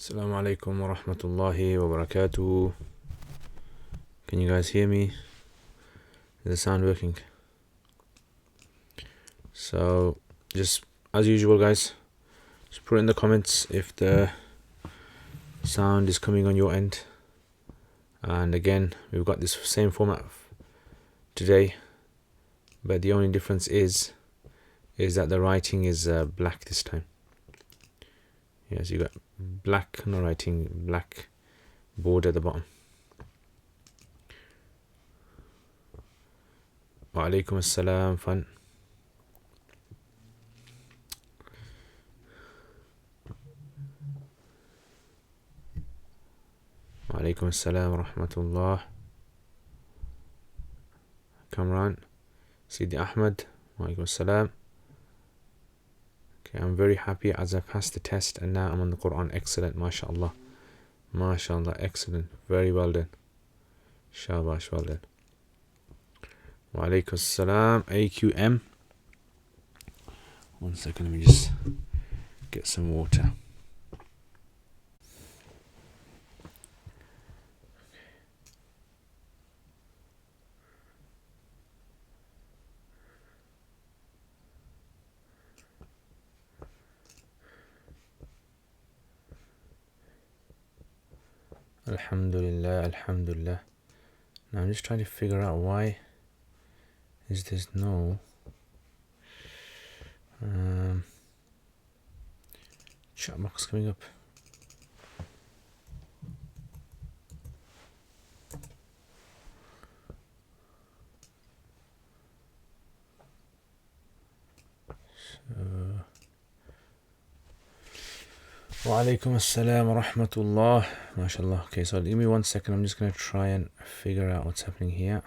Assalamu alaikum wa rahmatullahi wa barakatuh. Can you guys hear me? Is the sound working? So, just as usual, guys, just put in the comments if the sound is coming on your end. And again, we've got this same format today, but the only difference is that the writing is black this time. Yes, you got black, no writing, black border at the bottom. Wa alaikum assalam, fun. Wa alaikum assalam wa rahmatullah. Kamran, Sidi Ahmed, wa alaikum assalam. Okay, I'm very happy as I passed the test and now I'm on the Quran. Excellent, mashallah. MashaAllah, excellent. Very well done. Shabash, well done. Wa alaikum assalam, AQM. 1 second, let me just get some water. Alhamdulillah, Alhamdulillah. Now I'm just trying to figure out why is this no chat box coming up. Wa alaikum assalam wa rahmatullah. MashaAllah. Okay, so give me 1 second. I'm just going to try and figure out what's happening here.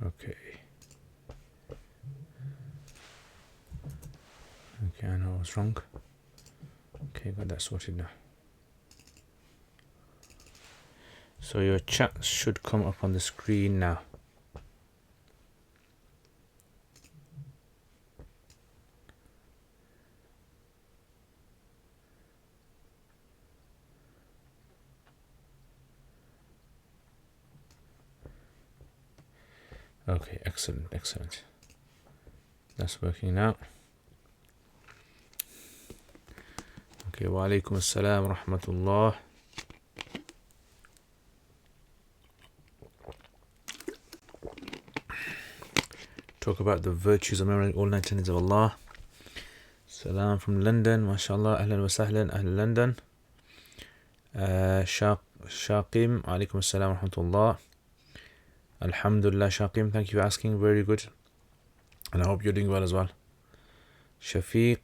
Okay. Okay, I know I was wrong. Okay, got that sorted now. So your chat should come up on the screen now. Okay, excellent, excellent. That's working now. Okay, wa alaikum assalam wa rahmatullah. Talk about the virtues of memory, all nine tenets of Allah. Salam from London, mashallah, ahlan wa sahlan, ahl London. Shaqim, alaikum assalam wa rahmatullah. Alhamdulillah, Shaqim, thank you for asking, very good. And I hope you're doing well as well. Shafiq,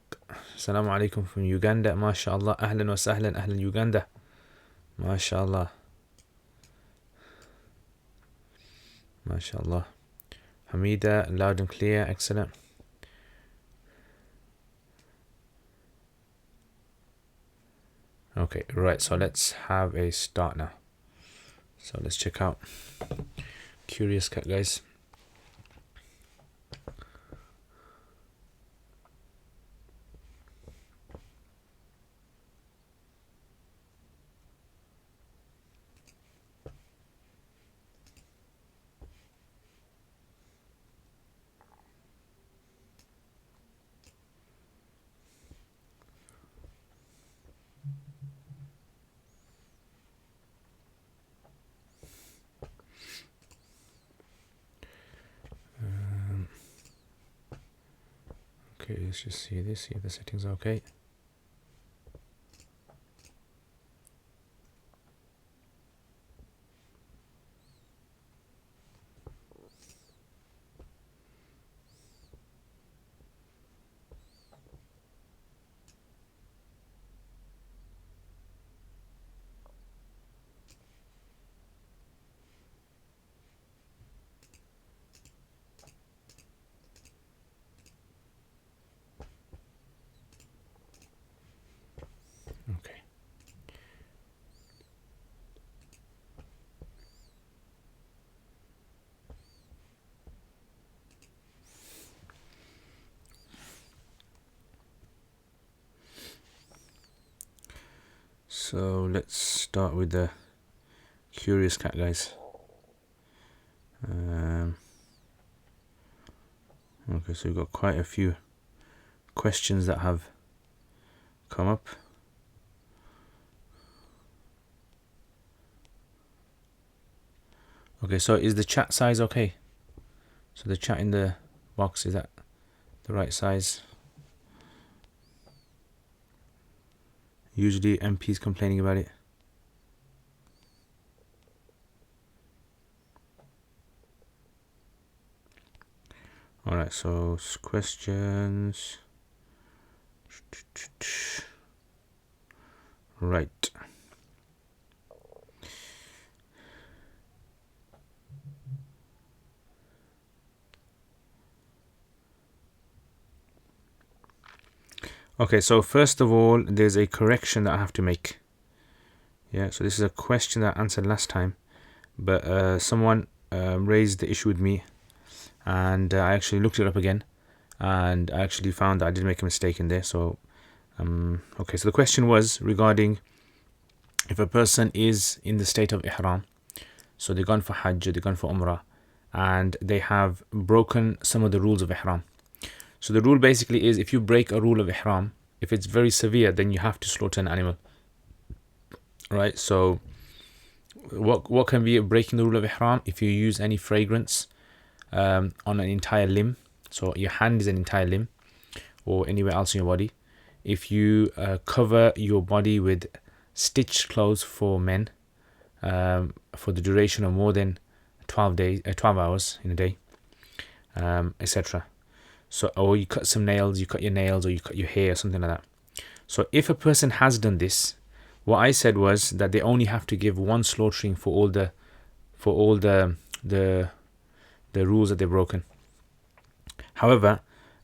Assalamu alaikum from Uganda, mashallah, ahlan wa sahlan, ahlan Uganda. MashaAllah. MashaAllah. Hamida, loud and clear, excellent. Okay, right, so let's have a start now. So let's check out Curious Cat, guys. Okay, let's just see this, see if the settings are okay. So let's start with the curious cat, guys. Okay, so we've got quite a few questions that have come up. Okay, so is the chat size okay? So the chat in the box, is that the right size? Usually MP's complaining about it. Alright, so questions. Right. Okay, so first of all, there's a correction that I have to make. Yeah, so this is a question that I answered last time, but someone raised the issue with me, and I actually looked it up again, and I actually found that I did make a mistake in there. So, okay, so the question was regarding if a person is in the state of Ihram, so they've gone for Hajj, they've gone for Umrah, and they have broken some of the rules of Ihram. So the rule basically is, if you break a rule of Ihram, if it's very severe, then you have to slaughter an animal. Right? So what can be breaking the rule of Ihram? If you use any fragrance on an entire limb, so your hand is an entire limb, or anywhere else in your body. If you cover your body with stitched clothes for men for the duration of more than 12 hours in a day, etc. So, or you cut some nails, you cut your nails, or you cut your hair, or something like that. So if a person has done this, what I said was that they only have to give one slaughtering for all the rules that they've broken. However,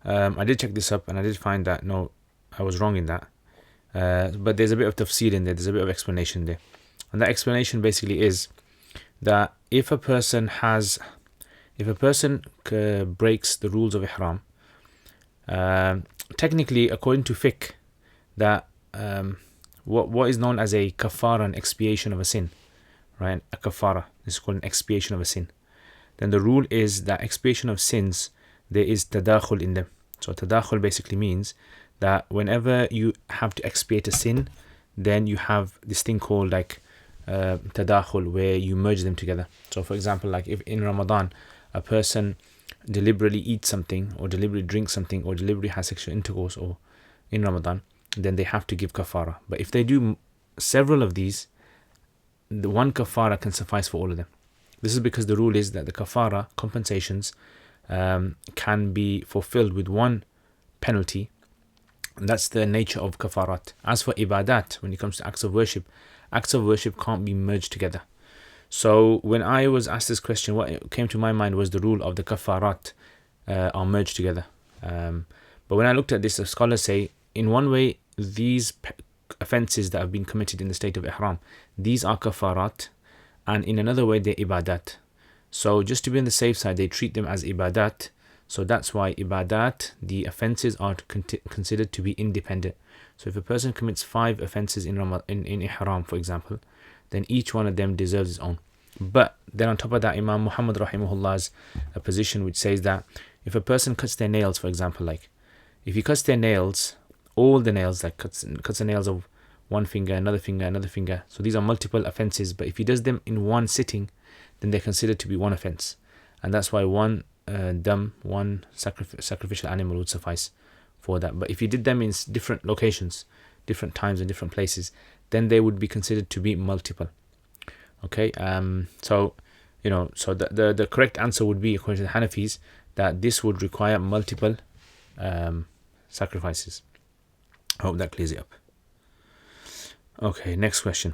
I did check this up, and I did find that no, I was wrong in that. But there's a bit of tafsir in there, there's a bit of explanation there. And that explanation basically is that if a person breaks the rules of Ihram, technically, according to fiqh, that what is known as a kafara, an expiation of a sin, right? A kafara is called an expiation of a sin. Then the rule is that expiation of sins, there is tadakhul in them. So tadakhul basically means that whenever you have to expiate a sin, then you have this thing called like tadakhul, where you merge them together. So for example, like if in Ramadan a person deliberately eats something, or deliberately drinks something, or deliberately has sexual intercourse, or in Ramadan, then they have to give kafara. But if they do several of these, the one kafara can suffice for all of them. This is because the rule is that the kafara compensations can be fulfilled with one penalty, and that's the nature of kafarat. As for ibadat, when it comes to acts of worship can't be merged together. So when I was asked this question, what came to my mind was the rule of the kafarat are merged together. But when I looked at this, the scholars say, in one way, these offences that have been committed in the state of Ihram, these are kafarat, and in another way, they're ibadat. So just to be on the safe side, they treat them as ibadat. So that's why ibadat, the offences, are considered to be independent. So if a person commits 5 offences in Ihram, for example, then each one of them deserves its own. But then on top of that, Imam Muhammad rahimahullah's a position which says that if a person cuts their nails, for example, like if he cuts their nails, all the nails, like cuts the nails of one finger, another finger, so these are multiple offences, but if he does them in one sitting, then they're considered to be one offence. And that's why one one sacrificial animal would suffice for that. But if you did them in different locations, different times and different places, then they would be considered to be multiple. Okay, so the correct answer would be, according to the Hanafis, that this would require multiple sacrifices. I hope that clears it up. Okay, next question.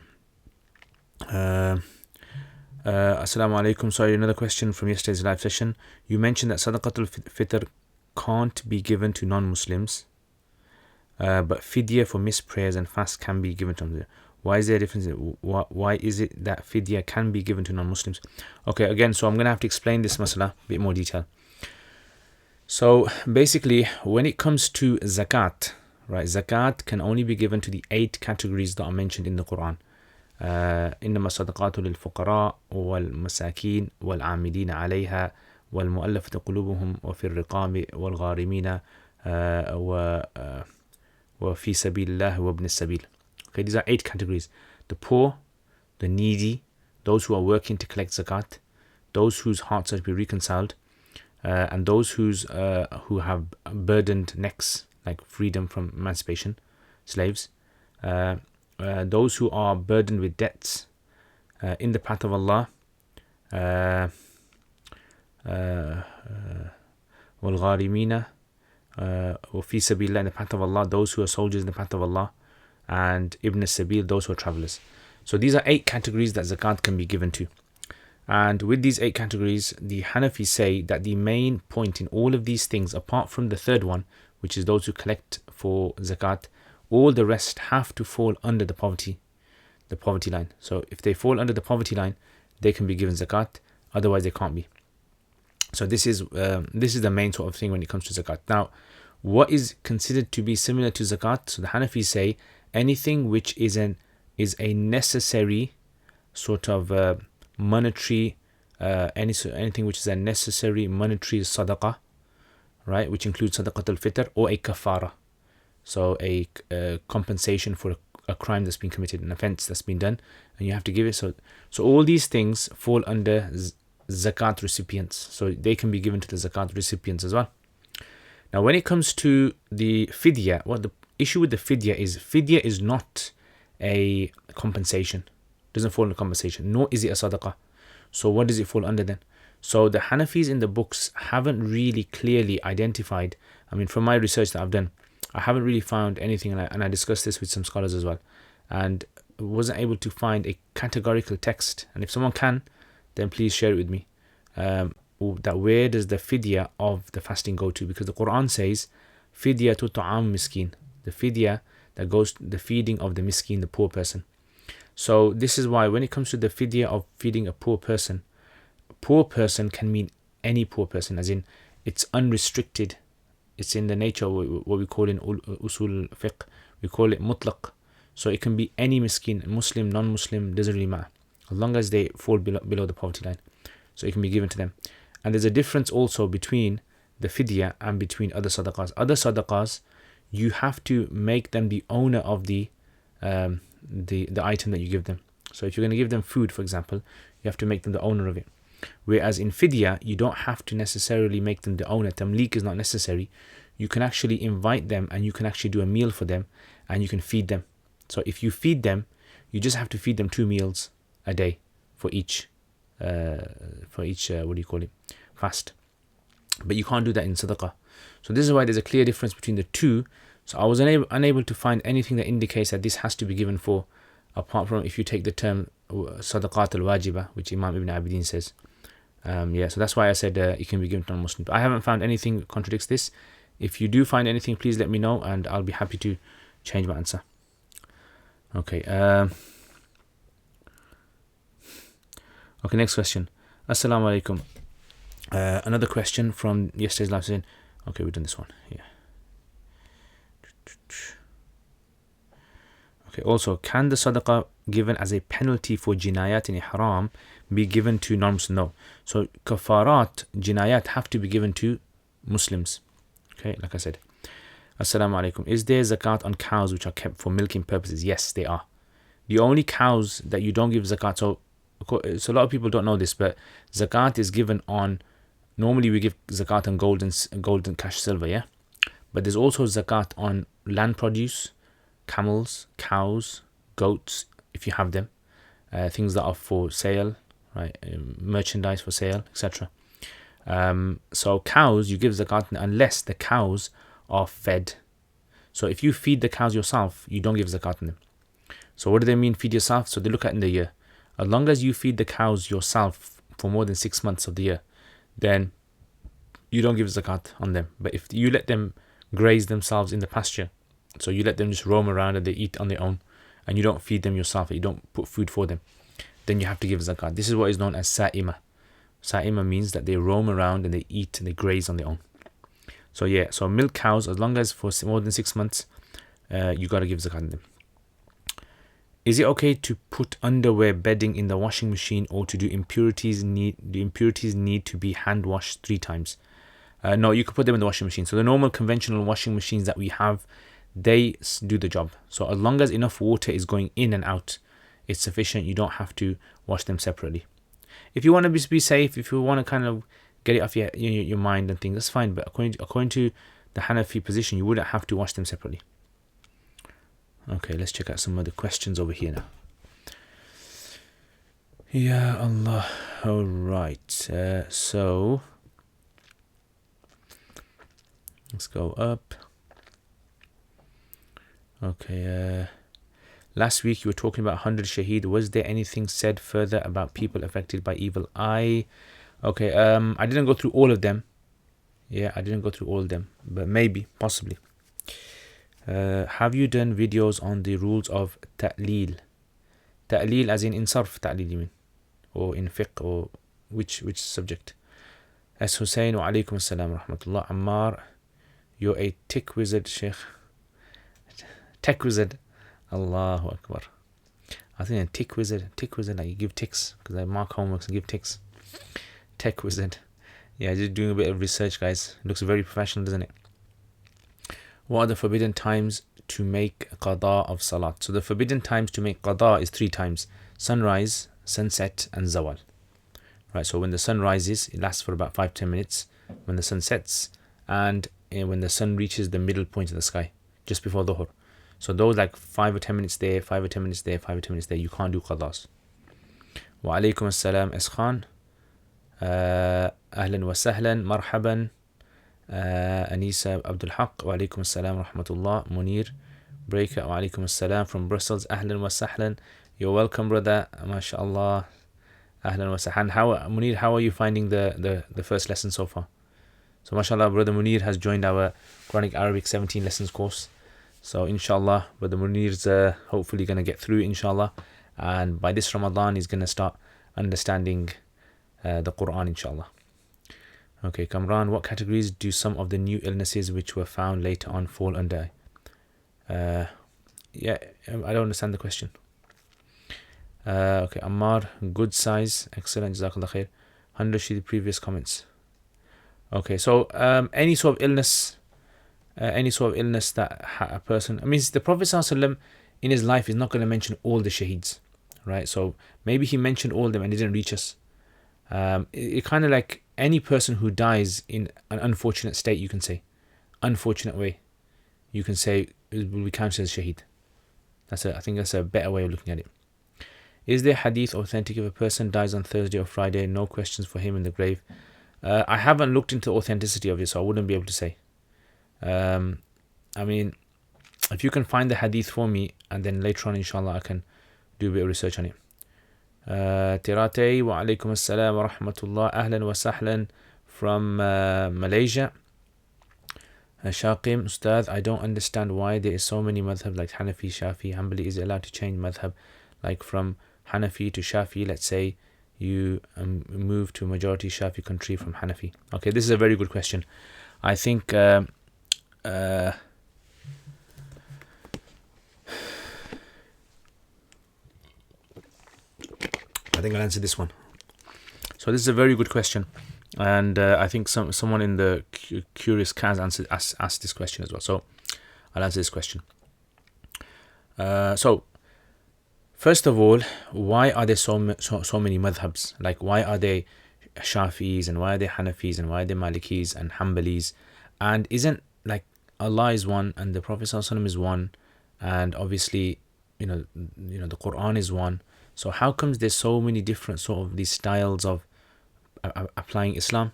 Assalamu alaikum. Sorry, another question from yesterday's live session. You mentioned that Sadaqatul Fitr can't be given to non-Muslims, but Fidya for missed prayers and fast can be given to them. Why is there a difference? Why is it that Fidya can be given to non-Muslims? Okay, again, so I'm going to have to explain this masala a bit more detail. So basically, when it comes to Zakat, right, zakat can only be given to the 8 categories that are mentioned in the Quran. إنما الصدقات للفقراء والمساكين والعاملين عليها والمؤلفة قلوبهم وفي الرقاب والغارمين وفي سبيل الله وابن السبيل. Okay, these are 8 categories: the poor, the needy, those who are working to collect zakat, those whose hearts are to be reconciled, and those who have burdened necks, like freedom from emancipation, slaves, those who are burdened with debts in the path of Allah, والغارمين وفي سبيل الله, in the path of Allah, those who are soldiers in the path of Allah, and Ibn Sabil, those who are travelers. So these are 8 categories that zakat can be given to. And with these 8 categories, the Hanafis say that the main point in all of these things, apart from the third one, which is those who collect for zakat, all the rest have to fall under the poverty line. So if they fall under the poverty line, they can be given zakat, otherwise they can't be. So this is the main sort of thing when it comes to zakat. Now, what is considered to be similar to zakat? So the Hanafis say anything which is a necessary sort of monetary, anything which is a necessary monetary sadaqa, right, which includes sadaqat al-fitr or a kafara, so a compensation for a crime that's been committed, an offense that's been done, and you have to give it. So all these things fall under zakat recipients, so they can be given to the zakat recipients as well. Now, when it comes to the fidya, what the issue with the fidya is not a compensation, doesn't fall under compensation, nor is it a sadaqah. So what does it fall under then? So the Hanafis in the books haven't really clearly identified. I mean, from my research that I've done, I haven't really found anything, and I discussed this with some scholars as well, and wasn't able to find a categorical text. And if someone can, then please share it with me. That where does the fidya of the fasting go to? Because the Quran says fidya tu ta'am miskin, the fidya that goes to the feeding of the miskin, the poor person. So this is why when it comes to the fidya of feeding a poor person can mean any poor person, as in it's unrestricted. It's in the nature of what we call in usul fiqh, we call it mutlaq. So it can be any miskin, Muslim, non-Muslim, doesn't really matter, as long as they fall below the poverty line. So it can be given to them. And there's a difference also between the fidya and between other sadaqas. Other sadaqas, you have to make them the owner of the item that you give them. So if you're going to give them food, for example, you have to make them the owner of it. Whereas in fidya, you don't have to necessarily make them the owner. Tamliq is not necessary. You can actually invite them, and you can actually do a meal for them, and you can feed them. So if you feed them, you just have to feed them 2 meals a day for each fast. But you can't do that in sadaqah. So this is why there's a clear difference between the two. So I was unable to find anything that indicates that this has to be given for, apart from if you take the term sadaqat al-wajiba, which Imam Ibn Abidin says. So that's why I said it can be given to non-Muslims. But I haven't found anything that contradicts this. If you do find anything, please let me know, and I'll be happy to change my answer. Okay. Okay, next question. Assalamu alaikum. Another question from yesterday's live session. Okay, we've done this one. Yeah. Okay, also, can the sadaqah given as a penalty for jinayat in ihram be given to non-Muslims? No. So, kafarat, jinayat have to be given to Muslims. Okay, like I said. Assalamu alaikum. Is there zakat on cows which are kept for milking purposes? Yes, they are. The only cows that you don't give zakat, so a lot of people don't know this, but zakat is given on, normally we give zakat on gold and cash, silver, yeah? But there's also zakat on land produce, camels, cows, goats, if you have them, things that are for sale, right? Merchandise for sale, etc. So cows, you give zakat unless the cows are fed. So if you feed the cows yourself, you don't give zakat on them. So what do they mean, feed yourself? So they look at in the year. As long as you feed the cows yourself for more than 6 months of the year, then you don't give zakat on them. But if you let them graze themselves in the pasture, so you let them just roam around and they eat on their own, and you don't feed them yourself, you don't put food for them, then you have to give zakat. This is what is known as sa'ima. Sa'ima means that they roam around and they eat and they graze on their own. So yeah, so milk cows, as long as for more than 6 months, you got to give zakat on them. Is it okay to put underwear bedding in the washing machine, or to do impurities need to be hand washed 3 times? No, you could put them in the washing machine. So the normal conventional washing machines that we have, they do the job. So as long as enough water is going in and out, it's sufficient. You don't have to wash them separately. If you want to be safe, if you want to kind of get it off your mind and things, that's fine. But according to the Hanafi position, you wouldn't have to wash them separately. Okay, let's check out some other questions over here now. Ya Allah. Alright, so let's go up. Okay, last week you were talking about 100 shaheed. Was there anything said further about people affected by evil eye? Okay, I didn't go through all of them. Yeah, I didn't go through all of them, but maybe, possibly. Have you done videos on the rules of ta'leel? Ta'leel as in sarf ta'leel, you mean? Or in fiqh, or which subject? As Hussein, wa alaykum assalam wa rahmatullah. Ammar, you're a tick wizard, Sheikh. Tech wizard. Allahu Akbar. I think a tick wizard, like you give ticks, because I mark homeworks and give ticks. Tech wizard. Yeah, just doing a bit of research, guys. It looks very professional, doesn't it? What are the forbidden times to make qada of salat? So the forbidden times to make qada is 3 times: sunrise, sunset, and zawal. Right, so when the sun rises, it lasts for about 5-10 minutes. When the sun sets, and when the sun reaches the middle point of the sky, just before dhuhr. So those like 5 or 10 minutes there, 5 or 10 minutes there, 5 or 10 minutes there, you can't do qadas. Wa alaykum assalam, Iskhan. Ahlan wa sahlan, marhaban. Anisa Abdul Haq, wa alaykum assalam wa rahmatullah. Munir Breaker, wa alaykum assalam from Brussels. Ahlan wa sahlan. You're welcome, brother. MashaAllah. Ahlan wa sahlan. Munir, how are you finding the first lesson so far? So mashallah, brother Munir has joined our Quranic Arabic 17 lessons course. So inshallah, brother Munir's hopefully going to get through, inshallah. And by this Ramadan, he's going to start understanding the Quran, inshallah. Okay, Kamran, what categories do some of the new illnesses which were found later on fall under? Yeah, I don't understand the question. Okay, Ammar, good size, excellent, Jazakallah khair. 100 the previous comments. Okay, so any sort of illness that a person, I mean, the Prophet ﷺ in his life is not going to mention all the shaheeds, right? So maybe he mentioned all of them and it didn't reach us. It kind of like any person who dies in an unfortunate state, you can say, unfortunate way, you can say it will be counted as shaheed. I think that's a better way of looking at it. Is there hadith authentic if a person dies on Thursday or Friday? No questions for him in the grave. I haven't looked into the authenticity of it, so I wouldn't be able to say. I mean, if you can find the hadith for me, and then later on, inshallah, I can do a bit of research on it. Tirate, wa alaykum assalam wa rahmatullah. Ahlan wa sahlan from Malaysia. Shaqim, Ustad, I don't understand why there is so many madhhab like Hanafi, Shafi, Hanbali. Is it allowed to change madhhab? Like from Hanafi to Shafi, let's say you move to a majority Shafi country from Hanafi. Okay, this is a very good question. I think I think I'll answer this one. So this is a very good question, and I think someone in the Curious Kaz asked this question as well. So I'll answer this question. So first of all, why are there so many madhhabs? Like, why are there Shafis and why are there Hanafis and why are there Malikis and Hanbalis? And isn't like Allah is one and the Prophet ﷺ is one, and obviously you know the Quran is one. So how comes there's so many different sort of these styles of applying Islam?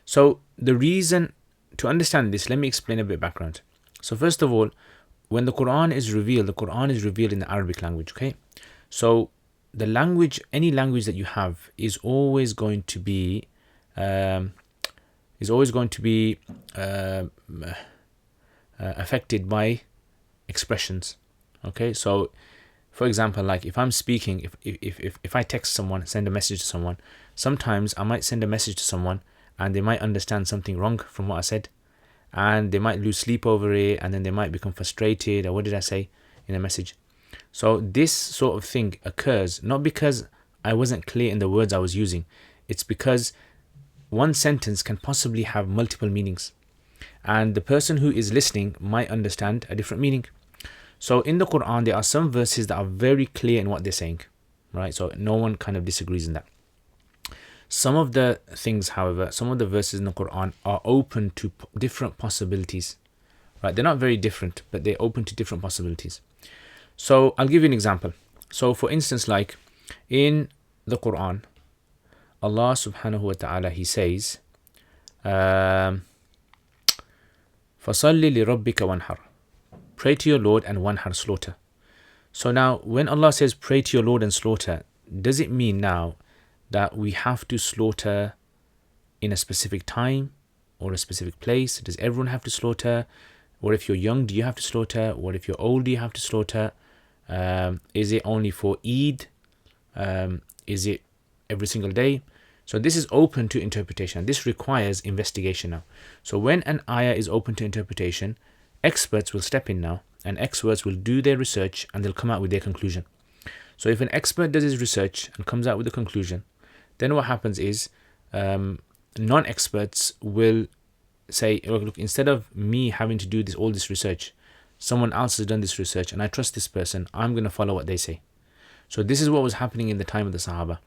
So the reason to understand this, let me explain a bit of background. So first of all, when the Quran is revealed in the Arabic language, okay? So the language, any language that you have is always going to be affected by expressions. Okay, so for example, like if I'm speaking, if I text someone, send a message to someone, sometimes I might send a message to someone and they might understand something wrong from what I said, and they might lose sleep over it, and then they might become frustrated, or what did I say in a message? So this sort of thing occurs not because I wasn't clear in the words I was using. It's because one sentence can possibly have multiple meanings, and the person who is listening might understand a different meaning. So in the Quran, there are some verses that are very clear in what they're saying, right? So no one kind of disagrees in that. Some of the things, however, some of the verses in the Quran are open to different possibilities, right? They're not very different, but they're open to different possibilities. So I'll give you an example. So for instance, like in the Quran, Allah subhanahu wa ta'ala, he says, فَصَلِّ لِرَبِّكَ وَانْحَرْ, pray to your Lord and wanhar, slaughter. So now when Allah says pray to your Lord and slaughter, does it mean now that we have to slaughter in a specific time or a specific place? Does everyone have to slaughter? What if you're young, do you have to slaughter? What if you're old, do you have to slaughter? Is it only for Eid? Is it every single day? So this is open to interpretation. This requires investigation now. So when an ayah is open to interpretation, experts will step in now, and experts will do their research and they'll come out with their conclusion. So if an expert does his research and comes out with a conclusion, then what happens is non-experts will say, look, instead of me having to do all this research, someone else has done this research and I trust this person, I'm going to follow what they say. So this is what was happening in the time of the Sahaba.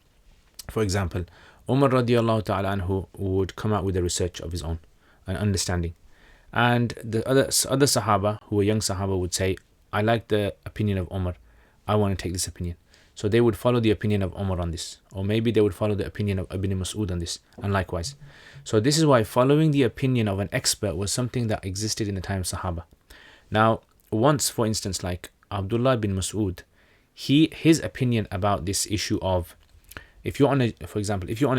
For example, Umar radiallahu ta'ala anhu would come out with a research of his own, an understanding. And the other Sahaba, who were young Sahaba, would say, I like the opinion of Umar, I want to take this opinion. So they would follow the opinion of Umar on this. Or maybe they would follow the opinion of Ibn Mas'ud on this, and likewise. So this is why following the opinion of an expert was something that existed in the time of Sahaba. Now, once, for instance, like Abdullah bin Mas'ud, his opinion about this issue of, if you're on a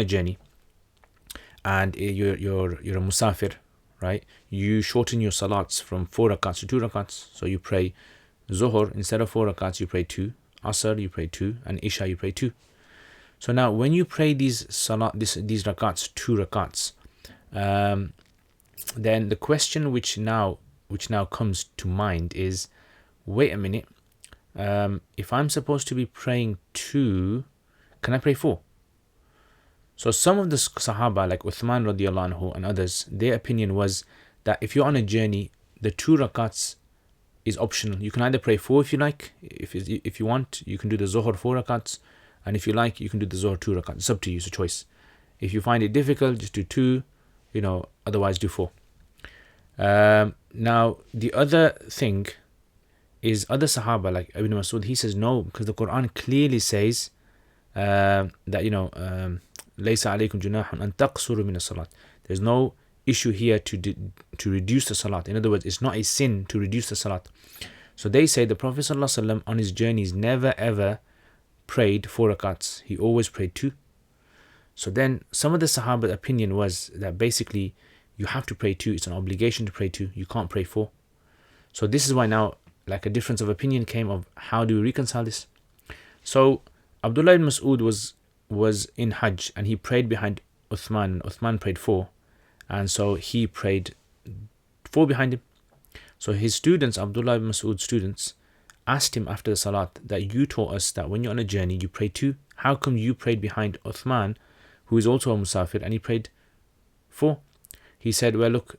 journey and you're a musafir, right? You shorten your salats from 4 rakats to 2 rakats. So you pray Zuhr, instead of 4 rakats, you pray 2. Asr, you pray 2. And Isha, you pray 2. So now when you pray these rakats, 2 rakats, then the question which now comes to mind is, wait a minute, if I'm supposed to be praying 2, can I pray 4? So some of the Sahaba, like Uthman radiallahu anhu and others, their opinion was that if you're on a journey, the 2 rakats is optional. You can either pray 4 if you like. If you want, you can do the Zuhr 4 rakats. And if you like, you can do the Zuhr 2 rakats. It's up to you, it's a choice. If you find it difficult, just do 2, otherwise do 4. Now, the other thing is other Sahaba, like Ibn Mas'ud, he says no, because the Quran clearly says that, لَيْسَ عَلَيْكُمْ جُنَاحٌ أَن تَقْصُرُوا مِنَ الصَّلَاةِ. There's no issue here to reduce the salat. In other words, it's not a sin to reduce the salat. So they say the Prophet ﷺ on his journeys never ever prayed 4 rakats. He always prayed 2. So then some of the Sahaba opinion was that basically you have to pray 2. It's an obligation to pray 2. You can't pray 4. So this is why now like a difference of opinion came of how do we reconcile this. So Abdullah ibn Mas'ud was in Hajj and he prayed behind Uthman. Uthman prayed 4, and so he prayed 4 behind him. So his students, Abdullah ibn Mas'ud's students, asked him after the salat that you taught us that when you're on a journey you pray 2. How come you prayed behind Uthman, who is also a musafir, and he prayed 4? He said, well, look,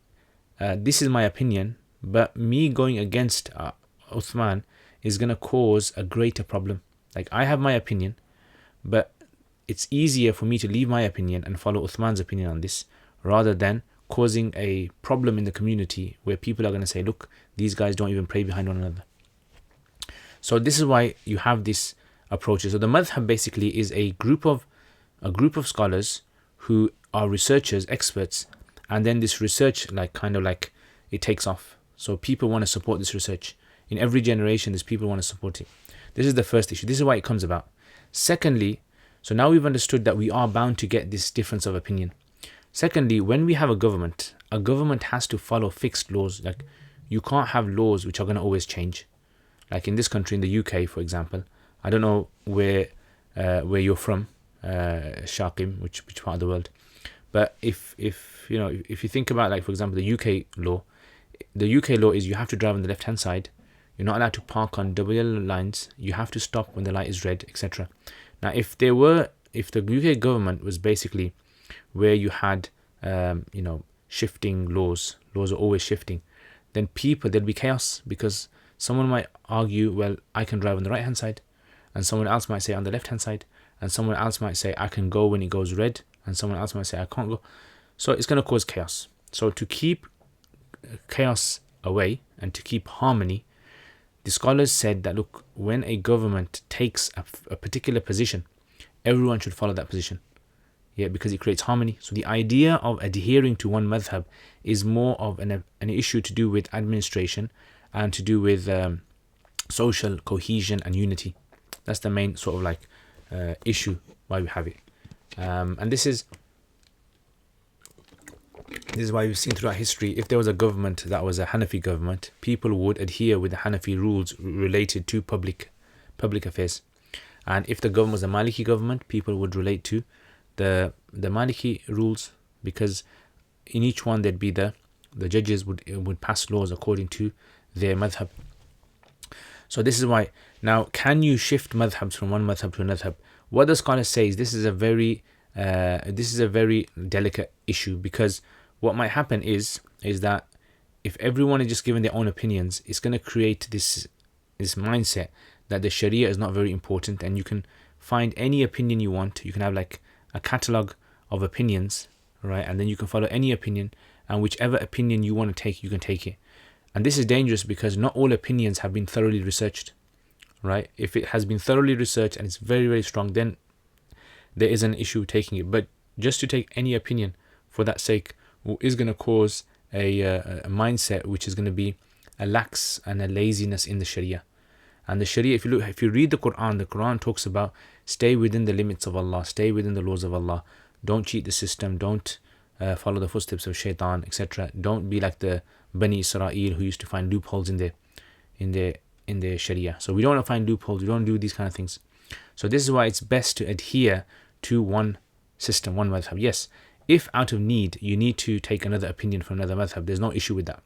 this is my opinion, but me going against Uthman is going to cause a greater problem. Like, I have my opinion, but it's easier for me to leave my opinion and follow Uthman's opinion on this, rather than causing a problem in the community where people are going to say, look, these guys don't even pray behind one another. So this is why you have this approach. So the madhhab basically is a group of scholars who are researchers, experts, and then this research it takes off. So people want to support this research. In every generation, there's people who want to support it. This is the first issue. This is why it comes about. Secondly, so now we've understood that we are bound to get this difference of opinion. Secondly, when we have a government has to follow fixed laws. Like, you can't have laws which are going to always change. Like in this country, in the UK, for example, I don't know where you're from, Shaqim, which part of the world. But if you think about, like, for example, the UK law, the UK law is you have to drive on the left hand side. You're not allowed to park on double yellow lines. You have to stop when the light is red, etc. Now, if the UK government was basically where you had, shifting laws are always shifting, then there'd be chaos, because someone might argue, well, I can drive on the right hand side, and someone else might say on the left hand side, and someone else might say I can go when it goes red, and someone else might say I can't go. So it's going to cause chaos. So to keep chaos away and to keep harmony, the scholars said that, look, when a government takes a particular position, everyone should follow that position. Yeah, because it creates harmony. So the idea of adhering to one madhhab is more of an issue to do with administration and to do with social cohesion and unity. That's the main sort of issue why we have it. And this is why we've seen throughout history, if there was a government that was a Hanafi government, people would adhere with the Hanafi rules related to public affairs. And if the government was a Maliki government, people would relate to the Maliki rules, because in each one there'd be the judges would pass laws according to their madhhab. So this is why, now, can you shift madhhabs from one madhhab to another? What the scholar says, this is a very delicate issue, because what might happen is that if everyone is just given their own opinions, it's going to create this mindset that the Sharia is not very important, and you can find any opinion you want. You can have like a catalogue of opinions, right? And then you can follow any opinion, and whichever opinion you want to take, you can take it. And this is dangerous, because not all opinions have been thoroughly researched, right? If it has been thoroughly researched and it's very, very strong, then there is an issue taking it. But just to take any opinion for that sake is going to cause a mindset which is going to be a lax and a laziness in the Sharia. And the Sharia, if you read the Quran talks about stay within the limits of Allah, stay within the laws of Allah, don't cheat the system, don't follow the footsteps of shaitan, etc. Don't be like the Bani Israel who used to find loopholes in their Sharia. So we don't want to find loopholes, we don't do these kind of things. So this is why it's best to adhere to one system, one madhhab. Yes, if out of need you need to take another opinion from another madhhab, there's no issue with that,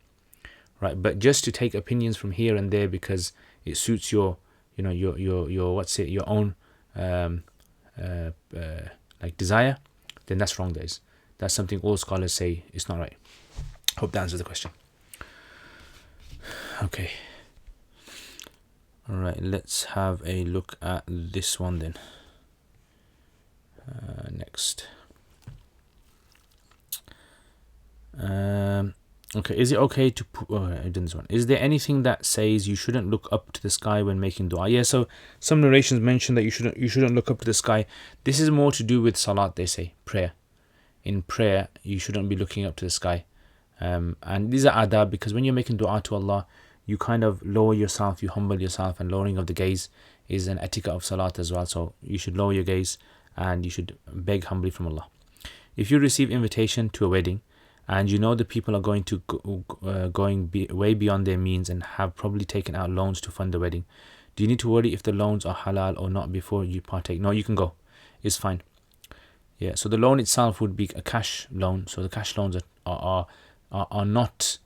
right? But just to take opinions from here and there because it suits your own desire, then that's wrong. That's something all scholars say it's not right. Hope that answers the question. Okay. All right, let's have a look at this one then. Next. Okay, is it okay to I've done this one. Is there anything that says you shouldn't look up to the sky when making dua? Yeah, so some narrations mention that you shouldn't look up to the sky. This is more to do with salat, they say, prayer. In prayer, you shouldn't be looking up to the sky. And these are adab, because when you're making dua to Allah, you kind of lower yourself, you humble yourself, and lowering of the gaze is an etiquette of salat as well. So you should lower your gaze and you should beg humbly from Allah. If you receive invitation to a wedding and you know the people are going to way beyond their means and have probably taken out loans to fund the wedding, do you need to worry if the loans are halal or not before you partake? No, you can go. It's fine. Yeah. So the loan itself would be a cash loan. So the cash loans are not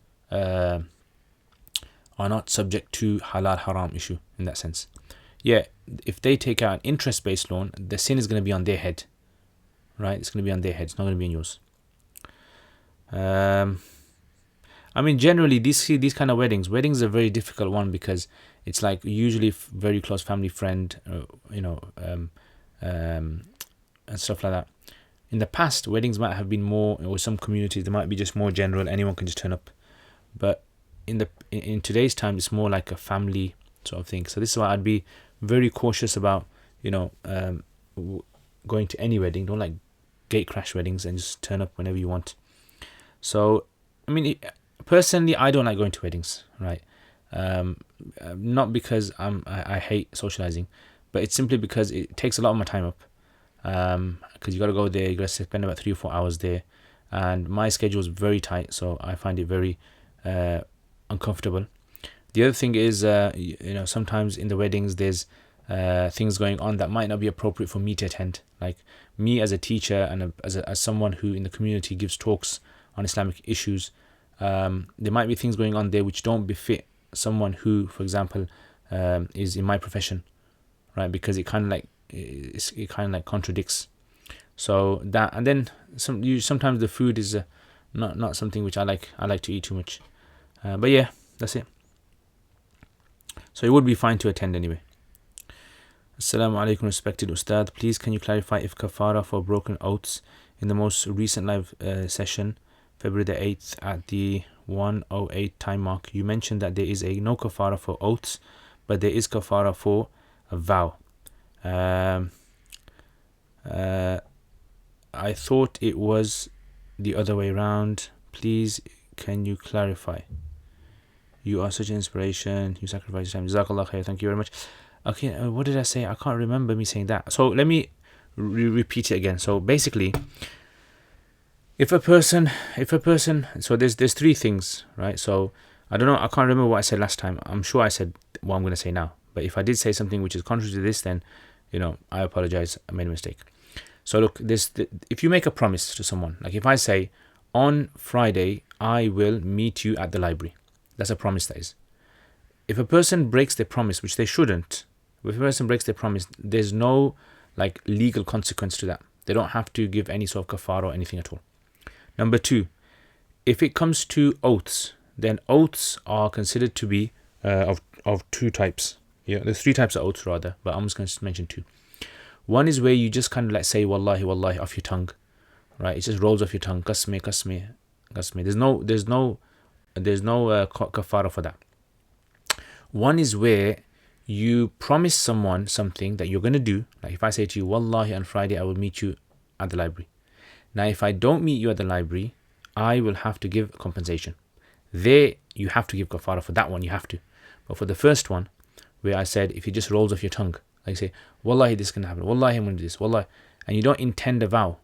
subject to halal haram issue in that sense. Yeah, if they take out an interest-based loan, the sin is going to be on their head, right? It's going to be on their head. It's not going to be on yours. I mean, generally, these kind of weddings are a very difficult one, because it's like usually very close family friend, and stuff like that. In the past, weddings might have been more, or some communities, they might be just more general. Anyone can just turn up. But in today's time, it's more like a family sort of thing. So this is why I'd be very cautious about, going to any wedding. Don't like gate crash weddings and just turn up whenever you want. So, I mean, personally, I don't like going to weddings, right? Not because I hate socializing, but it's simply because it takes a lot of my time up. Because you got to go there, you got to spend about 3 or 4 hours there, and my schedule is very tight, so I find it very uncomfortable. The other thing is, sometimes in the weddings there's things going on that might not be appropriate for me to attend. Like me as a teacher and as someone who in the community gives talks on Islamic issues, there might be things going on there which don't befit someone who, for example, is in my profession, right? Because it kind of like contradicts. So that, and then sometimes the food is not something which I like to eat too much. But yeah, that's it. So it would be fine to attend anyway. Assalamu alaikum, respected Ustad. Please can you clarify if kafara for broken oaths in the most recent live session, February the 8th at the 1:08 time mark, you mentioned that there is no kafara for oaths, but there is kafara for a vow. I thought it was the other way around. Please can you clarify? You are such an inspiration. You sacrifice your time. Jazakallah khair. Thank you very much. Okay, what did I say? I can't remember me saying that. So let me repeat it again. So basically, if a person, so there's three things, right? So I don't know, I can't remember what I said last time. I'm sure I said what I'm going to say now. But if I did say something which is contrary to this, then, I apologize. I made a mistake. So look, if you make a promise to someone, like if I say, on Friday, I will meet you at the library. That's a promise, that is. If a person breaks their promise, which they shouldn't, if a person breaks their promise, there's no legal consequence to that. They don't have to give any sort of kafara or anything at all. Number two, if it comes to oaths, then oaths are considered to be of two types. Yeah, there's three types of oaths rather, but I'm just going to mention two. One is where you just kind of say wallahi, wallahi off your tongue, right? It just rolls off your tongue. Qasmi, qasmi, qasmi. There's no kafara for that. One is where you promise someone something that you're going to do. Like if I say to you, wallahi, on Friday I will meet you at the library. Now, if I don't meet you at the library, I will have to give compensation. There, you have to give kafara for that one, you have to. But for the first one, where I said, if it just rolls off your tongue, like say, wallahi, this is going to happen, wallahi, I'm going to do this, wallahi, and you don't intend a vow,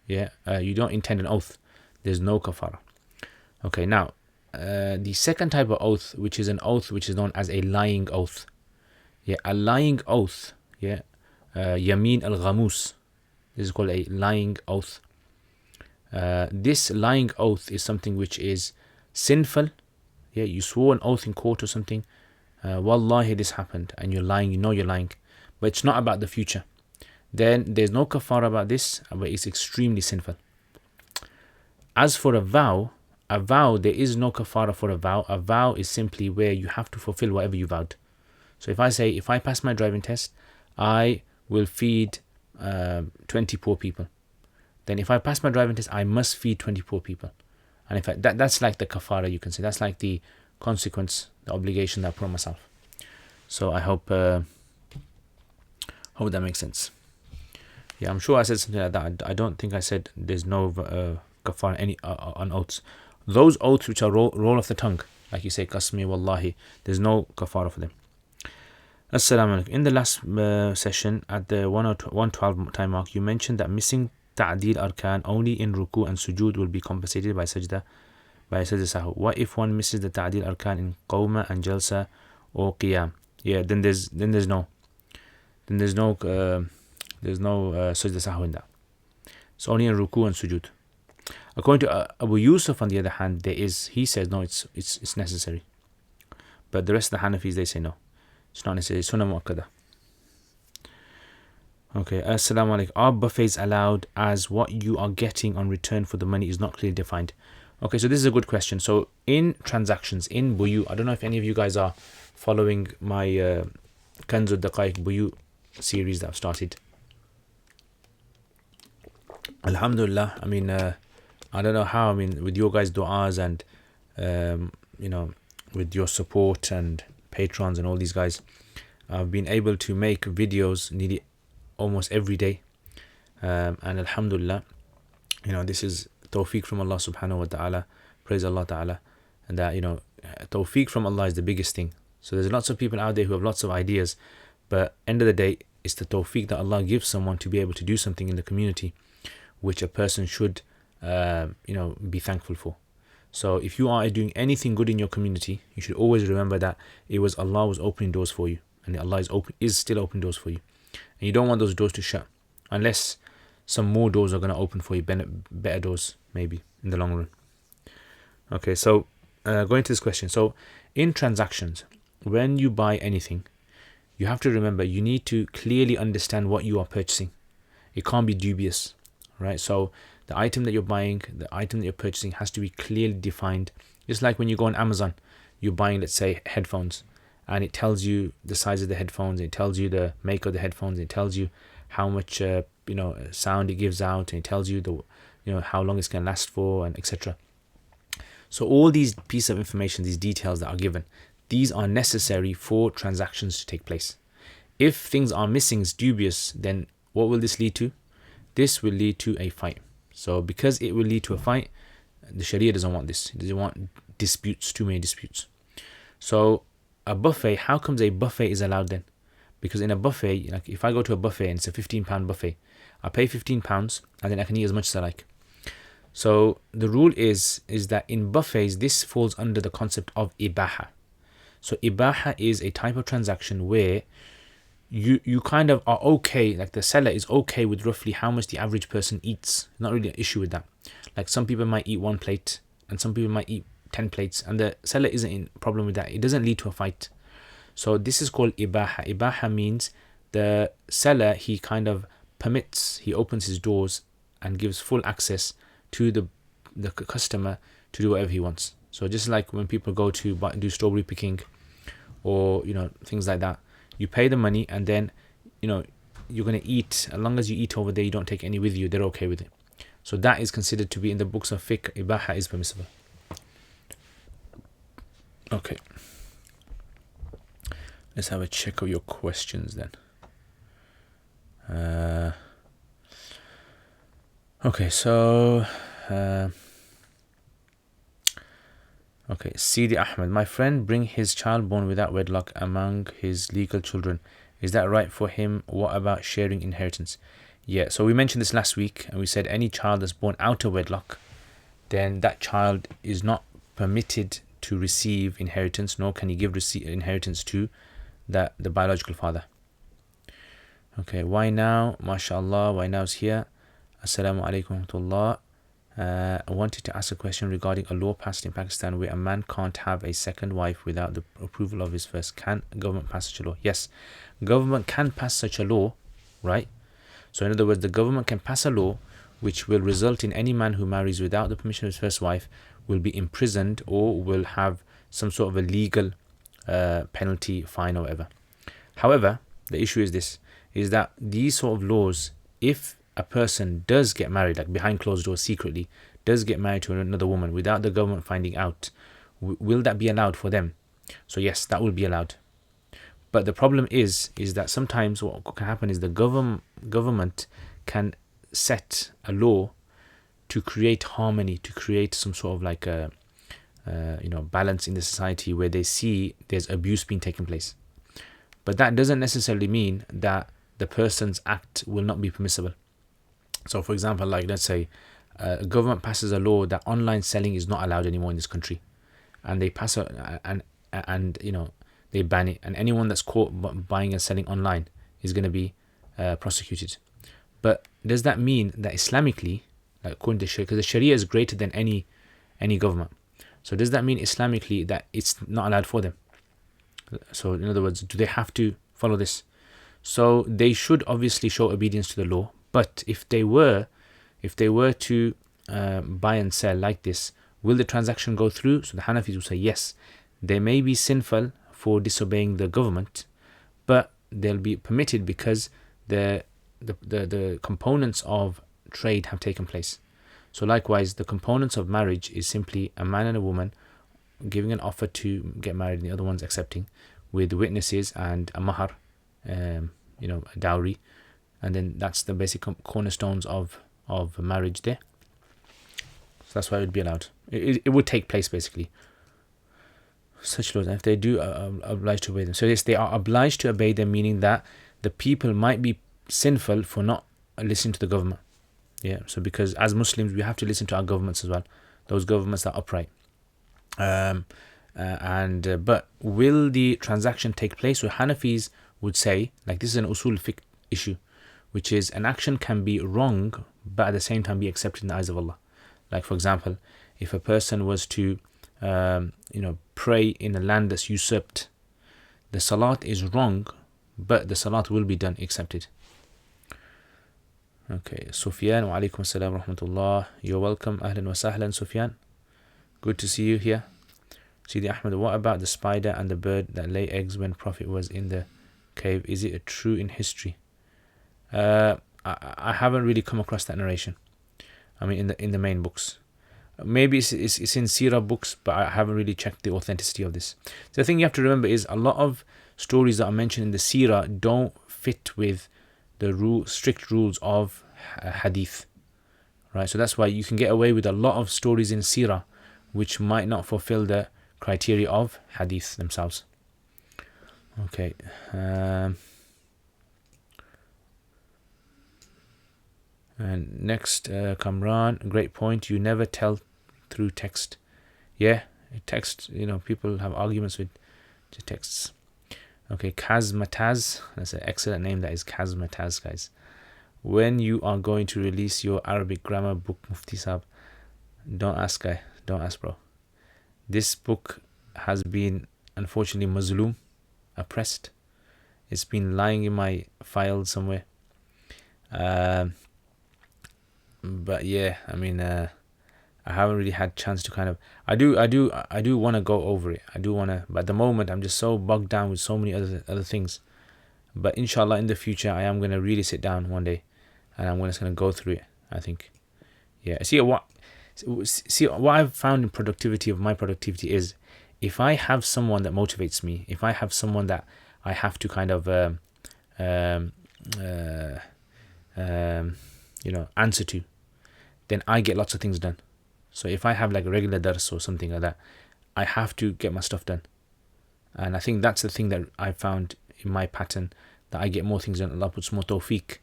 you don't intend an oath, there's no kafara. Okay, now, the second type of oath, which is an oath which is known as a lying oath. Yeah, a lying oath, yamin al-ghamus. This is called a lying oath. This lying oath is something which is sinful. Yeah, you swore an oath in court or something. Wallahi, this happened, and you're lying. You know you're lying, but it's not about the future. Then there's no kafara about this, but it's extremely sinful. As for a vow, there is no kafara for a vow. A vow is simply where you have to fulfill whatever you vowed. So if I say, if I pass my driving test, I will feed 20 poor people. Then if I pass my driving test, I must feed 20 poor people. And in fact, that's like the kafara, you can say. That's like the consequence, the obligation that I put on myself. So I hope that makes sense. Yeah, I'm sure I said something like that. I don't think I said there's no kafara on oaths. Those oaths which are roll off the tongue, like you say, qasmi, wallahi, there's no kafara for them. Assalamu alaikum. In the last session at the 1:12 time mark, you mentioned that missing ta'dil arkan only in ruku and sujood will be compensated by sajda sahw. What if one misses the ta'dil arkan in qawma and jalsa or qiyam? Yeah, then there's no sajda sahw in that. It's only in ruku and sujood. According to Abu Yusuf, on the other hand, he says no, it's necessary. But the rest of the Hanafis, they say no, it's not necessary. Sunnah mu'akkada. Okay, assalamu alaikum. Are buffets allowed as what you are getting on return for the money is not clearly defined? Okay, so this is a good question. So in transactions, in buyu, I don't know if any of you guys are following my Kanzud Daqaiq buyu series that I've started. Alhamdulillah, I mean, I don't know how, I mean, with your guys' du'as and, with your support and patrons and all these guys, I've been able to make videos nearly almost every day. And alhamdulillah, this is tawfiq from Allah subhanahu wa ta'ala. Praise Allah ta'ala. And that, tawfiq from Allah is the biggest thing. So there's lots of people out there who have lots of ideas, but end of the day, it's the tawfiq that Allah gives someone to be able to do something in the community, which a person should, be thankful for. So if you are doing anything good in your community, you should always remember that it was Allah was opening doors for you, and Allah is still opening doors for you. And you don't want those doors to shut, unless some more doors are going to open for you, better doors maybe in the long run. Okay, so going to this question. So in transactions, when you buy anything, you have to remember you need to clearly understand what you are purchasing. It can't be dubious, right? So the item that you're buying, the item that you're purchasing has to be clearly defined. Just like when you go on Amazon, you're buying, let's say, headphones, and it tells you the size of the headphones, it tells you the make of the headphones, it tells you how much sound it gives out, and it tells you the how long it's going to last for, and etc. So all these pieces of information, these details that are given, these are necessary for transactions to take place. If things are missing, it's dubious, then what will this lead to? This will lead to a fight. So because it will lead to a fight, the Sharia doesn't want this. It doesn't want disputes, too many disputes. So a buffet, how comes a buffet is allowed then? Because in a buffet, like if I go to a buffet and it's a £15 buffet, I pay £15 and then I can eat as much as I like. So the rule is that in buffets, this falls under the concept of ibaha. So ibaha is a type of transaction where you kind of are okay, like the seller is okay with roughly how much the average person eats. Not really an issue with that. Like some people might eat 1 plate and some people might eat 10 plates, and the seller isn't in problem with that. It doesn't lead to a fight. So this is called ibaha. Ibaha means the seller, he kind of permits, he opens his doors and gives full access to the customer to do whatever he wants. So just like when people go to do strawberry picking or things like that, you pay the money and then you're going to eat. As long as you eat over there, you don't take any with you, they're okay with it. So that is considered to be, in the books of fiqh, ibaha is permissible. Okay, let's have a check of your questions then. Okay, so okay, Sidi Ahmed, my friend bring his child born without wedlock among his legal children. Is that right for him? What about sharing inheritance? Yeah, so we mentioned this last week and we said any child that's born out of wedlock, then that child is not permitted to receive inheritance, nor can he give inheritance to the biological father. Okay, why now? MashaAllah, why now is here. Assalamu alaikum wa rahmatullah. I wanted to ask a question regarding a law passed in Pakistan where a man can't have a second wife without the approval of his first. Can government pass such a law? Yes, government can pass such a law, right? So in other words, the government can pass a law which will result in any man who marries without the permission of his first wife will be imprisoned or will have some sort of a legal penalty, fine or whatever. However, the issue is this, is that these sort of laws, if a person does get married, like behind closed doors secretly, does get married to another woman without the government finding out, will that be allowed for them? So yes, that will be allowed. But the problem is that sometimes what can happen is the government can set a law to create harmony, to create some sort of like a balance in the society where they see there's abuse being taken place. But that doesn't necessarily mean that the person's act will not be permissible. So for example, like let's say a government passes a law that online selling is not allowed anymore in this country, and they pass they ban it, and anyone that's caught buying and selling online is going to be prosecuted. But does that mean that Islamically, like according to Sharia, because the Sharia is greater than any government, so does that mean Islamically that it's not allowed for them? So in other words, do they have to follow this? So they should obviously show obedience to the law. But if they were to buy and sell like this, will the transaction go through? So the Hanafis will say yes. They may be sinful for disobeying the government, but they'll be permitted because the components of trade have taken place. So likewise, the components of marriage is simply a man and a woman giving an offer to get married and the other one's accepting, with witnesses and a mahar, a dowry, and then that's the basic cornerstones of marriage there. So that's why it would be allowed. It would take place basically. Such laws, if they do obliged to obey them. So yes, they are obliged to obey them, meaning that the people might be sinful for not listening to the government. Yeah, so because as Muslims we have to listen to our governments as well, those governments that are upright. But will the transaction take place? So Hanafis would say, like this is an usul fiqh issue, which is an action can be wrong but at the same time be accepted in the eyes of Allah. Like for example, if a person was to pray in a land that's usurped, the salat is wrong, but the salat will be done, accepted. Okay, Sufyan, wa alaikum assalam wa rahmatullah. You're welcome. Ahlan wa sahlan, Sufyan. Good to see you here. Sidi Ahmed, what about the spider and the bird that lay eggs when Prophet was in the cave? Is it true in history? I haven't really come across that narration. I mean, in the main books. Maybe it's in Sirah books, but I haven't really checked the authenticity of this. The thing you have to remember is a lot of stories that are mentioned in the Sirah don't fit with the strict rules of hadith, right? So that's why you can get away with a lot of stories in Sirah which might not fulfill the criteria of hadith themselves. Okay. And next, Kamran, great point. You never tell through text. Yeah, text, people have arguments with the texts. Okay, Kazmataz, that's an excellent name, that is Kazmataz, guys. When you are going to release your Arabic grammar book, Mufti Saab? Don't ask, guy. Don't ask, bro. This book has been, unfortunately, mazloom, oppressed. It's been lying in my file somewhere. But yeah, I mean, I haven't really had chance to kind of. I do want to go over it. I do want to, but at the moment I'm just so bogged down with so many other things. But inshallah, in the future, I am gonna really sit down one day, and I'm just gonna go through it. I think, yeah. See what I've found in my productivity is, if I have someone that motivates me, if I have someone that I have to kind of answer to, then I get lots of things done. So if I have like a regular dars or something like that, I have to get my stuff done. And I think that's the thing that I found in my pattern, that I get more things done. Allah puts more tawfiq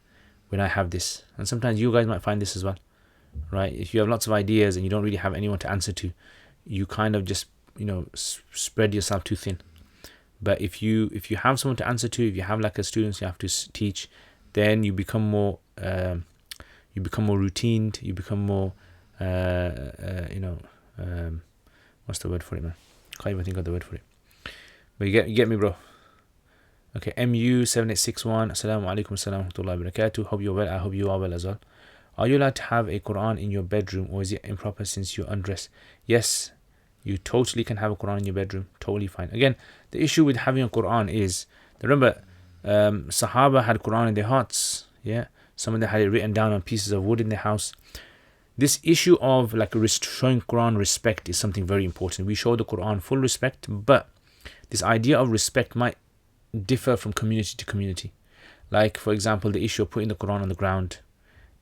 when I have this. And sometimes you guys might find this as well, right? If you have lots of ideas and you don't really have anyone to answer to, you kind of just spread yourself too thin. But if you have someone to answer to, if you have like a student you have to teach, then you become more routined, you become more what's the word for it, man? Can't even think of the word for it. But you get me, bro. Okay, MU7861, Assalamu alaikum, assalamu wa barakatuh. Hope you're well. I hope you are well as well. Are you allowed to have a Quran in your bedroom, or is it improper since you undress? Yes, you totally can have a Quran in your bedroom. Totally fine. Again, the issue with having a Quran is, remember, Sahaba had Quran in their hearts. Yeah, some of them had it written down on pieces of wood in their house. This issue of like showing Quran respect is something very important. We show the Quran full respect, but this idea of respect might differ from community to community. Like, for example, the issue of putting the Quran on the ground.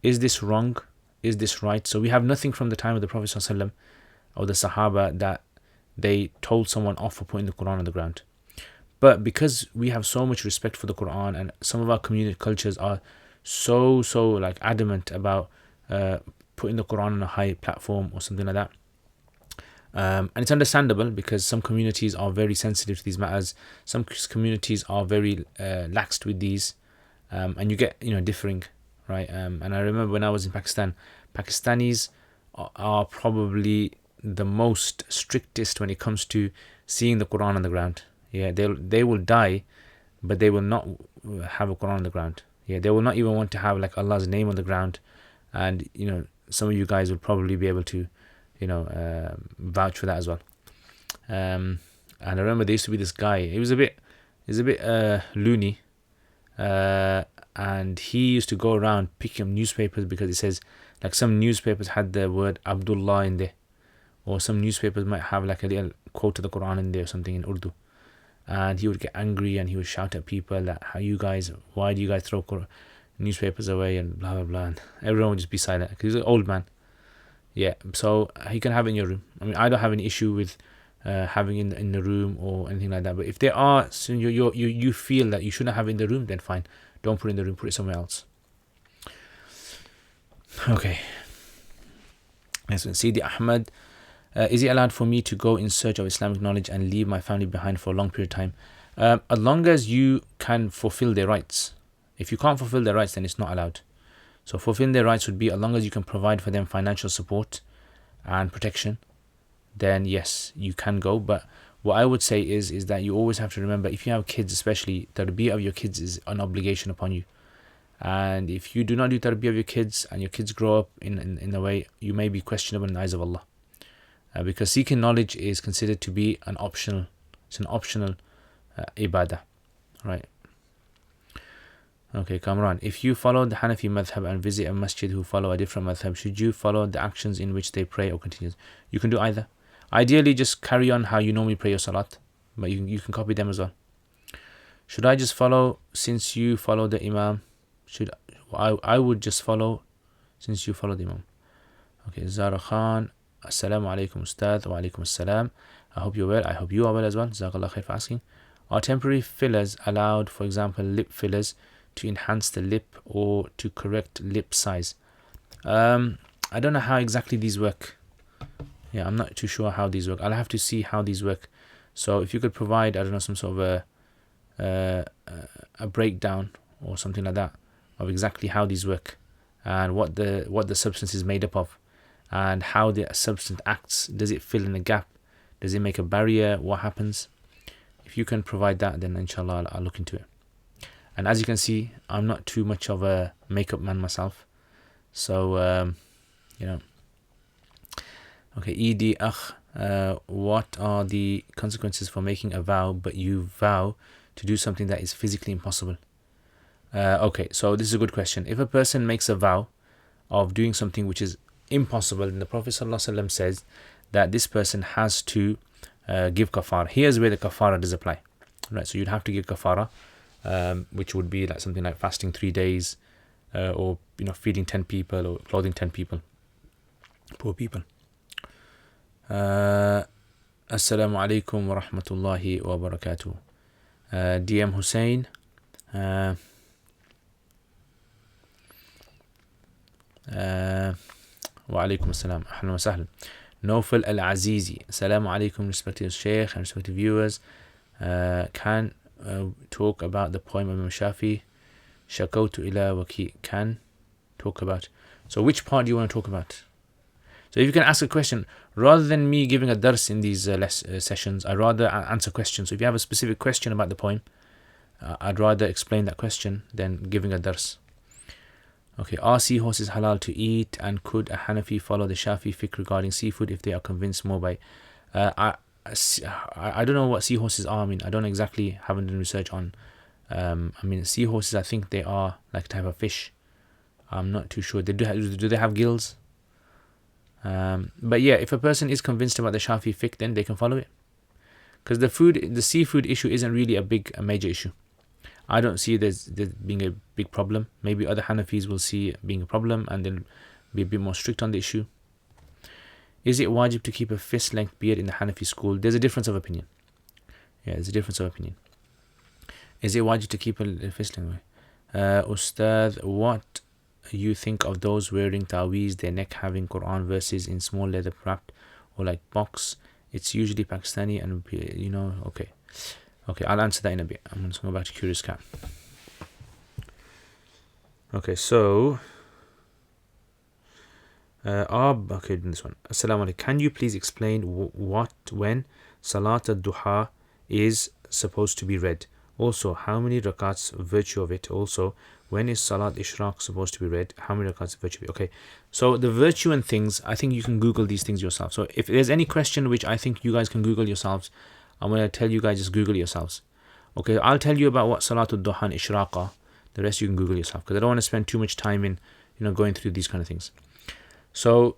Is this wrong? Is this right? So we have nothing from the time of the Prophet ﷺ or the Sahaba that they told someone off for putting the Quran on the ground. But because we have so much respect for the Quran, and some of our community cultures are so like adamant about putting the Quran on a high platform or something like that. And it's understandable, because some communities are very sensitive to these matters. Some communities are very laxed with these, and you get differing, right? And I remember when I was in Pakistan, Pakistanis are probably the most strictest when it comes to seeing the Quran on the ground. Yeah, they will die, but they will not have a Quran on the ground. Yeah, they will not even want to have like Allah's name on the ground. And some of you guys will probably be able to vouch for that as well. And I remember there used to be this guy. He was a bit loony, and he used to go around picking up newspapers, because it says, like, some newspapers had the word Abdullah in there, or some newspapers might have like a little quote of the Quran in there or something in Urdu. And he would get angry and he would shout at people that, why do you guys throw newspapers away, and blah blah blah, and everyone would just be silent, because he's an old man. Yeah, so he can have it in your room. I mean, I don't have any issue with having it in the room or anything like that. But if there are, so you feel that you shouldn't have it in the room, then fine, don't put it in the room, put it somewhere else. Okay. Next one, Sidi Ahmed. Is it allowed for me to go in search of Islamic knowledge and leave my family behind for a long period of time? As long as you can fulfill their rights. If you can't fulfill their rights, then it's not allowed. So fulfilling their rights would be, as long as you can provide for them financial support and protection, then yes, you can go. But what I would say is that you always have to remember, if you have kids especially, the tarbiyah of your kids is an obligation upon you. And if you do not do tarbiyah of your kids, and your kids grow up in a way, you may be questionable in the eyes of Allah. Because seeking knowledge is considered to be an optional ibadah, right? Okay, Kamran, if you follow the Hanafi madhhab and visit a masjid who follow a different madhhab, should you follow the actions in which they pray or continue? You can do either. Ideally, just carry on how you normally pray your salat, but you can copy them as well. Should I just follow since you follow the imam? I would just follow since you follow the imam. Okay, Zara Khan, Assalamu alaikum Ustad, wa alaikum assalam. I hope you're well. I hope you are well as well. Jazakallah khair for asking. Are temporary fillers allowed, for example, lip fillers, to enhance the lip or to correct lip size? I don't know how exactly these work. Yeah, I'm not too sure how these work. I'll have to see how these work. So if you could provide, I don't know, some sort of a breakdown or something like that of exactly how these work and what the substance is made up of and how the substance acts. Does it fill in a gap? Does it make a barrier? What happens? If you can provide that, then inshallah I'll look into it. And as you can see, I'm not too much of a makeup man myself, so you know. Okay, Ed Akh, what are the consequences for making a vow but you vow to do something that is physically impossible? Okay, so this is a good question. If a person makes a vow of doing something which is impossible, then the Prophet ﷺ says that this person has to give kafara. Here's where the kafara does apply, right? So you'd have to give kafara, which would be like something like fasting 3 days, or feeding 10 people or clothing 10 people, poor people. Assalamu alaikum wa rahmatullahi wa barakatuh. DM Hussein, wa alaikum assalam, ahlan wa sahlan. Nawfal Al-Azizi, assalamu alaikum, respected Shaykh and respected viewers. Can talk about the poem of Imam Shafi, Shakawtu ila waki. Can talk about. So which part do you want to talk about? So if you can ask a question, rather than me giving a dars in these sessions, I'd rather answer questions. So if you have a specific question about the poem, I'd rather explain that question than giving a dars. Okay, are seahorses halal to eat, and could a Hanafi follow the Shafi fiqh regarding seafood if they are convinced more by... I don't know what seahorses are. I mean, I don't exactly, haven't done research on... seahorses, I think they are like a type of fish. I'm not too sure. Do they have gills? But yeah, if a person is convinced about the Shafi fiqh, then they can follow it, because the seafood issue isn't really a major issue. I don't see there's being a big problem. Maybe other Hanafis will see it being a problem and they'll be a bit more strict on the issue. Is it wajib to keep a fist length beard in the Hanafi school? There's a difference of opinion. Yeah, there's a difference of opinion. Is it wajib to keep a fist length? Ustad, what you think of those wearing ta'weez, their neck having Quran verses in small leather wrapped or like box? It's usually Pakistani and okay, I'll answer that in a bit. I'm just going to go back to Curious Cat. Okay, so this one. Assalamu alaikum. Can you please explain when Salat al-Duha is supposed to be read? Also, how many rakats, virtue of it? Also, when is Salat Ishraq supposed to be read? How many rakats, virtue of it? Okay, so the virtue and things, I think you can Google these things yourself. So if there's any question which I think you guys can Google yourselves, I'm going to tell you guys, just Google it yourselves. Okay, I'll tell you about what Salatul Duha and Ishraqa. The rest you can Google yourself, because I don't want to spend too much time in going through these kind of things. So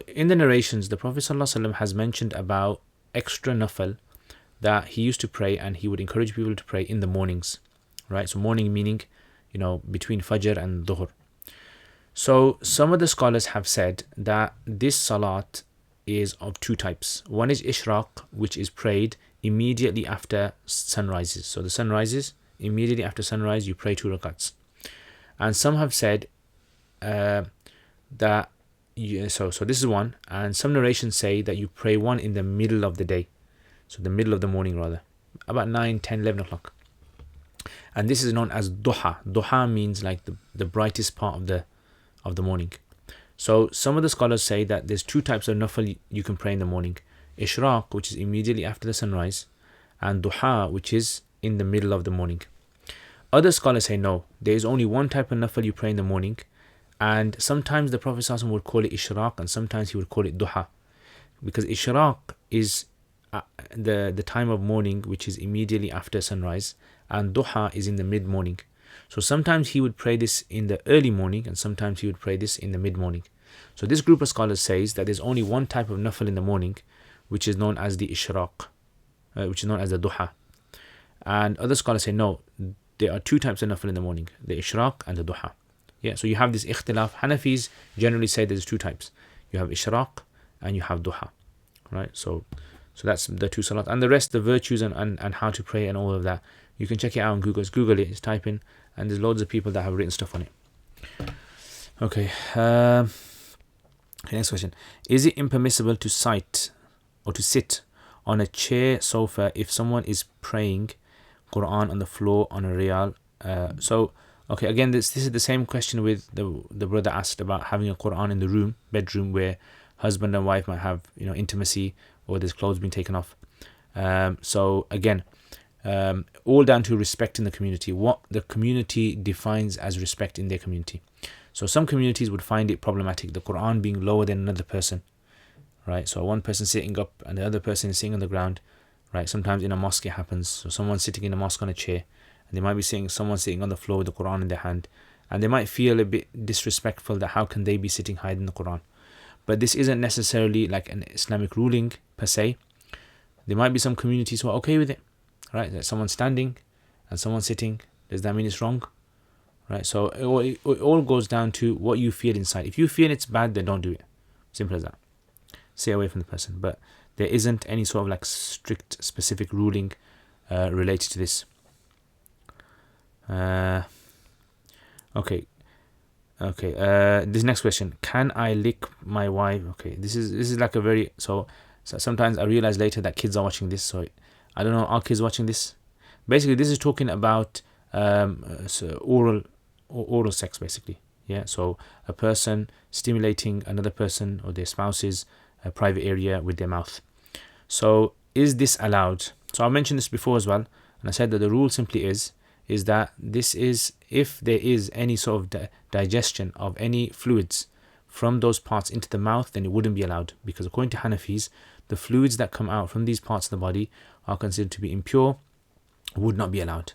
in the narrations, the Prophet ﷺ has mentioned about extra nafal that he used to pray, and he would encourage people to pray in the mornings, right? So morning meaning, between Fajr and Dhuhr. So some of the scholars have said that this salat is of two types. One is Ishraq, which is prayed immediately after sunrises. So the sun rises, immediately after sunrise, you pray 2 rakats. And some have said so this is one, and some narrations say that you pray one in the middle of the day. So the middle of the morning rather, about 9, 10, 11 o'clock. And this is known as Duha. Duha means like the brightest part of the morning. So some of the scholars say that there's two types of nafil you can pray in the morning. Ishraq, which is immediately after the sunrise, and duha, which is in the middle of the morning. Other scholars say no, there is only one type of nafil you pray in the morning, and sometimes the Prophet ﷺ would call it Ishraq and sometimes he would call it duha, because Ishraq is the time of morning which is immediately after sunrise, and duha is in the mid morning. So sometimes he would pray this in the early morning and sometimes he would pray this in the mid morning. So this group of scholars says that there's only one type of nafil in the morning, which is known as the Ishraq, which is known as the duha. And other scholars say no, there are two types of nafil in the morning, the Ishraq and the duha. Yeah, so you have this ikhtilaf. Hanafis generally say there's two types. You have Ishraq and you have duha. Right? So that's the two salat. And the rest, the virtues and how to pray and all of that, you can check it out on Google. Just Google it, just type in, and there's loads of people that have written stuff on it. Okay, next question. Is it impermissible to sit on a chair sofa if someone is praying Quran on the floor on a real? Okay, again, this is the same question with the brother asked about having a Quran in the bedroom, where husband and wife might have intimacy, or there's clothes being taken off. So again, all down to respect in the community, what the community defines as respect in their community. So some communities would find it problematic, the Quran being lower than another person, right? So one person sitting up and the other person is sitting on the ground, right? Sometimes in a mosque it happens. So someone's sitting in a mosque on a chair, and they might be seeing someone sitting on the floor with the Quran in their hand, and they might feel a bit disrespectful that how can they be sitting higher than the Quran. But this isn't necessarily like an Islamic ruling per se. There might be some communities who are okay with it, right? That someone's standing and someone's sitting. Does that mean it's wrong? Right? So it all goes down to what you feel inside. If you feel it's bad, then don't do it. Simple as that. Stay away from the person. But there isn't any sort of like strict specific ruling related to this. Okay. This next question: can I lick my wife? Okay, this is like a very so sometimes I realize later that kids are watching this, so I don't know, are kids watching this? Basically, this is talking about oral sex, basically. Yeah, so a person stimulating another person or their spouse's private area with their mouth. So is this allowed? So I mentioned this before as well, and I said that the rule simply is that this is if there is any sort of digestion of any fluids from those parts into the mouth, then it wouldn't be allowed, because according to Hanafis, the fluids that come out from these parts of the body are considered to be impure, would not be allowed.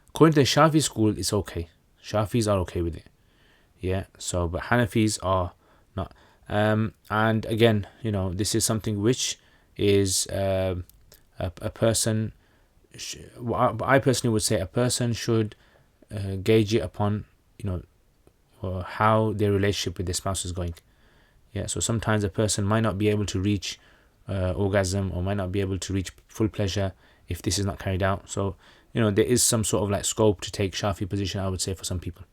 According to the Shafi school, it's okay. Shafis are okay with it. Yeah, so but Hanafis are not. And again, this is something which is a person. I personally would say a person should gauge it upon how their relationship with their spouse is going. Yeah, so sometimes a person might not be able to reach orgasm, or might not be able to reach full pleasure if this is not carried out. So there is some sort of like scope to take Shafi position, I would say, for some people.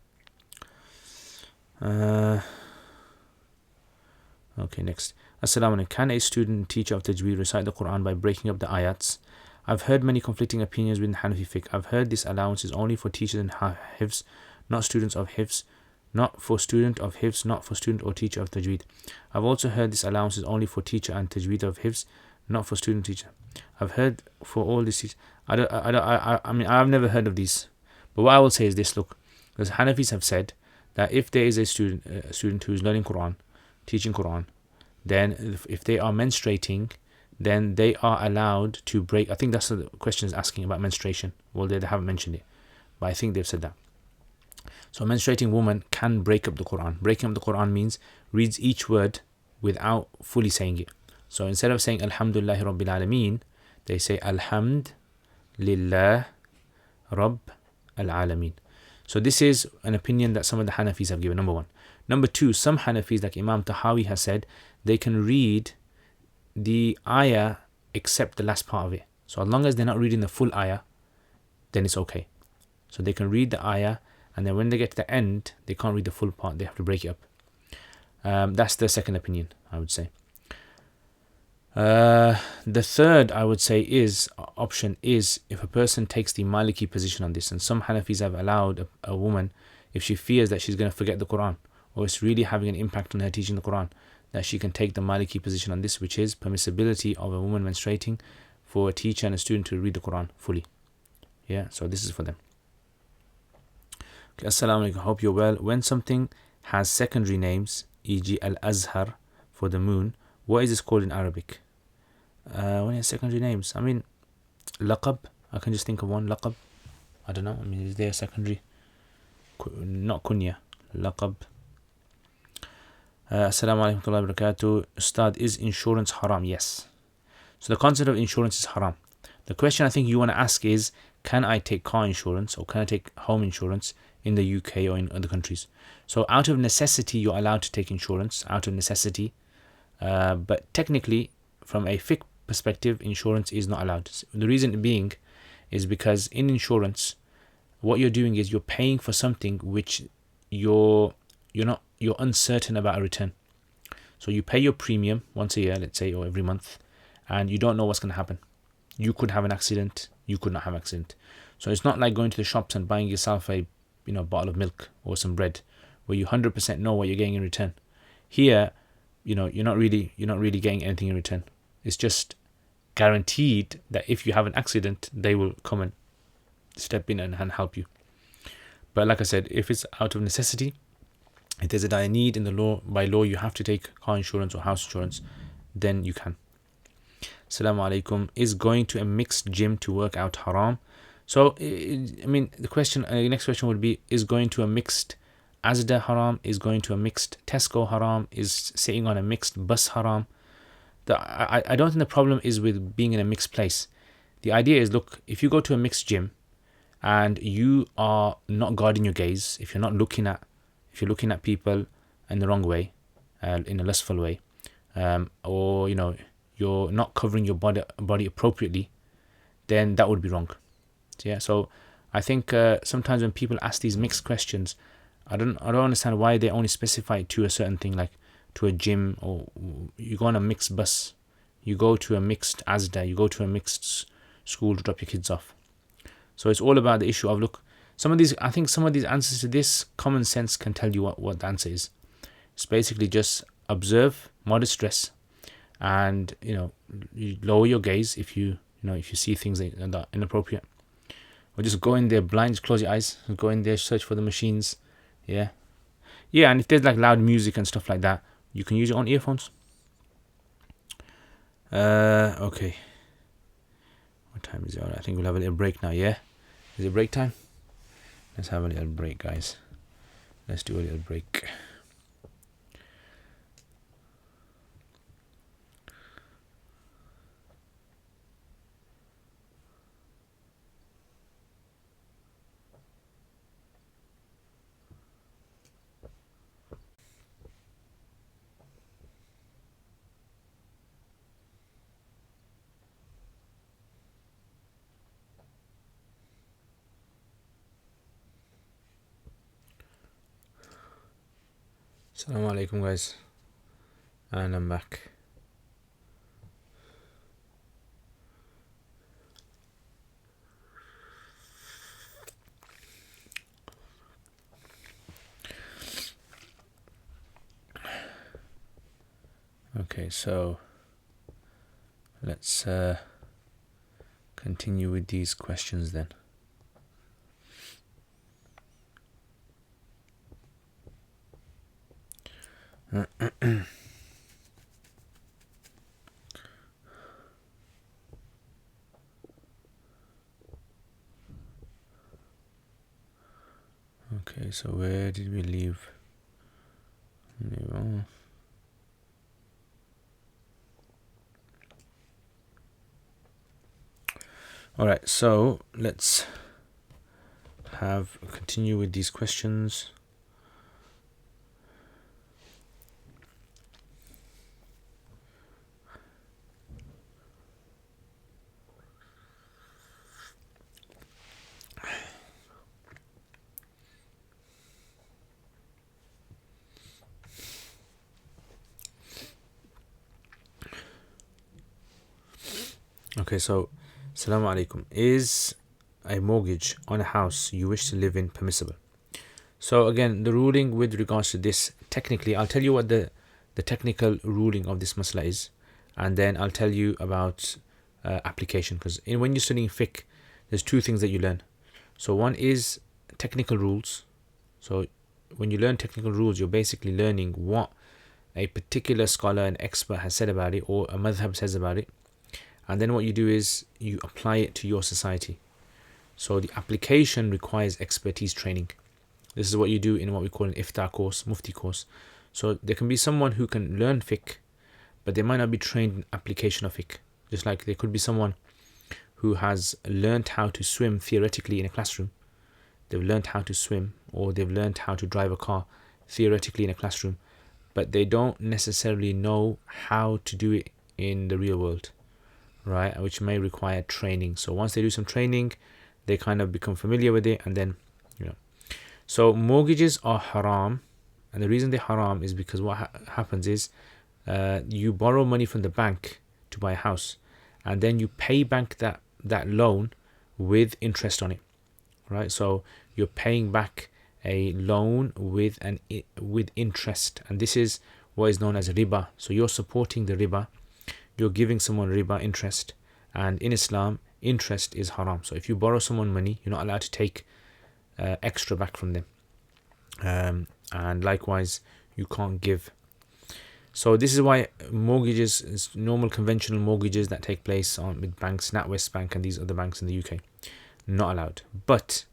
Okay, next. Assalamu alaikum. Can a student and teacher of Tajweed recite the Quran by breaking up the ayats? I've heard many conflicting opinions within Hanafi fiqh. I've heard this allowance is only for teachers and hifz, not students of hifz, not for student of hifz, not for student or teacher of Tajweed. I've also heard this allowance is only for teacher and Tajweed of hifz, not for student teacher. I've heard for all these. I mean, I've never heard of these. But what I will say is this: look, because Hanafis have said that if there is a student who is learning Quran, teaching Quran, then if they are menstruating, then they are allowed to break. I think that's what the question is asking about menstruation. Well, they haven't mentioned it, but I think they've said that. So a menstruating woman can break up the Quran. Breaking up the Quran means reads each word without fully saying it. So instead of saying Alhamdulillahi Rabbil Alameen, they say Alhamdulillah Rabb Al-Alameen. So this is an opinion that some of the Hanafis have given, number one. Number two, some Hanafis, like Imam Tahawi has said, they can read the ayah except the last part of it. So as long as they're not reading the full ayah, then it's okay. So they can read the ayah, and then when they get to the end, they can't read the full part, they have to break it up. That's the second opinion, I would say. The third, I would say, option is if a person takes the Maliki position on this, and some Hanafis have allowed a woman, if she fears that she's going to forget the Quran, or it's really having an impact on her teaching the Quran, that she can take the Maliki position on this, which is permissibility of a woman menstruating for a teacher and a student to read the Quran fully. Yeah, so this is for them. Okay, Assalamu alaikum, hope you're well. When something has secondary names, e.g. Al-Azhar for the moon, what is this called in Arabic? When it has secondary names, I mean, laqab, I can just think of one, laqab. I don't know, I mean, is there a secondary? Not kunya, laqab. Assalamu alaikum wa barakatuh. Ustad, is insurance haram? Yes. So the concept of insurance is haram. The question I think you want to ask is, can I take car insurance or can I take home insurance in the UK or in other countries? So out of necessity, you're allowed to take insurance, out of necessity. But technically, from a fiqh perspective, insurance is not allowed. The reason being is because in insurance, what you're doing is you're paying for something which you're uncertain about a return. So you pay your premium once a year, let's say, or every month, and you don't know what's going to happen. You could have an accident, you could not have an accident. So it's not like going to the shops and buying yourself a bottle of milk or some bread where you 100% know what you're getting in return. Here, you're not really getting anything in return. It's just guaranteed that if you have an accident, they will come and step in and help you. But like I said, if it's out of necessity, if there's a dire need in the law, by law you have to take car insurance or house insurance, then you can. Assalamu alaikum. Is going to a mixed gym to work out haram? So I mean, the question, next question would be, is going to a mixed Asda haram? Is going to a mixed Tesco haram? Is sitting on a mixed bus haram? I don't think the problem is with being in a mixed place. The idea is, look, if you go to a mixed gym and you are not guarding your gaze, if you're looking at people in the wrong way, in a lustful way, or you're not covering your body appropriately, then that would be wrong. Yeah, so I think sometimes when people ask these mixed questions, I don't understand why they only specify it to a certain thing, like to a gym, or you go on a mixed bus, you go to a mixed Asda, you go to a mixed school to drop your kids off. So it's all about the issue of, look, I think some of these answers to this, common sense can tell you what the answer is. It's basically just observe modest dress, and you lower your gaze if you see things that are inappropriate, or just go in there blind, just close your eyes, go in there, search for the machines. Yeah, and if there's like loud music and stuff like that, you can use your own earphones. Okay, what time is it? I think we'll have a little break now. Yeah, is it break time? Let's have a little break, guys. Let's do a little break. Assalamu alaikum, guys, and I'm back. Okay, so let's continue with these questions then. Okay, so where did we leave? Alright, so let's continue with these questions. Okay, so Assalamu alaikum. Is a mortgage on a house you wish to live in permissible? So again, the ruling with regards to this technically, I'll tell you what the technical ruling of this masala is, and then I'll tell you about application, because when you're studying fiqh, there's two things that you learn. So one is technical rules. So when you learn technical rules, you're basically learning what a particular scholar and expert has said about it, or a madhhab says about it, and then what you do is you apply it to your society. So the application requires expertise training. This is what you do in what we call an ifta course, mufti course. So there can be someone who can learn fiqh, but they might not be trained in application of fiqh. Just like there could be someone who has learned how to swim theoretically in a classroom. They've learned how to swim, or they've learned how to drive a car theoretically in a classroom, but they don't necessarily know how to do it in the real world, right? Which may require training. So once they do some training, they kind of become familiar with it, and then, So mortgages are haram, and the reason they're haram is because what happens is you borrow money from the bank to buy a house, and then you pay back that loan with interest on it, right? So you're paying back a loan with interest, and this is what is known as riba. So you're supporting the riba, you're giving someone riba interest, and in Islam interest is haram. So if you borrow someone money, you're not allowed to take extra back from them, and likewise you can't give. So this is why mortgages, normal conventional mortgages that take place with banks, NatWest Bank and these other banks in the UK, not allowed. But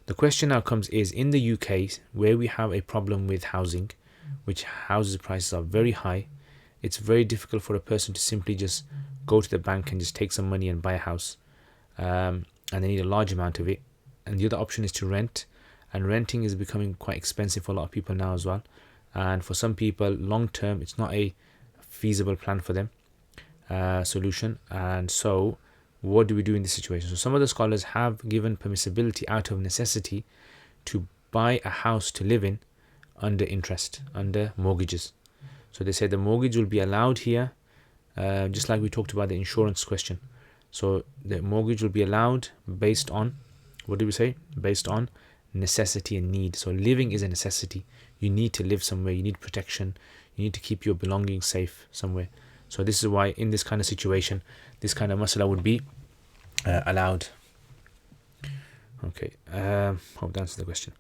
the question now comes is, in the UK, where we have a problem with housing, which houses prices are very high, it's very difficult for a person to simply just go to the bank and just take some money and buy a house, and they need a large amount of it. And the other option is to rent, and renting is becoming quite expensive for a lot of people now as well. And for some people, long term, it's not a feasible plan for them, solution. And so what do we do in this situation? So some of the scholars have given permissibility out of necessity to buy a house to live in under interest, under mortgages. So they say the mortgage will be allowed here, just like we talked about the insurance question. So the mortgage will be allowed based on, what do we say? Based on necessity and need. So living is a necessity. You need to live somewhere, you need protection, you need to keep your belongings safe somewhere. So this is why in this kind of situation, this kind of masala would be allowed. Okay, hope that answers the question.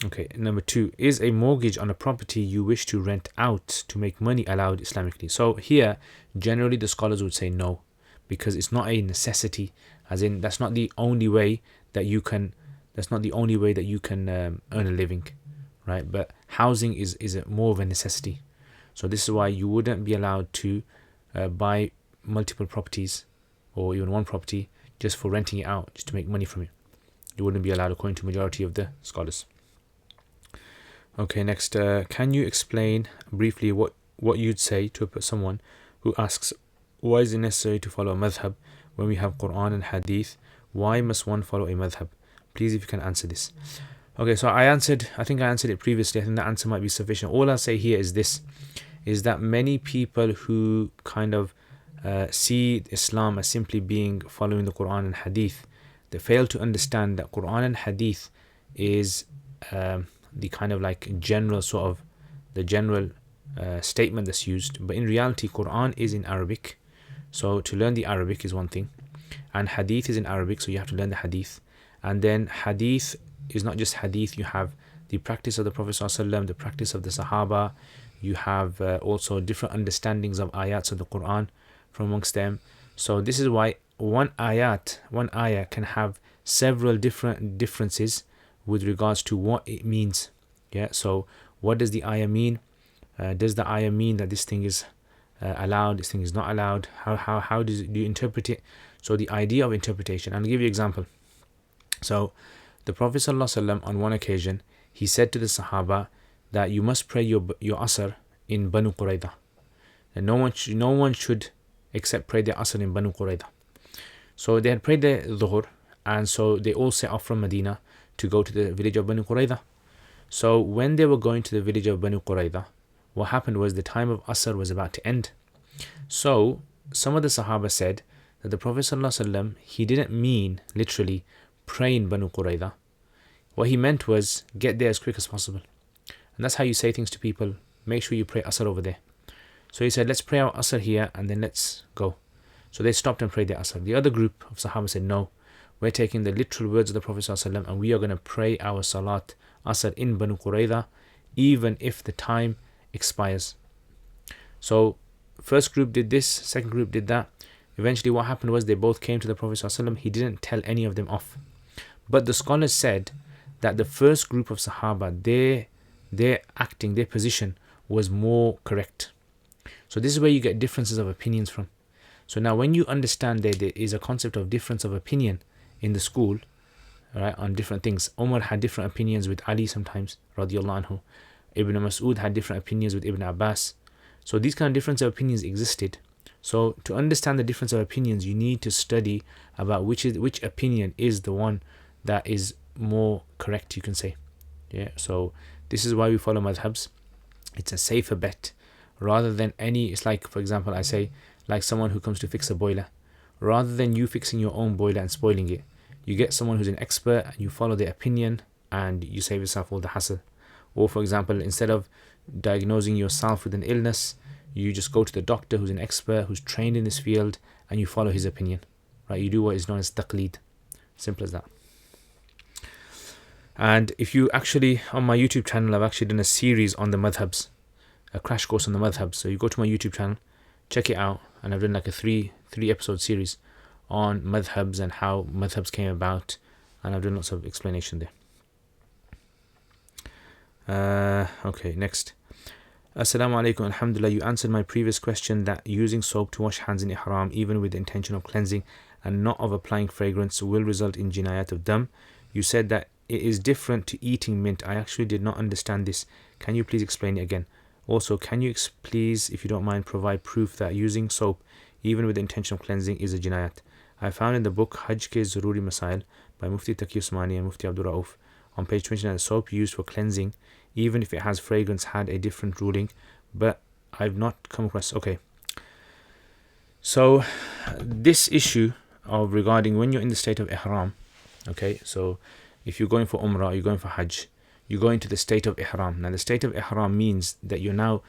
Okay, number 2, is a mortgage on a property you wish to rent out to make money allowed Islamically? So here, generally the scholars would say no, because it's not a necessity, as in that's not the only way that you can earn a living, right? But housing is more of a necessity. So this is why you wouldn't be allowed to buy multiple properties, or even one property, just for renting it out, just to make money from it. You wouldn't be allowed, according to majority of the scholars. Okay, next, can you explain briefly what you'd say to someone who asks, why is it necessary to follow a madhhab when we have Quran and Hadith? Why must one follow a madhhab? Please, if you can answer this. Okay, so I think I answered it previously. I think the answer might be sufficient. All I'll say here is this, is that many people who kind of see Islam as simply being following the Quran and Hadith, they fail to understand that Quran and Hadith is the kind of like general sort of, the general statement that's used. But in reality, Quran is in Arabic. So to learn the Arabic is one thing, and Hadith is in Arabic, so you have to learn the Hadith. And then Hadith is not just Hadith, you have the practice of the Prophet ﷺ, the practice of the Sahaba, you have also different understandings of ayats of the Quran from amongst them. So this is why one ayah can have several different differences with regards to what it means. Yeah, so what does the ayah mean? Does the ayah mean that this thing is allowed, this thing is not allowed? How do you interpret it? So the idea of interpretation, I'll give you an example. So the Prophet ﷺ, on one occasion, he said to the Sahaba that you must pray your Asr in Banu Qurayza, and no one should except pray their Asr in Banu Qurayza. So they had prayed their Dhuhr, and so they all set off from Medina to go to the village of Banu Qurayza. So when they were going to the village of Banu Qurayza, what happened was the time of Asr was about to end. So some of the Sahaba said that the Prophet ﷺ, he didn't mean literally pray in Banu Qurayza. What he meant was get there as quick as possible. And that's how you say things to people. Make sure you pray Asr over there. So he said, let's pray our Asr here and then let's go. So they stopped and prayed their Asr. The other group of Sahaba said, no, we're taking the literal words of the Prophet ﷺ and we are going to pray our Salat Asr in Banu Qurayza, even if the time expires. So first group did this, second group did that. Eventually what happened was they both came to the Prophet ﷺ. He didn't tell any of them off. But the scholars said that the first group of Sahaba, their acting, their position was more correct. So this is where you get differences of opinions from. So now when you understand that there is a concept of difference of opinion in the school, right, on different things. Umar had different opinions with Ali sometimes, radiallahu anhu. Ibn Mas'ud had different opinions with Ibn Abbas. So these kind of difference of opinions existed. So to understand the difference of opinions, you need to study about which opinion is the one that is more correct, you can say. Yeah. So this is why we follow madhabs. It's a safer bet rather than any. It's like, for example, I say, like someone who comes to fix a boiler. Rather than you fixing your own boiler and spoiling it, you get someone who's an expert and you follow their opinion and you save yourself all the hassle. Or for example, instead of diagnosing yourself with an illness, you just go to the doctor who's an expert, who's trained in this field, and you follow his opinion. Right? You do what is known as taqleed. Simple as that. And if you actually, on my YouTube channel, I've actually done a series on the madhabs, a crash course on the madhabs. So you go to my YouTube channel, check it out, and I've done like a three episode series on madhabs and how madhabs came about, and I've done lots of explanation there. Okay, next. Assalamu alaikum, alhamdulillah. You answered my previous question that using soap to wash hands in ihram, even with the intention of cleansing and not of applying fragrance, will result in jinayat of dam. You said that it is different to eating mint. I actually did not understand this. Can you please explain it again? Also, can you please, if you don't mind, provide proof that using soap, even with the intention of cleansing, is a jinayat? I found in the book Hajj Ke Zaruri Masail by Mufti Taqi Usmani and Mufti Abdul Rauf on page 29, soap used for cleansing, even if it has fragrance, had a different ruling, but I've not come across. Okay. So this issue of regarding when you're in the state of Ihram, okay, so if you're going for Umrah, you're going for Hajj, you go into the state of Ihram. Now the state of Ihram means that you're now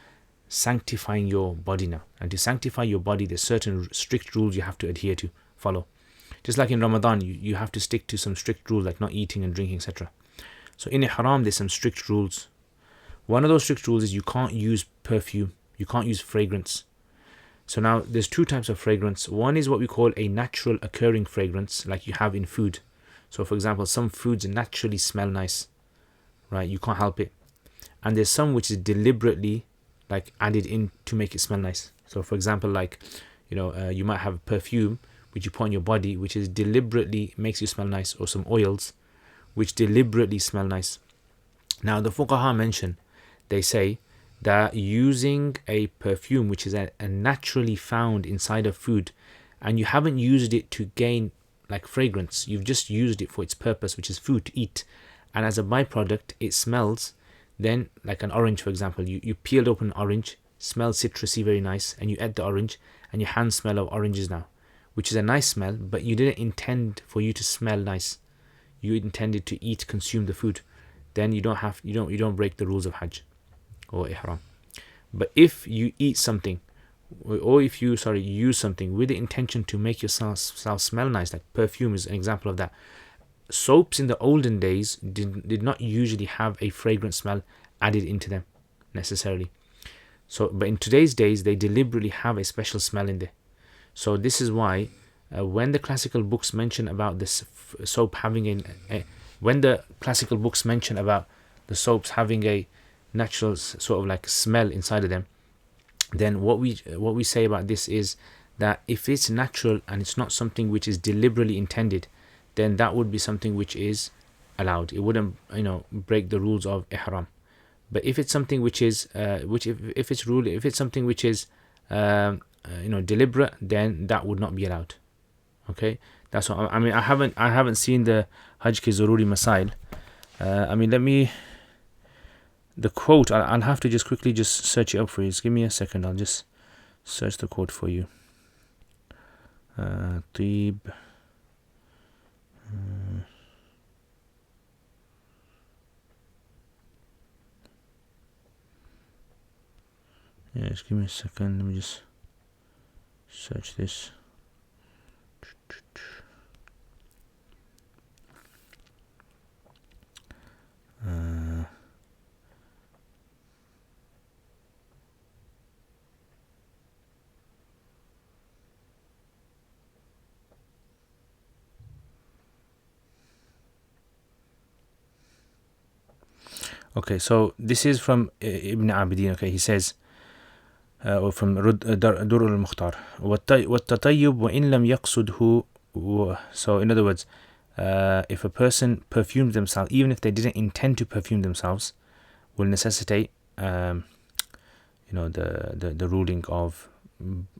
sanctifying your body now. And to sanctify your body, there's certain strict rules you have to adhere to, follow. Just like in Ramadan, you have to stick to some strict rules like not eating and drinking, etc. So in Ihram, there's some strict rules. One of those strict rules is you can't use perfume, you can't use fragrance. So now there's two types of fragrance. One is what we call a natural occurring fragrance, like you have in food. So for example, some foods naturally smell nice, right? You can't help it. And there's some which is deliberately like added in to make it smell nice. So for example, like, you might have perfume which you put on your body, which is deliberately makes you smell nice, or some oils which deliberately smell nice. Now the fuqaha mention, they say that using a perfume which is a naturally found inside of food, and you haven't used it to gain like fragrance, you've just used it for its purpose, which is food to eat, and as a byproduct it smells, then like an orange, for example, you peeled open an orange, smells citrusy, very nice, and you ate the orange and your hands smell of oranges now, which is a nice smell, but you didn't intend for you to smell nice, you intended to eat, consume the food. Then you don't break the rules of Hajj or Ihram. But if you eat something, or if you use something with the intention to make yourself smell nice, like perfume is an example of that. Soaps in the olden days did not usually have a fragrant smell added into them necessarily. So, but in today's days, they deliberately have a special smell in there. So this is why when the classical books mention about this soap having when the classical books mention about the soaps having a natural sort of like smell inside of them, then what we say about this is that if it's natural and it's not something which is deliberately intended, then that would be something which is allowed. It wouldn't break the rules of Ihram. But if it's something which is if it's something which is deliberate, then that would not be allowed. Okay, that's what I mean. I haven't seen the Hajj Ke Zaruri Masail. The quote, I'll have to just quickly search it up for you. Just give me a second. I'll just search the quote for you. Tib. just give me a second. Let me just search this. Okay, so this is from Ibn Abidin. Okay, he says, or from Dur al-Mukhtar, وَالتَّطَيُّبْ وَإِن لَمْ يَقْصُدْهُ. So in other words, if a person perfumes themselves, even if they didn't intend to perfume themselves, will necessitate the ruling of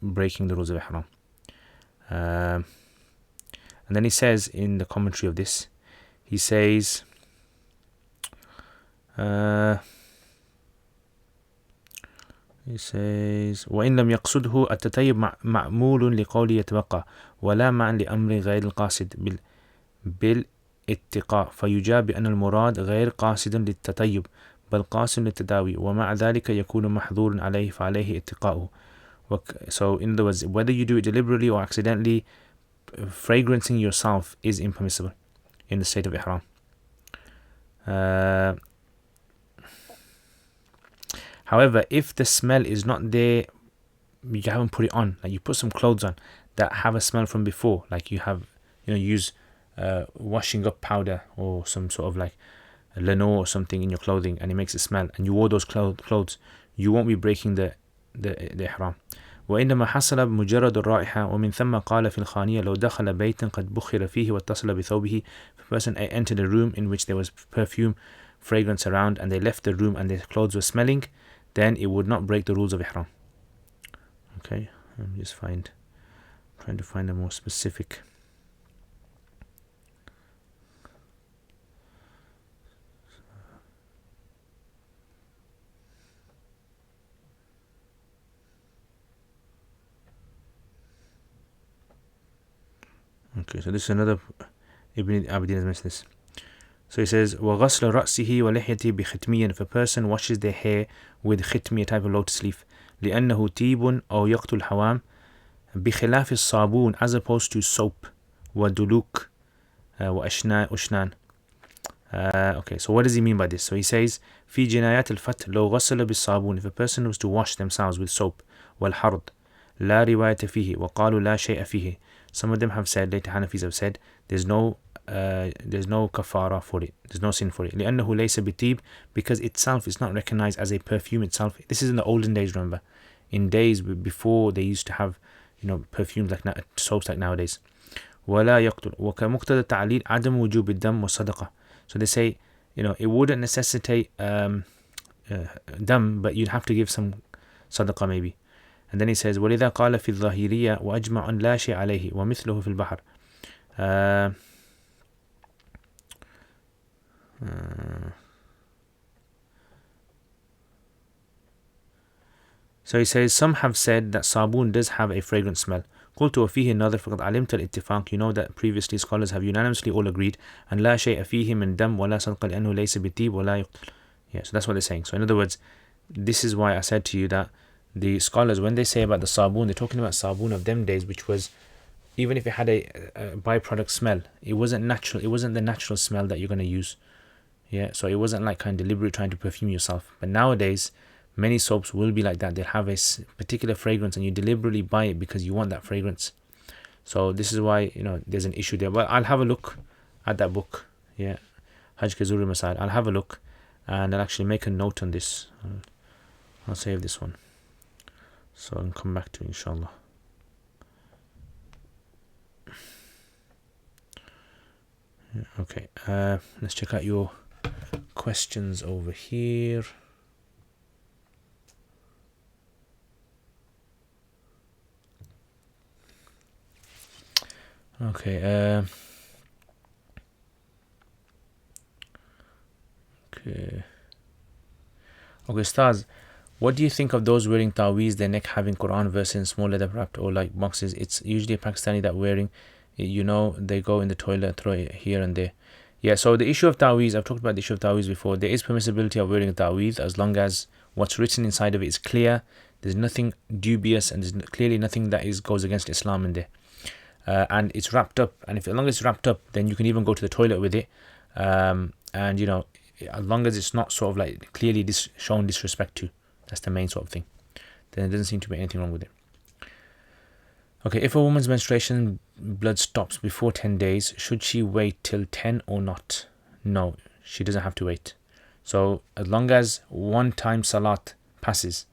breaking the rules of Ihram. And then he says in the commentary of this, he says, وإن لم يقصده التطيب معمول لقول يتبقى ولا معنى لأمر غير القاصد بالاتقاء فيجاب بأن المراد غير قاصد للتطيب بل قاصد للتداوي ومع ذلك يكون محظور عليه فعليه اتقاؤه. So in other words, whether you do it deliberately or accidentally, fragrancing yourself is impermissible in the state of Ihram. However, if the smell is not there, you haven't put it on, like you put some clothes on that have a smell from before, like you have, use washing up powder or some sort of like lino or something in your clothing and it makes it smell, and you wore those clothes, you won't be breaking the ihram. وإنما حصل بمجرد الرائحة ومن ثم قال في الخانية لو دخل بيتا قد بخر فيه واتصل بثوبه. If a person entered a room in which there was perfume, fragrance around, and they left the room and their clothes were smelling, then it would not break the rules of Ihram. Okay, I'm just trying to find a more specific. Okay, so this is another Ibn Abidin has mentioned this. So he says, وَغَسْلَ رَأْسِهِ وَلِحْيَتِهِ بِخِتْمِيٍّ. If a person washes their hair with khitmi, a type of lotus leaf, لِأَنَّهُ تِيبٌ أو يقتل الحوام بخلاف الصابون, as opposed to soap, ودلوك وأشنان. Okay, so what does he mean by this? So he says, في جنايات الفتح لو غسل بالصابون. If a person was to wash themselves with soap, والحرض لا رواية فيه وقالوا لا شيء فيه. Some of them have said, later Hanafis have said, there's no kafara for it, there's no sin for it. لأنه ليس بطيب, because itself is not recognized as a perfume itself. This is in the olden days, remember, in days before they used to have perfumes like soaps like nowadays. ولا يقتل وكمقتضى التعليل عدم وجوب الدم والصدقة. So they say, it wouldn't necessitate dam, but you'd have to give some sadaqah maybe. And then he says, وَلِذَا قَالَ فِي الظَّاهِرِيَّةِ وَأَجْمَعٌ لَا شَيْءَ عَلَيْهِ وَمِثْلُهُ فِي الْبَحْرِ. So he says, some have said that sabun does have a fragrant smell. قلت وفيه النظر فقد علمت الاتفاق. You know that previously scholars have unanimously all agreed. And لا شيء فيه من دم ولا صدقة لأنه ليس بطيب ولا يقتل. Yeah, so that's what they're saying. So in other words, this is why I said to you that the scholars, when they say about the sabun, they're talking about sabun of them days, which was, even if it had a byproduct smell, it wasn't natural. It wasn't the natural smell that you're going to use. Yeah, so it wasn't like kind of deliberately trying to perfume yourself. But nowadays, many soaps will be like that. They'll have a particular fragrance and you deliberately buy it because you want that fragrance. So this is why, there's an issue there. But I'll have a look at that book. Yeah, Hajj Ke Zuri Masail. I'll have a look and I'll actually make a note on this. I'll save this one, so I'll come back to it, inshallah. Okay, let's check out your questions over here. Okay, okay, Stars, what do you think of those wearing ta'weez, their neck having Quran verses in small leather wrapped or like boxes? It's usually a Pakistani that wearing it, they go in the toilet, throw it here and there. Yeah, so the issue of ta'weez, I've talked about the issue of ta'weez before. There is permissibility of wearing a ta'weez as long as what's written inside of it is clear. There's nothing dubious, and there's clearly nothing that goes against Islam in there. And it's wrapped up, and as long as it's wrapped up, then you can even go to the toilet with it. And you know, as long as it's not sort of like clearly shown disrespect to, that's the main sort of thing, then there doesn't seem to be anything wrong with it. Okay, if a woman's menstruation blood stops before 10 days, should she wait till 10 or not? No, she doesn't have to wait. So as long as one time salat passes,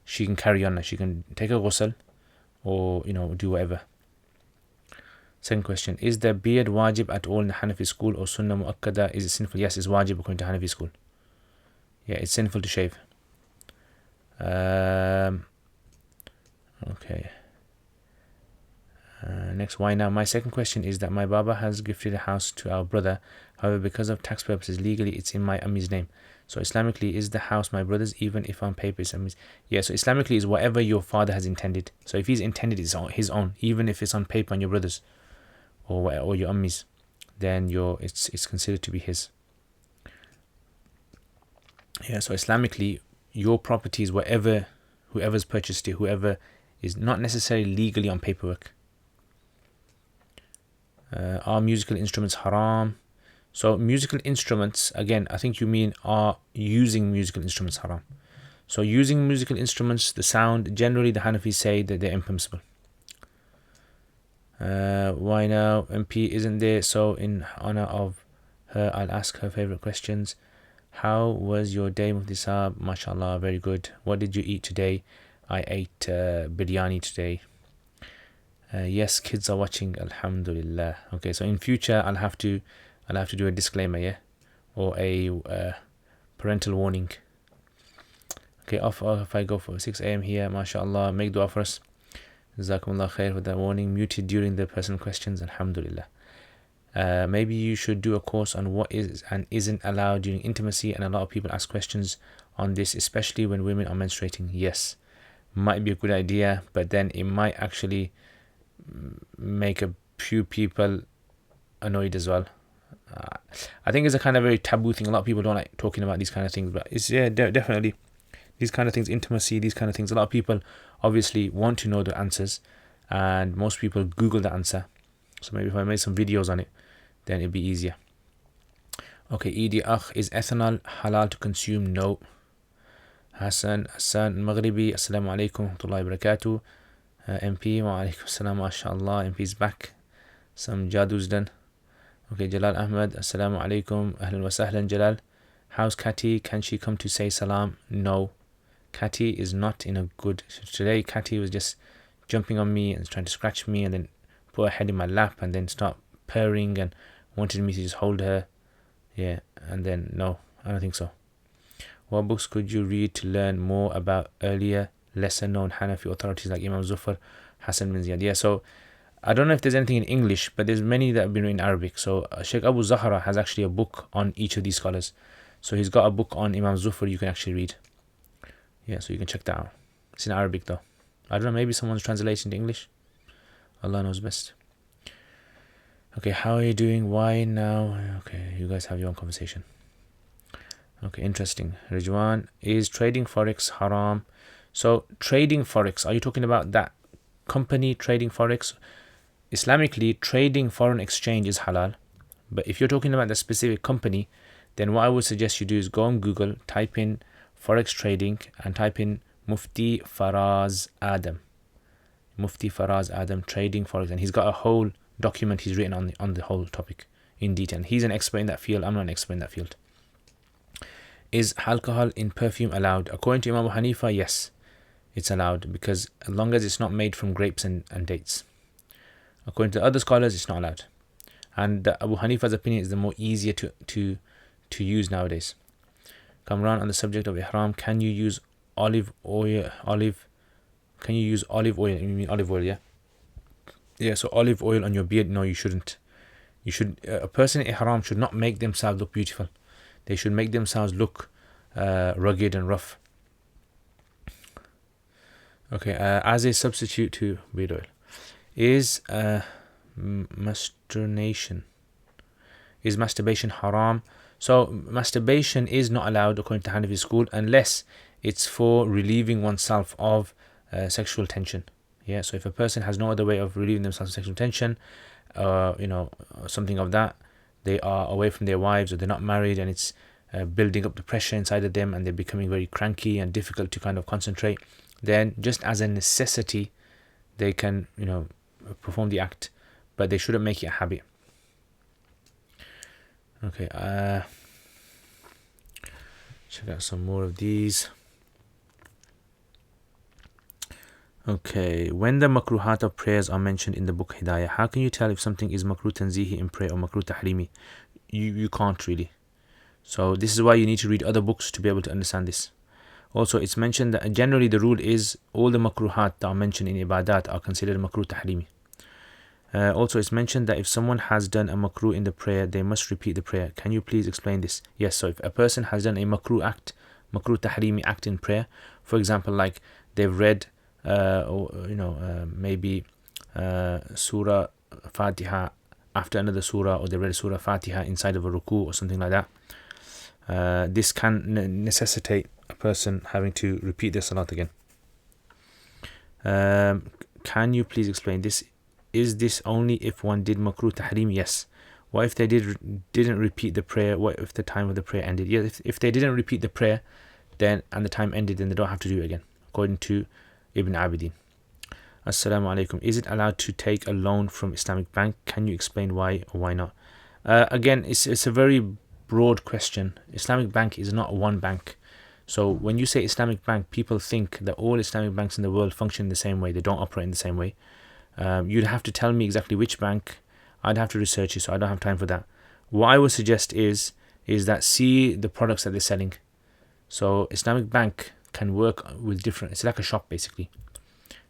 she can carry on. She can take a ghusl or, you know, do whatever. Second question, is the beard wajib at all in the Hanafi school or sunnah mu'akkada? Is it sinful? Yes, it's wajib according to Hanafi school. Yeah, it's sinful to shave. Okay. Next, why now? My second question is that my Baba has gifted a house to our brother. However, because of tax purposes, legally it's in my Ammi's name. So Islamically, is the house my brother's even if on paper it's Ammi's? Yeah, so Islamically is whatever your father has intended. So if he's intended it's his own, even if it's on paper on your brother's or your Ammi's, then it's considered to be his. Yeah, so Islamically, your property is whoever's purchased it, whoever is not necessarily legally on paperwork. Are musical instruments haram? So musical instruments, again, I think you mean are using musical instruments haram. So using musical instruments, the sound, generally the Hanafis say that they're impermissible. Why now? MP isn't there, so in honor of her, I'll ask her favorite questions. How was your day, Mufti Saab? MashaAllah, very good. What did you eat today? I ate biryani today. Yes, kids are watching, alhamdulillah. Okay, so in future I'll have to do a disclaimer, yeah, or a parental warning. Okay, off if I go for 6 a.m. here, mashallah, make dua for us. Jazakumullah khair for that warning. Muted during the personal questions, alhamdulillah. Maybe you should do a course on what is and isn't allowed during intimacy, and a lot of people ask questions on this, especially when women are menstruating. Yes, might be a good idea, but then it might actually make a few people annoyed as well. I think it's a kind of very taboo thing. A lot of people don't like talking about these kind of things, but it's definitely these kind of things, intimacy, these kind of things. A lot of people obviously want to know the answers, and most people Google the answer. So maybe if I made some videos on it, then it'd be easier. Okay, Idi Akh, is ethanol halal to consume? No. Hassan Maghribi, Assalamu alaikum wa rahmatullahi wa barakatuh. MP, wa alaikum assalam, mashallah, MP's back. Some jadu's done. Okay, Jalal Ahmed, Assalamu alaikum, ahlan wa sahlan Jalal. How's Kati? Can she come to say salam? No. Kati is not in a good... Today, Kati was just jumping on me and trying to scratch me and then put her head in my lap and then start purring and wanted me to just hold her. Yeah, and then no, I don't think so. What books could you read to learn more about earlier, lesser known Hanafi authorities like Imam Zufar, Hassan bin Ziyad? Yeah, so I don't know if there's anything in English, but there's many that have been written in Arabic. So Sheikh Abu Zahra has actually a book on each of these scholars. So he's got a book on Imam Zufar you can actually read. Yeah, so you can check that out. It's in Arabic though. I don't know, maybe someone's translating to English. Allah knows best. Okay, how are you doing? Why now? Okay, you guys have your own conversation. Okay, interesting. Rijwan, is trading Forex haram? So trading Forex, are you talking about that company trading Forex? Islamically, trading foreign exchange is halal. But if you're talking about the specific company, then what I would suggest you do is go on Google, type in Forex trading and type in Mufti Faraz Adam. Mufti Faraz Adam trading Forex. And he's got a whole document he's written on the whole topic in detail. He's an expert in that field. I'm not an expert in that field. Is alcohol in perfume allowed? According to Imam Abu Hanifa, yes, it's allowed, because as long as it's not made from grapes and dates. According to other scholars, it's not allowed. And Abu Hanifa's opinion is the more easier to use nowadays. Kamran, on the subject of Ihram, can you use olive oil? Can you use olive oil? You mean olive oil, yeah? Yeah, so olive oil on your beard? No, you shouldn't. You should. A person in Ihram should not make themselves look beautiful. They should make themselves look rugged and rough. Okay, as a substitute to beard oil, is masturbation haram? So masturbation is not allowed according to Hanafi school unless it's for relieving oneself of sexual tension. Yeah, so if a person has no other way of relieving themselves of sexual tension, something of that, they are away from their wives or they're not married, and it's building up the pressure inside of them, and they're becoming very cranky and difficult to kind of concentrate, then just as a necessity, they can, perform the act, but they shouldn't make it a habit. Okay, check out some more of these. Okay, when the makruhat of prayers are mentioned in the book Hidayah, how can you tell if something is makruh tanzihi in prayer or makruh tahrimi? You can't really. So this is why you need to read other books to be able to understand this. Also, it's mentioned that generally the rule is all the makruhat that are mentioned in ibadat are considered makruh tahrimi. Also, it's mentioned that if someone has done a makruh in the prayer, they must repeat the prayer. Can you please explain this? Yes, so if a person has done a makruh act, makruh tahrimi act in prayer, for example, like they've read maybe Surah Fatiha after another surah, or they read Surah Fatiha inside of a ruku or something like that, this can necessitate a person having to repeat their salat again. Can you please explain this? Is this only if one did makruh tahrim? Yes. What if they didn't repeat the prayer? What if the time of the prayer ended? Yes, if they didn't repeat the prayer, then and the time ended, then they don't have to do it again, according to Ibn Abidin. Assalamu alaikum. Is it allowed to take a loan from Islamic bank? Can you explain why or why not? Again, it's a very broad question. Islamic bank is not one bank. So when you say Islamic bank, people think that all Islamic banks in the world function the same way. They don't operate in the same way. You'd have to tell me exactly which bank. I'd have to research it, so I don't have time for that. What I would suggest is that see the products that they're selling. So Islamic bank can work with different, it's like a shop basically.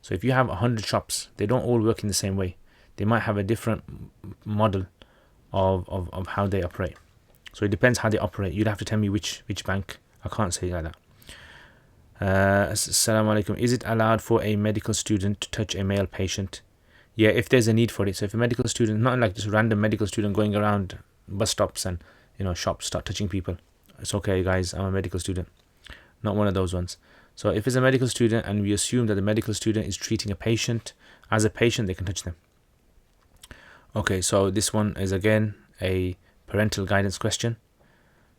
So if you have 100 shops, they don't all work in the same way. They might have a different model of how they operate. So it depends how they operate. You'd have to tell me which bank. I can't say like that. Assalamu alaikum. Is it allowed for a medical student to touch a male patient? Yeah, if there's a need for it. So if a medical student, not like just random medical student going around bus stops and shops start touching people, it's okay guys, I'm a medical student. Not one of those ones. So if it's a medical student and we assume that the medical student is treating a patient, as a patient they can touch them. Okay, so this one is again a parental guidance question.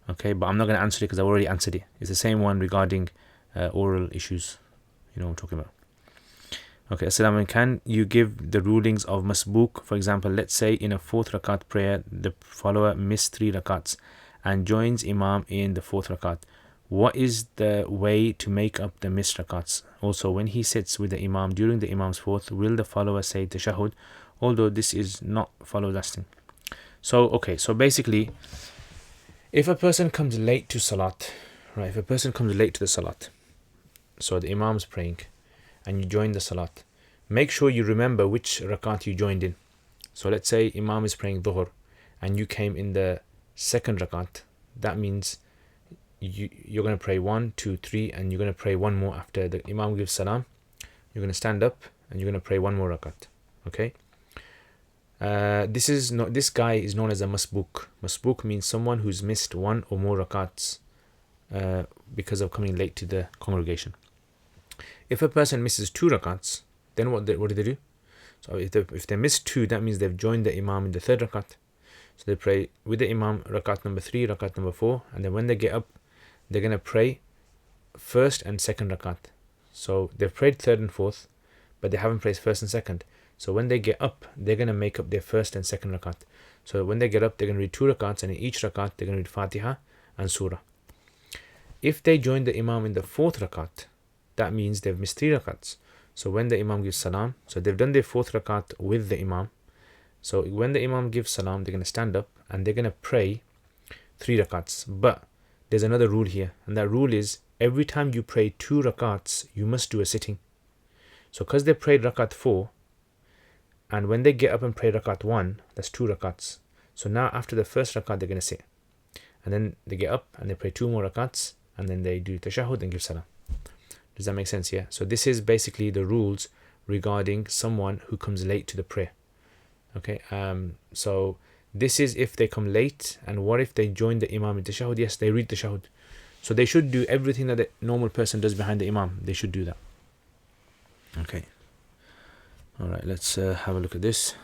Okay, but I'm not going to answer it because I've already answered it. It's the same one regarding oral issues. You know what I'm talking about. Okay, Assalamu alaikum. Can you give the rulings of masbook? For example, let's say in a 4th rakat prayer, the follower missed 3 rakats and joins Imam in the 4th rakat. What is the way to make up the missed rakats? Also, when he sits with the Imam during the Imam's 4th, will the follower say tashahhud? Although this is not follow lasting. So, okay, so basically, if a person comes late to salat, right? If a person comes late to the salat, so the Imam's praying, and you join the salat, make sure you remember which rakat you joined in. So let's say Imam is praying dhuhr and you came in the 2nd rakat. That means you're going to pray 1, 2, 3, and you're going to pray one more after the Imam gives salam. You're going to stand up and you're going to pray one more rakat. Okay. This guy is known as a masbook. Masbook means someone who's missed 1 or more rakats because of coming late to the congregation. If a person misses 2 rakats, then what do they do? So if they miss 2, that means they've joined the Imam in the 3rd rakat. So they pray with the Imam rakat number 3, rakat number 4, and then when they get up, they're going to pray 1st and 2nd rakat. So they've prayed 3rd and 4th, but they haven't prayed 1st and 2nd. So when they get up, they're going to make up their 1st and 2nd rakat. So when they get up, they're going to read 2 rakats, and in each rakat, they're going to read Fatiha and Surah. If they join the Imam in the 4th rakat, that means they've missed 3 rakats. So when the Imam gives salam, so they've done their 4th rakat with the Imam. So when the Imam gives salam, they're going to stand up and they're going to pray 3 rakats. But there's another rule here, and that rule is every time you pray 2 rakats, you must do a sitting. So because they prayed rakat 4, and when they get up and pray rakat 1, that's 2 rakats. So now after the 1st rakat, they're going to sit. And then they get up and they pray 2 more rakats, and then they do tashahhud and give salam. Does that make sense? Yeah. So this is basically the rules regarding someone who comes late to the prayer. Okay. So this is if they come late, and what if they join the Imam in tashahhud? Yes, they read tashahhud. So they should do everything that the normal person does behind the Imam. They should do that. Okay. Alright, let's have a look at this.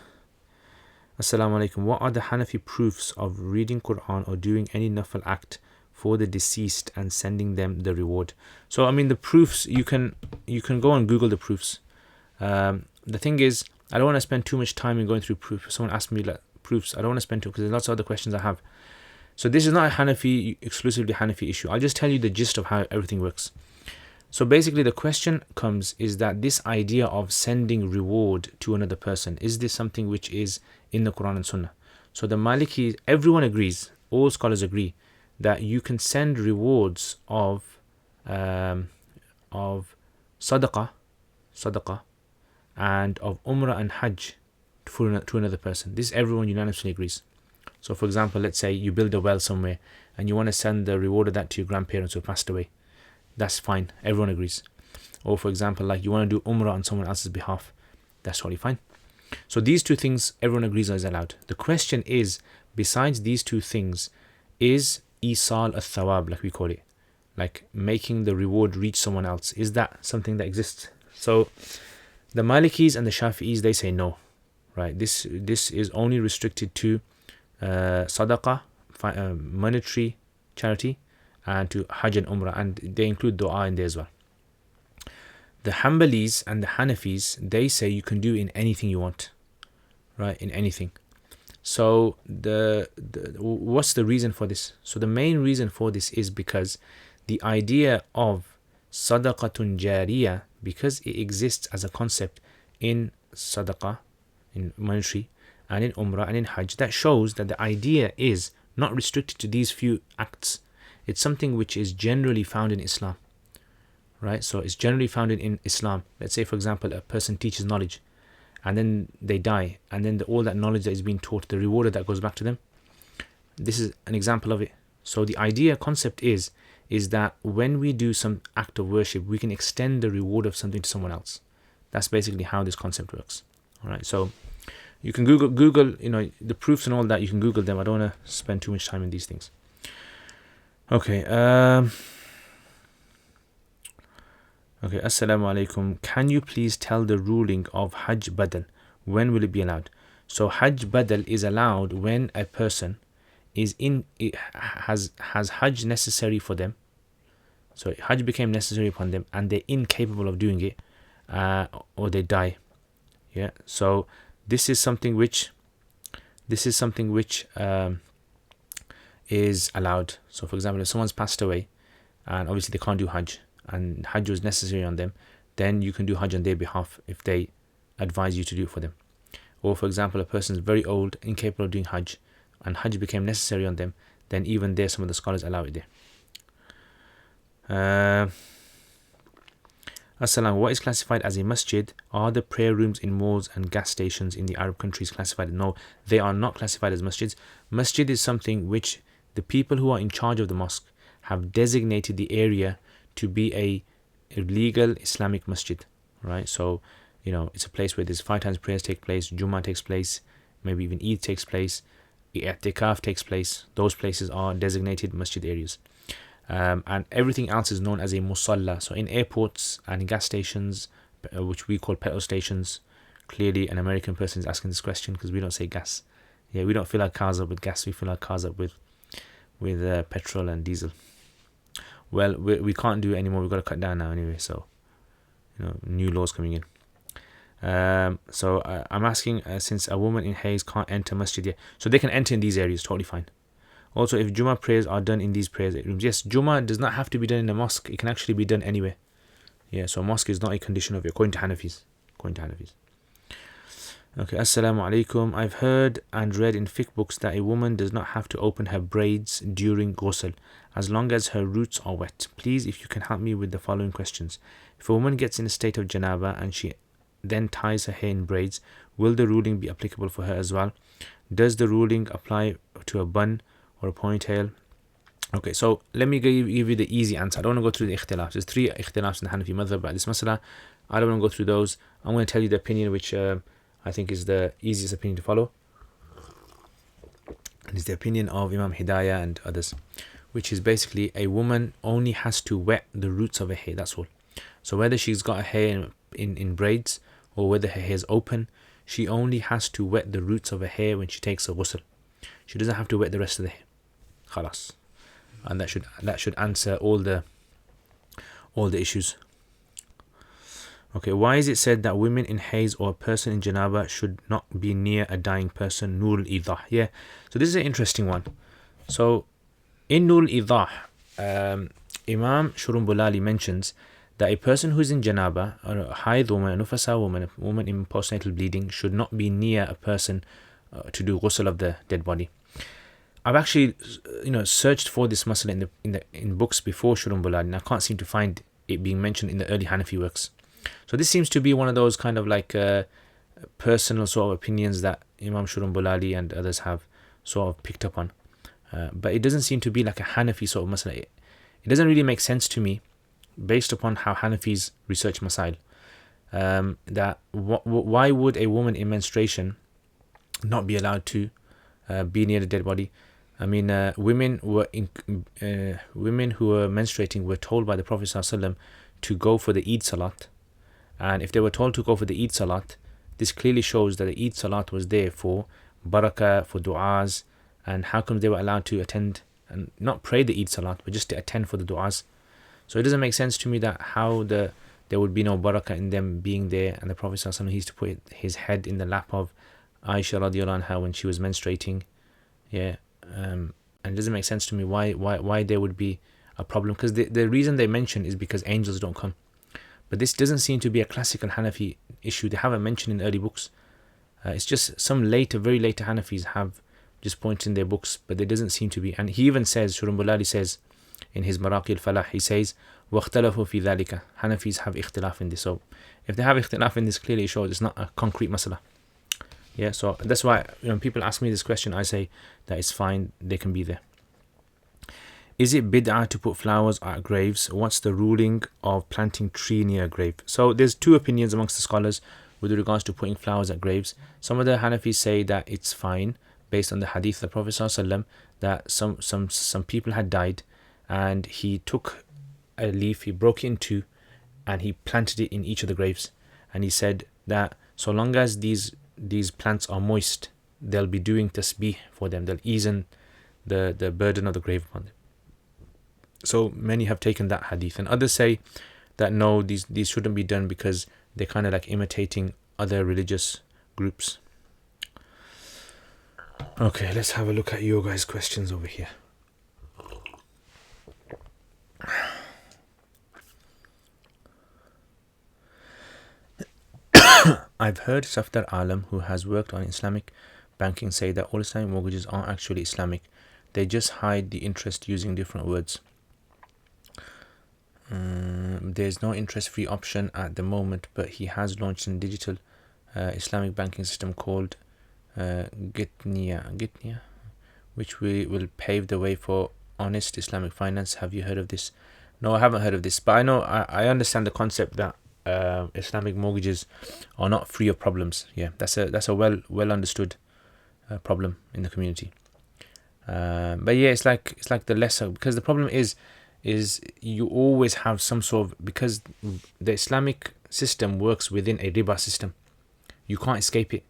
Assalamu alaikum. What are the Hanafi proofs of reading Quran or doing any Nafal act for the deceased and sending them the reward? So I mean the proofs, you can go and Google the proofs. The thing is, I don't want to spend too much time in going through proofs. If someone asks me like proofs, I don't want to spend too, because there's lots of other questions I have. So this is not a Hanafi, exclusively Hanafi issue. I'll just tell you the gist of how everything works. So basically the question comes is that this idea of sending reward to another person, is this something which is in the Quran and Sunnah? So the Maliki, everyone agrees, all scholars agree, that you can send rewards of Sadaqa, and of Umrah and Hajj to another person. This everyone unanimously agrees. So for example, let's say you build a well somewhere and you want to send the reward of that to your grandparents who passed away. That's fine, everyone agrees. Or for example, like you want to do Umrah on someone else's behalf. That's totally fine. So these two things everyone agrees is allowed. The question is, besides these two things, is Isal al-Thawab, like we call it, like making the reward reach someone else, is that something that exists? So the Malikis and the Shafi'is, they say no, right? This is only restricted to Sadaqa, monetary charity, and to Hajj and Umrah, and they include dua in there as well. The Hanbalis and the Hanafis, they say you can do in anything you want, right? In anything. So what's the reason for this? So the main reason for this is because the idea of Sadaqatun Jariyah, because it exists as a concept in Sadaqa, in monetary, and in Umrah and in Hajj, that shows that the idea is not restricted to these few acts. It's something which is generally found in Islam, right? So it's generally found in Islam. Let's say, for example, a person teaches knowledge and then they die, and then all that knowledge that is being taught, the reward that goes back to them. This is an example of it. So the idea, concept is that when we do some act of worship, we can extend the reward of something to someone else. That's basically how this concept works. All right, so you can Google, you know, the proofs and all that. You can Google them. I don't want to spend too much time in these things. Okay. Okay. Assalamu alaikum. Can you please tell the ruling of Hajj Badal? When will it be allowed? So Hajj Badal is allowed when a person has Hajj necessary for them. So Hajj became necessary upon them and they're incapable of doing it, or they die. Yeah. So this is something which is allowed. So for example, if someone's passed away and obviously they can't do Hajj and Hajj was necessary on them, then you can do Hajj on their behalf if they advise you to do it for them. Or for example, a person is very old, incapable of doing Hajj, and Hajj became necessary on them, then even there some of the scholars allow it there. Assalam, what is classified as a masjid? Are the prayer rooms in malls and gas stations in the Arab countries classified? No, they are not classified as masjids. Masjid is something which the people who are in charge of the mosque have designated the area to be a legal Islamic masjid, right? So, you know, it's a place where there's 5 times prayers take place, Jummah takes place, maybe even Eid takes place, I'tikaf takes place. Those places are designated masjid areas. And everything else is known as a musalla. So in airports and in gas stations, which we call petrol stations, clearly an American person is asking this question because we don't say gas. Yeah, we don't fill our cars up with gas, we fill our cars up with petrol and diesel. Well, we can't do it anymore. We've got to cut down now anyway. So, you know, new laws coming in. So I'm asking, since a woman in Hayes can't enter masjid yet, so they can enter in these areas, totally fine. Also, if Jummah prayers are done in these prayers rooms, yes, Jummah does not have to be done in a mosque. It can actually be done anywhere. Yeah, so mosque is not a condition of it, according to Hanafis. Okay, Assalamu alaikum. I've heard and read in fiqh books that a woman does not have to open her braids during ghusl, as long as her roots are wet. Please, if you can help me with the following questions. If a woman gets in a state of janaba and she then ties her hair in braids, will the ruling be applicable for her as well? Does the ruling apply to a bun or a ponytail? Okay, so let me give you the easy answer. I don't want to go through the ikhtilafs. There's 3 ikhtilafs in the Hanafi madhhab about this masala. I don't want to go through those. I'm going to tell you the opinion which I think is the easiest opinion to follow. And it's the opinion of Imam Hidayah and others. which is basically a woman only has to wet the roots of her hair, that's all. So whether she's got her hair in braids or whether her hair is open, she only has to wet the roots of her hair when she takes a ghusl. She doesn't have to wet the rest of the hair. Khalas. And that should answer all the issues. Okay, why is it said that women in haze or a person in janaba should not be near a dying person? Nur al-Idah. Yeah, so this is an interesting one. So in Nur al-Idah, Imam Shurumbulali mentions that a person who is in janaba, a haid woman, a nufasa woman, a woman in postnatal bleeding, should not be near a person to do ghusl of the dead body. I've actually, searched for this masala in books before Shurumbulali, and I can't seem to find it being mentioned in the early Hanafi works. So this seems to be one of those kind of like personal sort of opinions that Imam Shurumbulali and others have sort of picked up on. But it doesn't seem to be like a Hanafi sort of masala. It doesn't really make sense to me, based upon how Hanafis research masail, that why would a woman in menstruation not be allowed to be near the dead body? I mean, women who were menstruating were told by the Prophet ﷺ to go for the Eid Salat, and if they were told to go for the Eid Salat, this clearly shows that the Eid Salat was there for barakah, for du'as. And how come they were allowed to attend and not pray the Eid Salat, but just to attend for the du'as? So it doesn't make sense to me that how there would be no barakah in them being there. And the Prophet ﷺ, he used to put his head in the lap of Aisha radiallahu anha when she was menstruating. Yeah, and it doesn't make sense to me why there would be a problem, because the reason they mention is because angels don't come. But this doesn't seem to be a classical Hanafi issue. They haven't mentioned in early books. It's just some very later Hanafis have just pointed in their books, but there doesn't seem to be. And he even says, Shurumbulali says in his Maraqi al-Falah, he says, وَاخْتَلَفُوا فِي ذَلِكَ. Hanafis have ikhtilaf in this. So if they have ikhtilaf in this, clearly it shows it's not a concrete masala. Yeah, so that's why when people ask me this question, I say that it's fine, they can be there. Is it bid'ah to put flowers at graves? What's the ruling of planting tree near a grave? So there's two opinions amongst the scholars with regards to putting flowers at graves. Some of the Hanafis say that it's fine, based on the hadith of the Prophet ﷺ, that some people had died, and he took a leaf, he broke it in two, and he planted it in each of the graves. And he said that so long as these plants are moist, they'll be doing tasbih for them, they'll ease the burden of the grave upon them. So many have taken that hadith, and others say that no, these shouldn't be done because they're kind of like imitating other religious groups. Okay, let's have a look at your guys' questions over here. I've heard Safdar Alam, who has worked on Islamic banking, say that all Islamic mortgages aren't actually Islamic. They just hide the interest using different words. There's no interest-free option at the moment, but he has launched a digital Islamic banking system called Gitnia, which will pave the way for honest Islamic finance. Have you heard of this? No, I haven't heard of this, but I understand the concept that Islamic mortgages are not free of problems. Yeah, that's a well understood problem in the community. But yeah, it's like the lesser, because the problem is you always have some sort of, because the Islamic system works within a riba system. You can't escape it.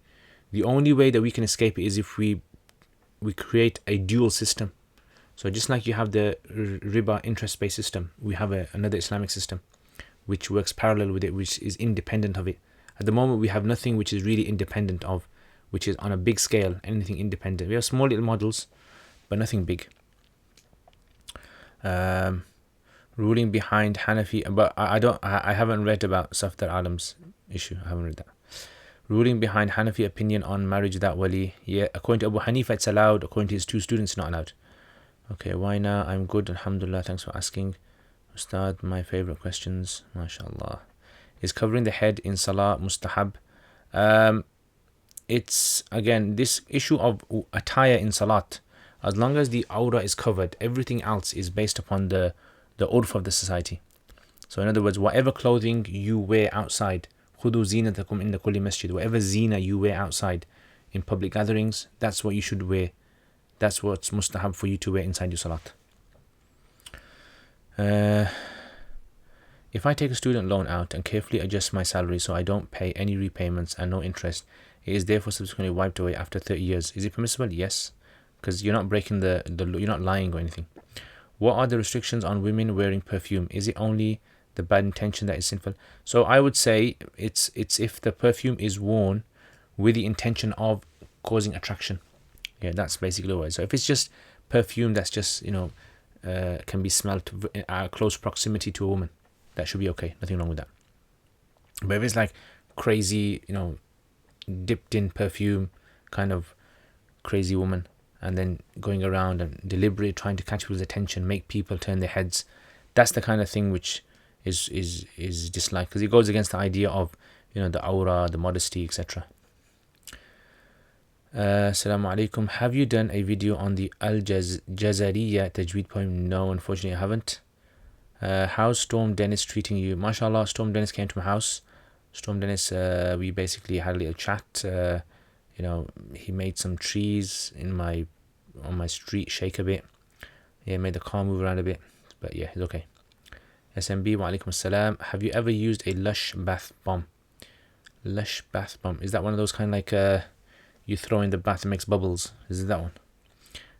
The only way that we can escape it is if we create a dual system. So just like you have the riba interest-based system, we have another Islamic system which works parallel with it, which is independent of it. At the moment, we have nothing which is really independent of, which is on a big scale, anything independent. We have small little models, but nothing big. Ruling behind Hanafi, but I haven't read about Safdar Alam's issue. I haven't read that. Ruling behind Hanafi opinion on marriage without wali. Yeah, according to Abu Hanifa it's allowed, according to his two students not allowed. Okay, why now? I'm good, alhamdulillah, thanks for asking. Ustad, my favorite questions, mashallah. Is covering the head in salah mustahab? It's, again, this issue of attire in salat, as long as the aura is covered, everything else is based upon the urf of the society. So in other words, whatever clothing you wear outside, خُذُوا زِينَتَكُمْ إِنَّ كُلِّ مَسْجِدٍ, whatever zina you wear outside in public gatherings, that's what you should wear. That's what's mustahab for you to wear inside your salat. Uh, if I take a student loan out and carefully adjust my salary so I don't pay any repayments and no interest, it is therefore subsequently wiped away after 30 years. Is it permissible? Yes, because you're not breaking the you're not lying or anything. What are the restrictions on women wearing perfume? Is it only the bad intention that is sinful? So I would say it's if the perfume is worn with the intention of causing attraction. Yeah, that's basically what it is. So if it's just perfume that's just, can be smelt at close proximity to a woman, that should be okay. Nothing wrong with that. But if it's like crazy, dipped in perfume, kind of crazy woman, and then going around and deliberately trying to catch people's attention, make people turn their heads, that's the kind of thing which is disliked, because it goes against the idea of, the aura, the modesty, etc. Assalamu alaikum. Have you done a video on the Al-Jazariya Tajweed poem? No, unfortunately I haven't. How's Storm Dennis treating you? MashaAllah, Storm Dennis came to my house. Storm Dennis, we basically had a little chat. He made some trees on my street shake a bit. Yeah, made the car move around a bit. But yeah, he's okay. SMB, wa alaikum assalam. Have you ever used a Lush bath bomb? Lush bath bomb. Is that one of those kind of like you throw in the bath and makes bubbles? Is it that one?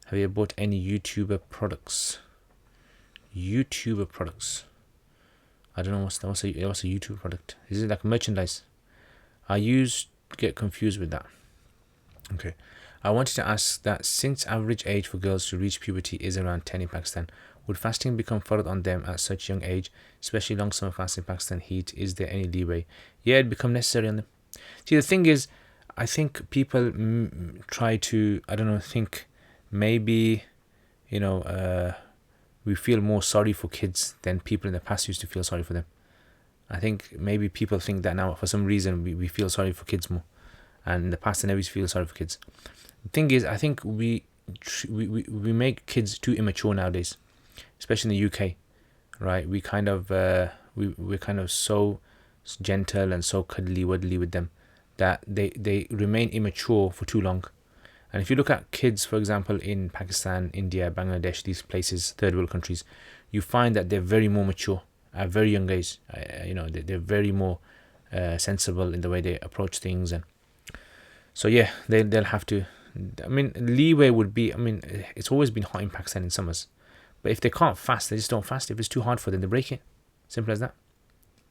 Have you bought any YouTuber products? YouTuber products. I don't know what's a YouTube product. Is it like merchandise? I get confused with that. Okay. I wanted to ask that since average age for girls to reach puberty is around 10 in Pakistan, would fasting become fard on them at such young age, especially long summer fast in Pakistan heat? Is there any leeway? Yeah, it'd become necessary on them. See, the thing is, I think people try to, think maybe, we feel more sorry for kids than people in the past used to feel sorry for them. I think maybe people think that now for some reason we feel sorry for kids more, and in the past they never used to feel sorry for kids. The thing is, I think we make kids too immature nowadays, especially in the UK, right? We kind of we're kind of so gentle and so cuddly wuddly with them that they remain immature for too long. And if you look at kids, for example, in Pakistan, India, Bangladesh, these places, third world countries, you find that they're very more mature at very young age. They're very more sensible in the way they approach things, and so yeah, they'll have to. Leeway would be. It's always been hot in Pakistan in summers, but if they can't fast, they just don't fast. If it's too hard for them, they break it. Simple as that.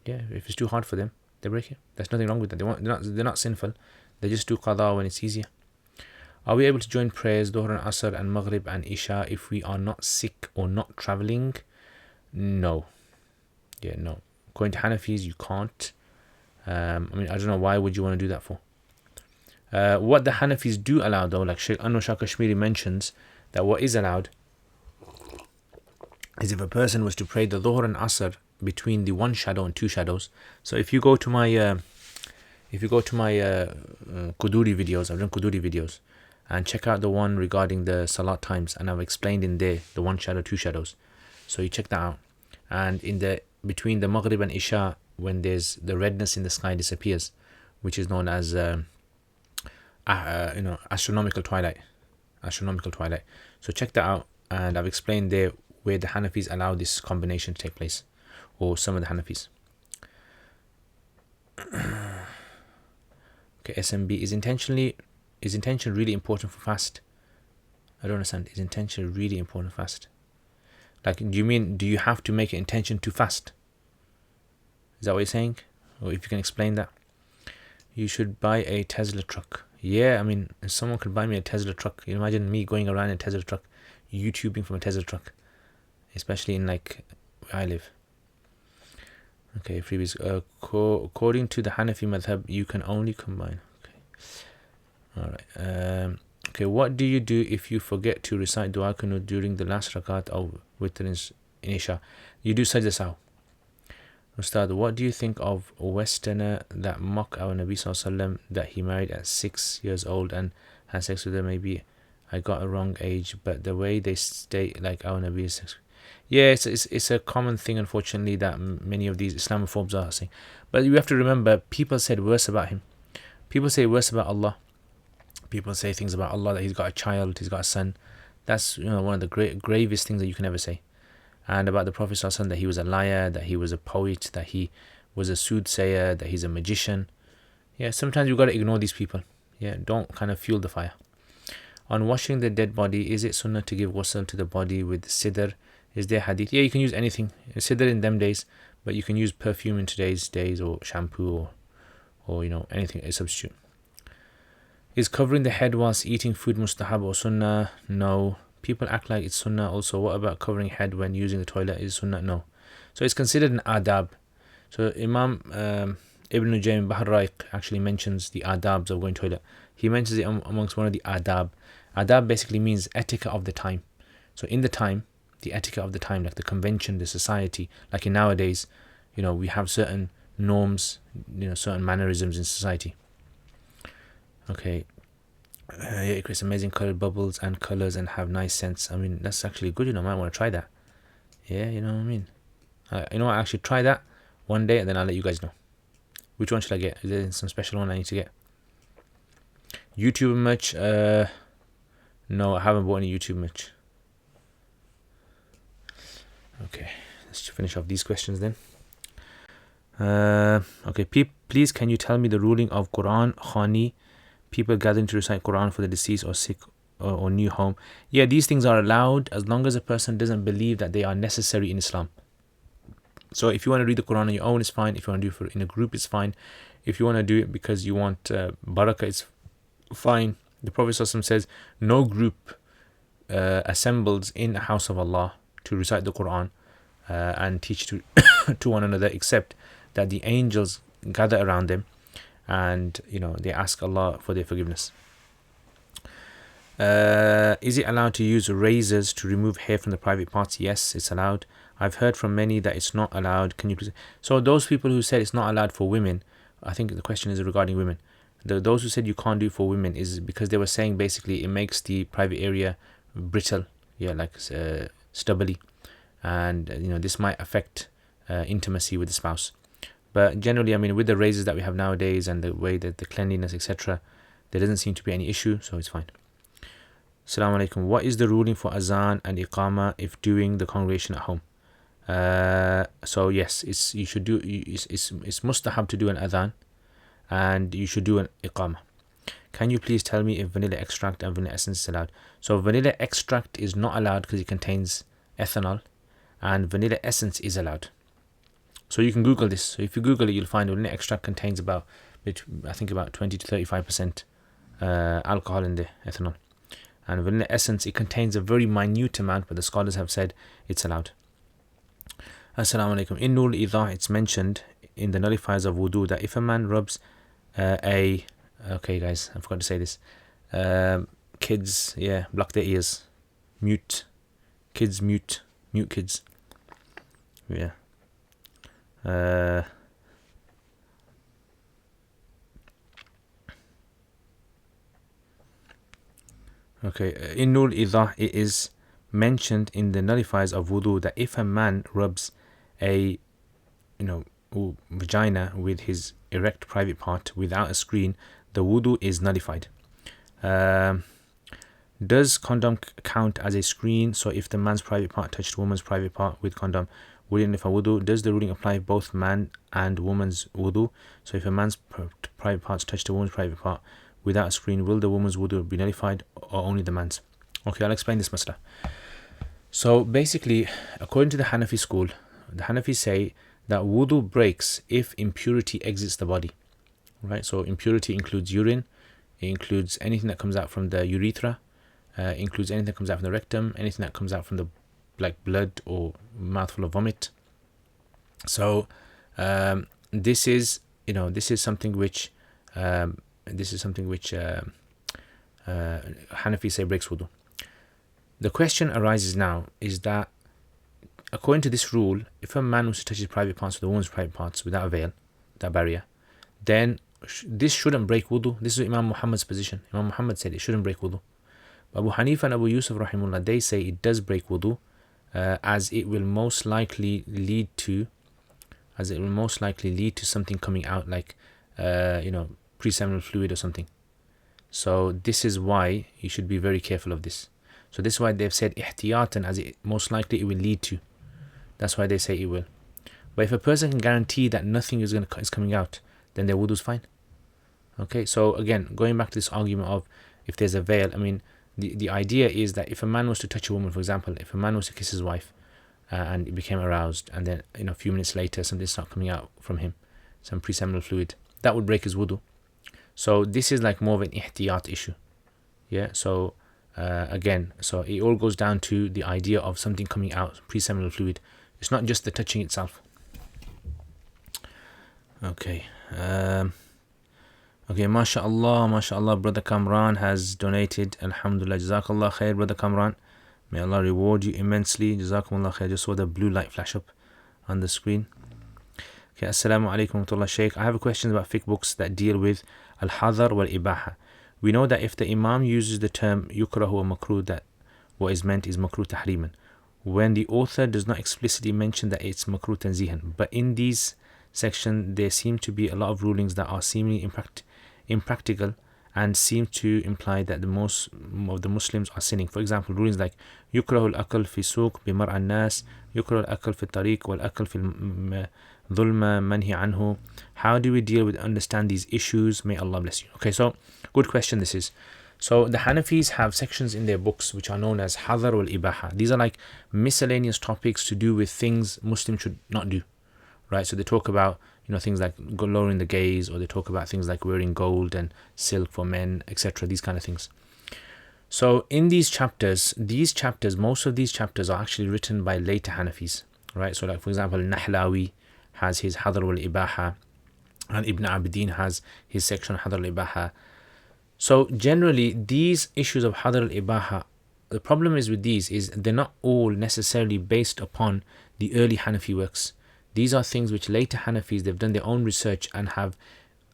Yeah, if it's too hard for them, they break it. There's nothing wrong with that. They're not sinful. They just do qada when it's easier. Are we able to join prayers, Dhuhr and Asr and Maghrib and Isha if we are not sick or not traveling? No. Yeah, no. According to Hanafis, you can't. I don't know, why would you want to do that for? What the Hanafis do allow though, like Sheikh Anwar Shah Kashmiri mentions, that what is allowed is if a person was to pray the Dhuhr and Asr between the one shadow and two shadows. So if you go to my Quduri videos, I've done Quduri videos, and check out the one regarding the Salat times, and I've explained in there the one shadow, two shadows. So you check that out. And in between the Maghrib and Isha, when there's the redness in the sky disappears, which is known as astronomical twilight. So check that out, and I've explained there where the Hanafis allow this combination to take place, or some of the Hanafis. Okay, SMB, is intention really important for fast? I don't understand. Is intention really important for fast? Like, do you have to make an intention to fast? Is that what you're saying? Or if you can explain that. You should buy a Tesla truck. Yeah, if someone could buy me a Tesla truck, you imagine me going around in a Tesla truck, YouTubing from a Tesla truck, especially in like where I live. Okay, freebies. According to the Hanafi Madhhab, you can only combine. Okay. Alright. Okay, what do you do if you forget to recite Dua Qunut during the last rakat of Witr in Isha? You do Sajda Saw. Ustad, what do you think of a Westerner that mock our Nabi Sallallahu that he married at 6 years old and had sex with her? Maybe I got a wrong age, but the way they state like our Nabi is 6. Yeah, it's a common thing, unfortunately, that many of these Islamophobes are saying. But you have to remember, people said worse about him. People say worse about Allah. People say things about Allah, that he's got a child, he's got a son. That's one of the gravest things that you can ever say. and about the Prophet ﷺ, that he was a liar, that he was a poet, that he was a soothsayer, that he's a magician. Yeah, sometimes you've got to ignore these people. Yeah, don't kind of fuel the fire. On washing the dead body, is it sunnah to give ghusl to the body with sidr? Is there hadith? Yeah, you can use anything. Sidr in them days, but you can use perfume in today's days, or shampoo, or anything, a substitute. Is covering the head whilst eating food mustahab or sunnah? No. People act like it's sunnah also. What about covering head when using the toilet? Is sunnah? No. So it's considered an adab. So Imam Ibn Nujaym Bahr-Ra'iq actually mentions the adabs of going to toilet. He mentions it amongst one of the adab. Adab basically means etiquette of the time. So in the time, the etiquette of the time, like the convention, the society, like in nowadays, we have certain norms, certain mannerisms in society. Okay. Yeah, it creates amazing colored bubbles and colors and have nice scents. I mean, that's actually good, I might want to try that. Yeah, you know what I mean? I actually try that one day and then I'll let you guys know. Which one should I get? Is there some special one I need to get? YouTube merch? No, I haven't bought any YouTube merch. Okay, let's finish off these questions then. Okay, please can you tell me the ruling of Quran Khani, people gathering to recite Quran for the deceased or sick or new home? Yeah, these things are allowed as long as a person doesn't believe that they are necessary in Islam. So if you want to read the Quran on your own, it's fine. If you want to do it in a group, it's fine. If you want to do it because you want barakah, it's fine. The Prophet ﷺ says no group assembles in the house of Allah to recite the Quran and teach to to one another, except that the angels gather around them and they ask Allah for their forgiveness. Is it allowed to use razors to remove hair from the private parts? Yes, it's allowed. I've heard from many that it's not allowed. Can you please? So those people who said it's not allowed for women, I think the question is regarding women. Those who said you can't do it for women is because they were saying basically it makes the private area brittle, like stubbly, and this might affect intimacy with the spouse. But generally, I mean, with the razors that we have nowadays and the way that the cleanliness, etc., there doesn't seem to be any issue, so it's fine. Assalamu alaikum. What is the ruling for azan and iqama if doing the congregation at home? So yes, it's mustahab to do an adhan, and you should do an iqama. Can you please tell me if vanilla extract and vanilla essence is allowed? So vanilla extract is not allowed because it contains ethanol, and vanilla essence is allowed. So you can Google this. So if you Google it, you'll find vanilla extract contains about 20 to 35% alcohol in the ethanol, and vanilla essence, it contains a very minute amount, but the scholars have said it's allowed. Assalamu alaikum. In Nur Idah, it's mentioned in the nullifiers of wudu that if a man rubs okay guys, I forgot to say this, kids, block their ears, mute kids, mute kids, okay, in Nur Idah, it is mentioned in the nullifiers of wudu that if a man rubs a vagina with his erect private part without a screen, the wudu is nullified. Does condom count as a screen? So if the man's private part touched woman's private part with condom, would it nullify wudu? Does the ruling apply both man and woman's wudu? So if a man's private parts touched a woman's private part without a screen, will the woman's wudu be nullified or only the man's? Okay, I'll explain this masala. So basically, according to the Hanafi school, the Hanafis say that wudu breaks if impurity exits the body, right? So impurity includes urine, it includes anything that comes out from the urethra, includes anything that comes out from the rectum, anything that comes out from the blood or mouthful of vomit. So this is something which Hanafi say breaks wudu. The question arises now is that according to this rule, if a man was to touch his private parts with a woman's private parts without a veil, that barrier, then this shouldn't break wudu. This is Imam Muhammad's position. Imam Muhammad said it shouldn't break wudu. But Abu Hanifa and Abu Yusuf rahimullah, they say it does break wudu, as it will most likely lead to something coming out like pre-seminal fluid or something. So this is why you should be very careful of this. So this is why they've said ihtiyatan, as it most likely it will lead to. That's why they say it will. But if a person can guarantee that nothing is coming out, then their wudu is fine. Okay, so again, going back to this argument of if there's a veil, I mean, the idea is that if a man was to touch a woman, for example, if a man was to kiss his wife and he became aroused, and then a few minutes later something started coming out from him, some preseminal fluid, that would break his wudu. So this is like more of an ihtiyat issue. Yeah, so again, so it all goes down to the idea of something coming out, preseminal fluid. It's not just the touching itself. Okay. Okay, mashallah, brother Kamran has donated. Alhamdulillah, jazakallah khair, brother Kamran. May Allah reward you immensely. Jazakumullah khair. Just saw the blue light flash up on the screen. Okay, assalamu alaikum wa rahmatullah, Shaykh. I have a question about fiqh books that deal with al-hadar wal-ibaha. We know that if the imam uses the term yukrahu or makruh, that what is meant is makruh tahriman, when the author does not explicitly mention that it's makruh tanzihan. But in these sections, there seem to be a lot of rulings that are seemingly impractical and seem to imply that the most of the Muslims are sinning. For example, rulings like yukrahu al-akl fi suq bi mar'a an-nas, yukrahu al-akl fi tariq wal akl fi dhulma manhi anhu. How do we deal with understand these issues? May Allah bless you. Okay, so good question this is. So the Hanafis have sections in their books which are known as hadar wal ibaha. These are like miscellaneous topics to do with things Muslims should not do, right? So they talk about things like lowering the gaze, or they talk about things like wearing gold and silk for men, etc. These kind of things. So in these chapters, most of these chapters are actually written by later Hanafis, right? So like for example, Nahlawi has his hadar wal ibaha, and Ibn Abidin has his section hadar al ibaha. So generally these issues of hadar al ibaha, the problem is with these is they're not all necessarily based upon the early Hanafi works. These are things which later Hanafis, they've done their own research and have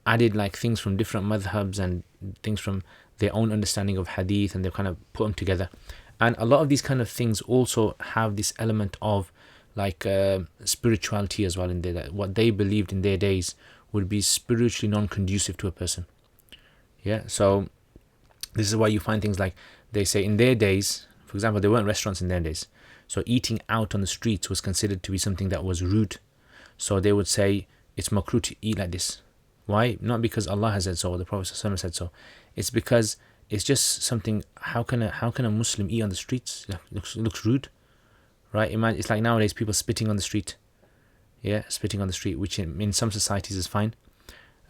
added like things from different madhhabs and things from their own understanding of hadith, and they've kind of put them together. And a lot of these kind of things also have this element of like spirituality as well in there, that what they believed in their days would be spiritually non-conducive to a person. Yeah, so this is why you find things like they say in their days, for example, there weren't restaurants in their days, so eating out on the streets was considered to be something that was rude. So they would say it's makruh to eat like this. Why? Not because Allah has said so or the Prophet ﷺ said so. It's because it's just something. How can a Muslim eat on the streets? It looks rude, right? Imagine, it's like nowadays people spitting on the street. Yeah, spitting on the street, which in some societies is fine.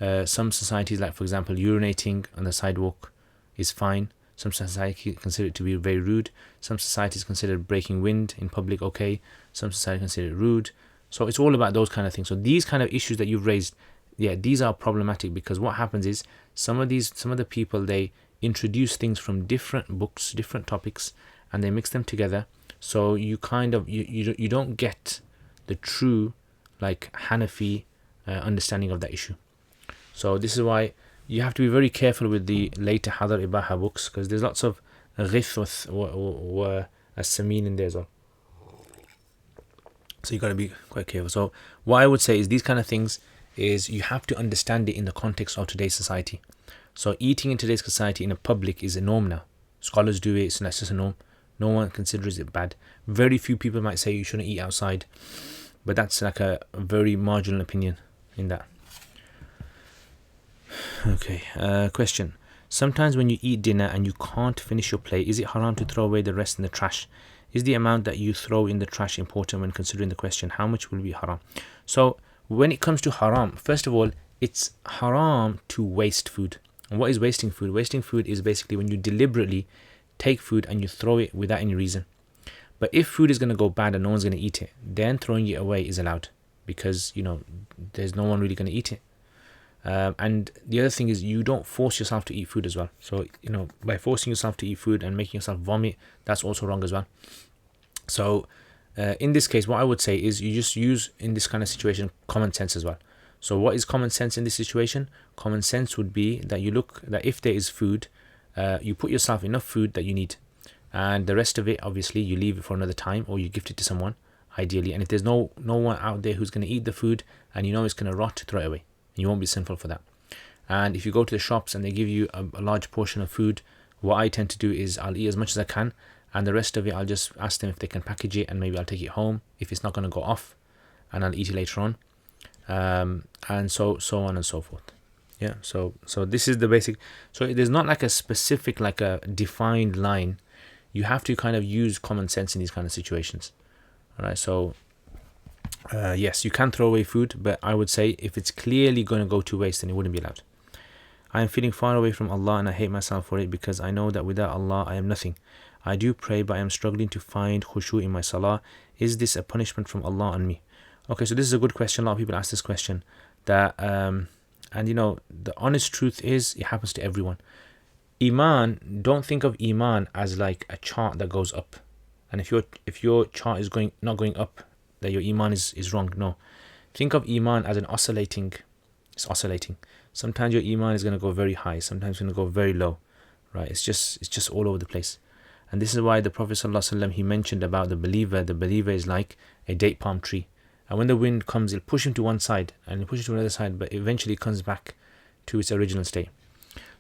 Some societies, like for example, urinating on the sidewalk is fine. Some societies consider it to be very rude. Some societies consider breaking wind in public okay. Some societies consider it rude. So it's all about those kind of things. So these kind of issues that you've raised, yeah, these are problematic, because what happens is some of the people, they introduce things from different books, different topics, and they mix them together. So you kind of you don't get the true like Hanafi understanding of that issue. So this is why you have to be very careful with the later Hadar Ibaha books, because there's lots of ghith or as-samin in there as well. So you got to be quite careful. So what I would say is these kind of things is you have to understand it in the context of today's society. So eating in today's society in a public is a norm now. Scholars do it, it's just a norm. No one considers it bad. Very few people might say you shouldn't eat outside, but that's like a very marginal opinion in that. Okay, question. Sometimes when you eat dinner and you can't finish your plate, is it haram to throw away the rest in the trash? Is the amount that you throw in the trash important when considering the question? How much will be haram? So when it comes to haram, first of all, it's haram to waste food. And what is wasting food? Wasting food is basically when you deliberately take food and you throw it without any reason. But if food is going to go bad and no one's going to eat it, then throwing it away is allowed, because there's no one really going to eat it. And the other thing is, you don't force yourself to eat food as well. So by forcing yourself to eat food and making yourself vomit, that's also wrong as well. So in this case, what I would say is you just use, in this kind of situation, common sense as well. So what is common sense in this situation? Common sense would be that you look that if there is food, you put yourself enough food that you need, and the rest of it, obviously, you leave it for another time, or you gift it to someone, ideally. And if there's no one out there who's going to eat the food and it's going to rot, throw it away. You won't be sinful for that. And if you go to the shops and they give you a large portion of food, what I tend to do is I'll eat as much as I can, and the rest of it I'll just ask them if they can package it, and maybe I'll take it home if it's not going to go off, and I'll eat it later on, and so on and so forth. Yeah, so this is the basic. So there's not like a specific, like a defined line. You have to kind of use common sense in these kind of situations. All right, so yes, you can throw away food, but I would say if it's clearly going to go to waste, then it wouldn't be allowed. I am feeling far away from Allah and I hate myself for it, because I know that without Allah I am nothing. I do pray, but I am struggling to find khushu in my salah. Is this a punishment from Allah on me? Okay, so this is a good question. A lot of people ask this question. That and you know, the honest truth is, it happens to everyone. Iman, don't think of Iman as like a chart that goes up. And if your chart is not going up, that your Iman is wrong. No. Think of Iman as it's oscillating. Sometimes your Iman is going to go very high, sometimes it's going to go very low. Right? It's just all over the place. And this is why the Prophet ﷺ, he mentioned about the believer is like a date palm tree. And when the wind comes, it'll push him to one side and it'll push him to another side, but eventually it comes back to its original state.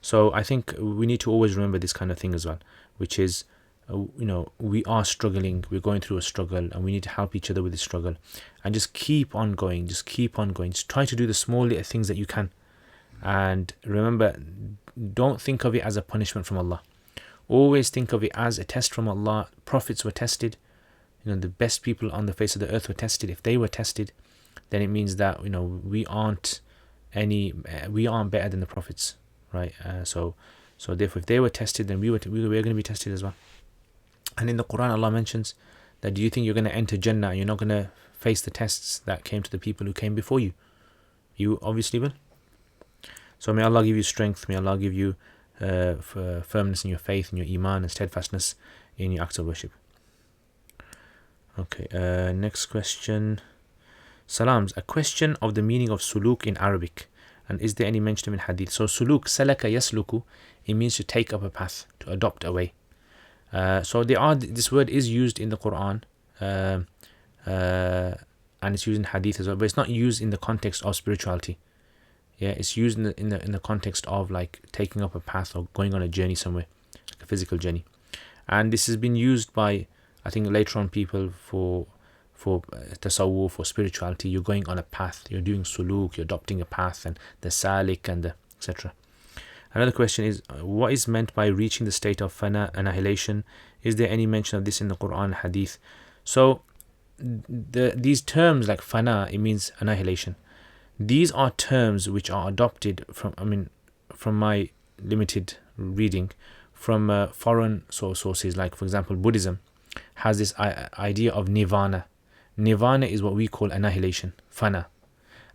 So I think we need to always remember this kind of thing as well, which is, you know, we are struggling, we're going through a struggle, and we need to help each other with this struggle. And just keep on going, just try to do the small little things that you can. And remember, don't think of it as a punishment from Allah. Always think of it as a test from Allah. Prophets were tested. You know, the best people on the face of the earth were tested. If they were tested, then it means that, you know, we aren't better than the prophets, right? So therefore, if they were tested, then we're going to be tested as well. And in the Quran, Allah mentions that, do you think you're going to enter Jannah and you're not going to face the tests that came to the people who came before you? You obviously will. So may Allah give you strength. May Allah give you firmness in your faith, in your iman, and steadfastness in your acts of worship. Okay, next question. Salams, a question of the meaning of suluk in Arabic, and is there any mention in hadith? So suluk, salaka yasluku, it means to take up a path, to adopt a way. So this word is used in the Quran, and it's used in hadith as well, but it's not used in the context of spirituality. Yeah, it's used in the context of like taking up a path or going on a journey somewhere, like a physical journey. And this has been used by, I think, later on people for tasawwuf, for spirituality. You're going on a path, you're doing suluk, you're adopting a path, and the salik and the etc. Another question is, what is meant by reaching the state of fana, annihilation? Is there any mention of this in the Quran, hadith? So these terms like fana, it means annihilation. These are terms which are adopted from my limited reading, from foreign sources. Like, for example, Buddhism has this idea of nirvana. Nirvana is what we call annihilation, fana.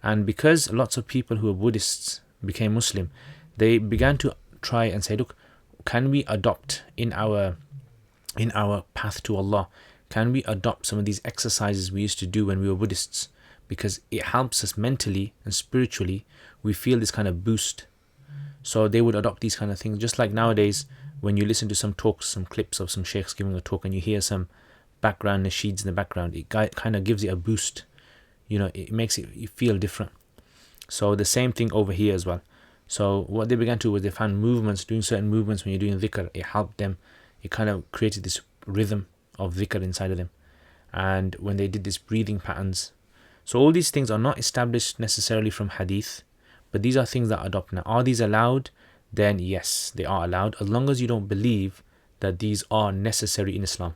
And because lots of people who are Buddhists became Muslim, they began to try and say, look, can we adopt in our path to Allah, can we adopt some of these exercises we used to do when we were Buddhists? Because it helps us mentally and spiritually. We feel this kind of boost. So they would adopt these kind of things. Just like nowadays, when you listen to some talks, some clips of some sheikhs giving a talk, and you hear some background nasheeds in the background, it kind of gives it a boost. You know, it makes you feel different. So the same thing over here as well. So what they began to do was they found movements, doing certain movements when you're doing dhikr, it helped them. It kind of created this rhythm of dhikr inside of them. And when they did this breathing patterns, so all these things are not established necessarily from hadith, but these are things that are adopted. Now, are these allowed? Then yes, they are allowed, as long as you don't believe that these are necessary in Islam.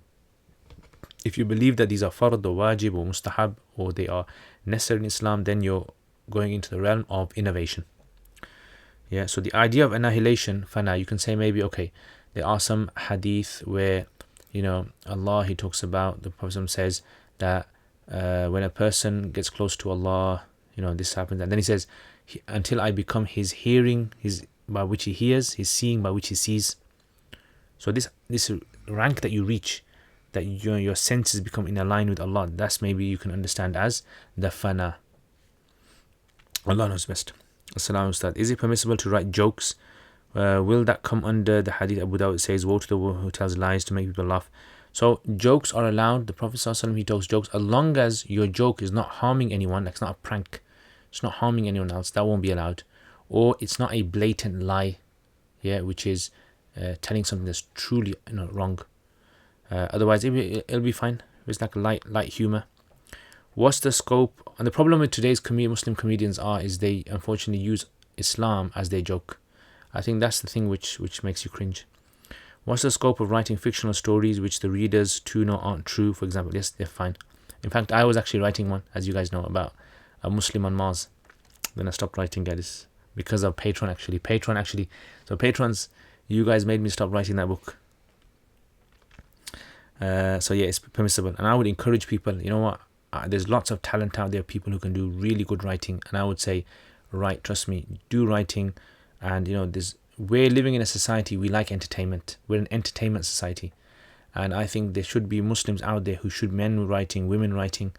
If you believe that these are fard or wajib or mustahab, or they are necessary in Islam, then you're going into the realm of innovation. Yeah, so the idea of annihilation, fana, you can say maybe, okay, there are some hadith where, you know, Allah, he talks about, the Prophet says that when a person gets close to Allah, you know, this happens, and then he says, until I become his hearing, his by which he hears, his seeing by which he sees. So this rank that you reach, that your senses become in line with Allah, that's maybe you can understand as the fana. Allah knows best. As-salamu Ustad. Is it permissible to write jokes? Will that come under the hadith Abu Dawud says, woe to the one who tells lies to make people laugh? So jokes are allowed. The Prophet ﷺ, he talks jokes, as long as your joke is not harming anyone, like it's not a prank, it's not harming anyone else, that won't be allowed. Or it's not a blatant lie, yeah, which is telling something that's truly wrong. Otherwise, it'll be fine. It's like light humor. What's the scope? And the problem with today's Muslim comedians is they unfortunately use Islam as their joke. I think that's the thing which makes you cringe. What's the scope of writing fictional stories which the readers too know aren't true? For example, yes, they're fine. In fact, I was actually writing one, as you guys know, about a Muslim on Mars. Then I stopped writing it because of Patreon actually. So patrons, you guys made me stop writing that book. So yeah, it's permissible. And I would encourage people, you know what, there's lots of talent out there, people who can do really good writing. And I would say, trust me, do writing. And we're living in a society, we like entertainment. We're an entertainment society. And I think there should be Muslims out there who should men writing, women writing.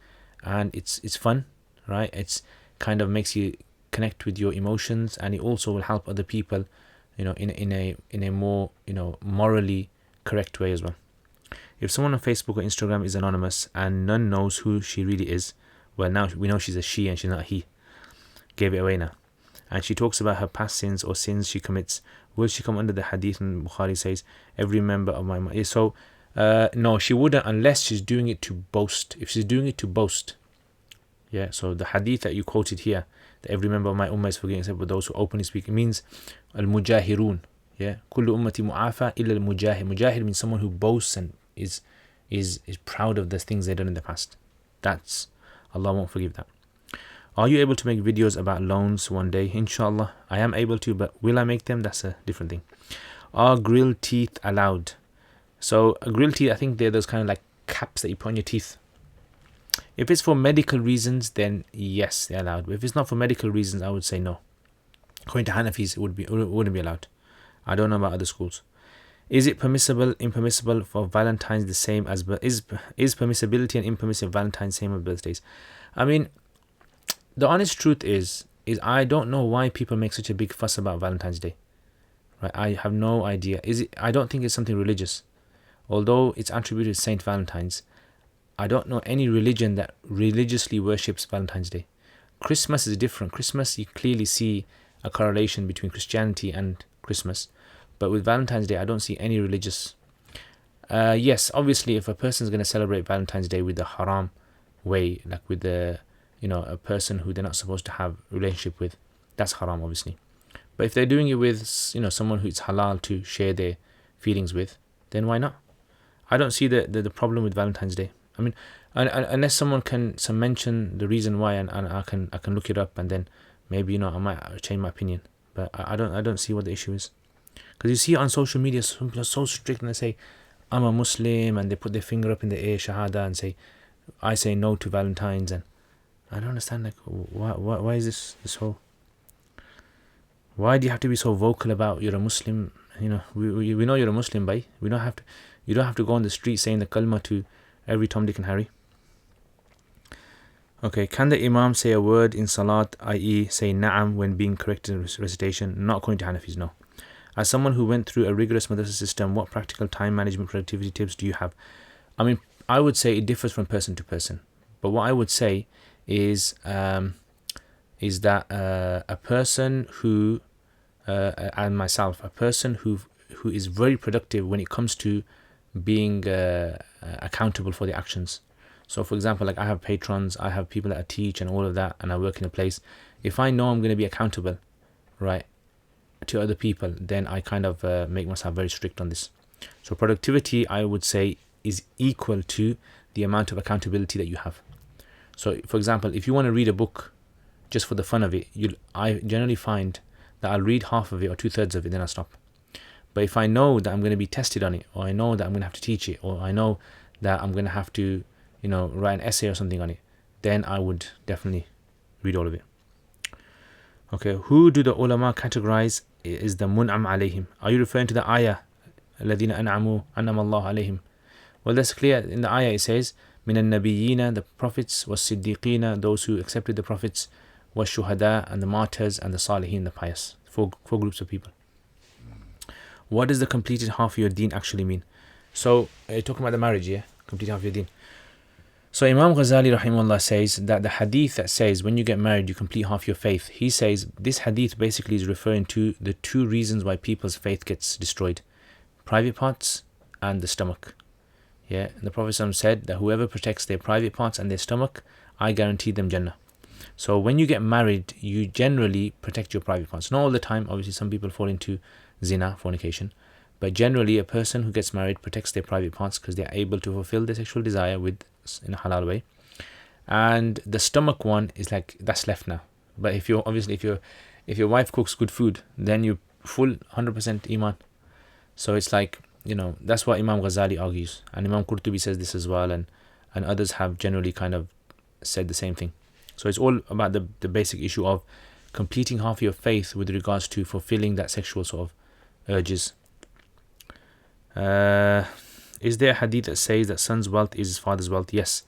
And it's fun, right? It's kind of makes you connect with your emotions, and it also will help other people, in a more, morally correct way as well. If someone on Facebook or Instagram is anonymous and none knows who she really is, well, now we know she's a she and she's not a he. Gave it away now. And she talks about her past sins or sins she commits. Will she come under the hadith? And Bukhari says, every member of my... So, no, she wouldn't unless she's doing it to boast. If she's doing it to boast, yeah, so the hadith that you quoted here, that every member of my ummah is forgiven except for those who openly speak, it means al-mujahirun. Yeah, kullu ummati mu'afa illa al-mujahir. Mujahir means someone who boasts and is proud of the things they've done in the past. That's, Allah won't forgive that. Are you able to make videos about loans one day? Inshallah, I am able to, but will I make them? That's a different thing. Are grilled teeth allowed? So grilled teeth, I think they're those kind of like caps that you put on your teeth. If it's for medical reasons, then yes, they're allowed. But if it's not for medical reasons, I would say no. According to Hanafis, it wouldn't be allowed. I don't know about other schools. Is it permissible, impermissible for Valentine's the same as is permissibility and impermissible Valentine's same as birthdays? I mean, the honest truth is I don't know why people make such a big fuss about Valentine's Day. Right? I have no idea. I don't think it's something religious. Although it's attributed to Saint Valentine's, I don't know any religion that religiously worships Valentine's Day. Christmas is different. Christmas, you clearly see a correlation between Christianity and Christmas. But with Valentine's Day, I don't see any religious. Yes, obviously, if a person is going to celebrate Valentine's Day with the haram way, like with the, a person who they're not supposed to have a relationship with, that's haram, obviously. But if they're doing it with, someone who it's halal to share their feelings with, then why not? I don't see the problem with Valentine's Day. I mean, unless someone can mention the reason why, and I can look it up, and then maybe I might change my opinion. But I don't see what the issue is. Because you see on social media, some people are so strict and they say, I'm a Muslim, and they put their finger up in the air, shahada, and say, I say no to Valentine's. And I don't understand, like, why is this whole... Why do you have to be so vocal about you're a Muslim? We know you're a Muslim, bhai. You don't have to go on the street saying the kalma to every Tom, Dick and Harry. Okay, can the Imam say a word in Salat, i.e. say na'am when being corrected in recitation? Not according to Hanafis, no. As someone who went through a rigorous madrasa system, what practical time management productivity tips do you have? I mean, I would say it differs from person to person. But what I would say is that a person who, and myself, a person who is very productive when it comes to being accountable for the actions. So for example, like I have patrons, I have people that I teach and all of that, and I work in a place. If I know I'm going to be accountable, right, to other people, then I kind of make myself very strict on this. So productivity, I would say, is equal to the amount of accountability that you have. So for example, if you want to read a book just for the fun of it, I generally find that I'll read half of it or 2/3 of it, then I'll stop. But if I know that I'm going to be tested on it, or I know that I'm going to have to teach it, or I know that I'm going to have to, write an essay or something on it, then I would definitely read all of it. Okay, who do the ulama categorize is the mun'am alayhim? Are you referring to the ayah, الَّذِينَ أَنْعَمُوا أَنْعَمَ اللَّهُ عَلَيْهِمْ? Well, that's clear. In the ayah it says, مِنَ النَّبِيِّينَ, the prophets, وَالصِّدِّقِينَ, those who accepted the prophets, وَالشُّهَدَاء, and the martyrs, and the salihin, the pious. Four groups of people. What does the completed half of your deen actually mean? So, talking about the marriage, yeah? Complete half of your deen. So Imam Ghazali rahimahullah says that the hadith that says when you get married you complete half your faith, he says this hadith basically is referring to the two reasons why people's faith gets destroyed: private parts and the stomach. Yeah, and the Prophet said that whoever protects their private parts and their stomach, I guarantee them Jannah. So when you get married, you generally protect your private parts. Not all the time. Obviously, some people fall into zina, fornication. But generally, a person who gets married protects their private parts because they're able to fulfill their sexual desire in a halal way. And the stomach one is like, that's left now. But if your wife cooks good food, then you full 100% iman. So it's like, that's what Imam Ghazali argues, and Imam Qurtubi says this as well, and others have generally kind of said the same thing. So it's all about the basic issue of completing half your faith with regards to fulfilling that sexual sort of urges. Is there a hadith that says that son's wealth is his father's wealth? Yes.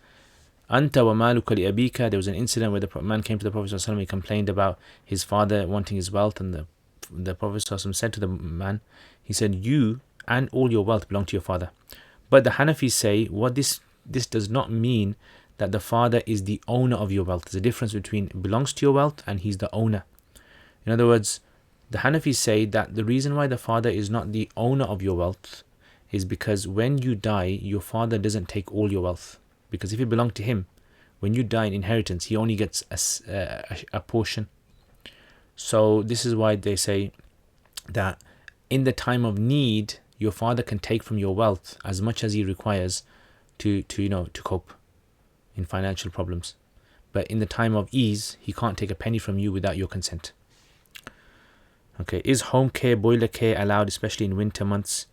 Anta wa maluka li abika. There was an incident where the man came to the Prophet ﷺ. He complained about his father wanting his wealth, and the Prophet ﷺ said to the man, he said, you and all your wealth belong to your father. But the Hanafis say, what this does not mean that the father is the owner of your wealth. There's a difference between belongs to your wealth and he's the owner. In other words, the Hanafis say that the reason why the father is not the owner of your wealth is because when you die, your father doesn't take all your wealth. Because if it belonged to him, when you die in inheritance, he only gets a portion. So this is why they say that in the time of need, your father can take from your wealth as much as he requires to cope in financial problems. But in the time of ease, he can't take a penny from you without your consent. Okay, is home care, boiler care allowed, especially in winter months?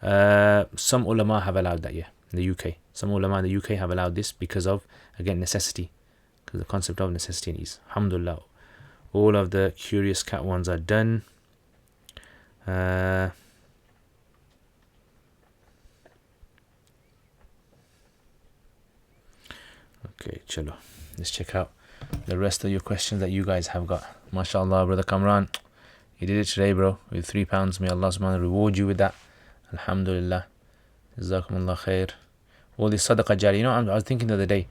Some ulama have allowed that, yeah, in the UK. Some ulama in the UK have allowed this because of, again, necessity. Because the concept of necessity and ease. Alhamdulillah. All of the curious cat ones are done. Okay, chalo. Let's check out the rest of your questions that you guys have got. MashaAllah, brother Kamran. You did it today, bro, with £3. May Allah subhanahu wa ta'ala reward you with that. Alhamdulillah. Jazakumullah khair. All this Sadaqa jari. I was thinking the other day,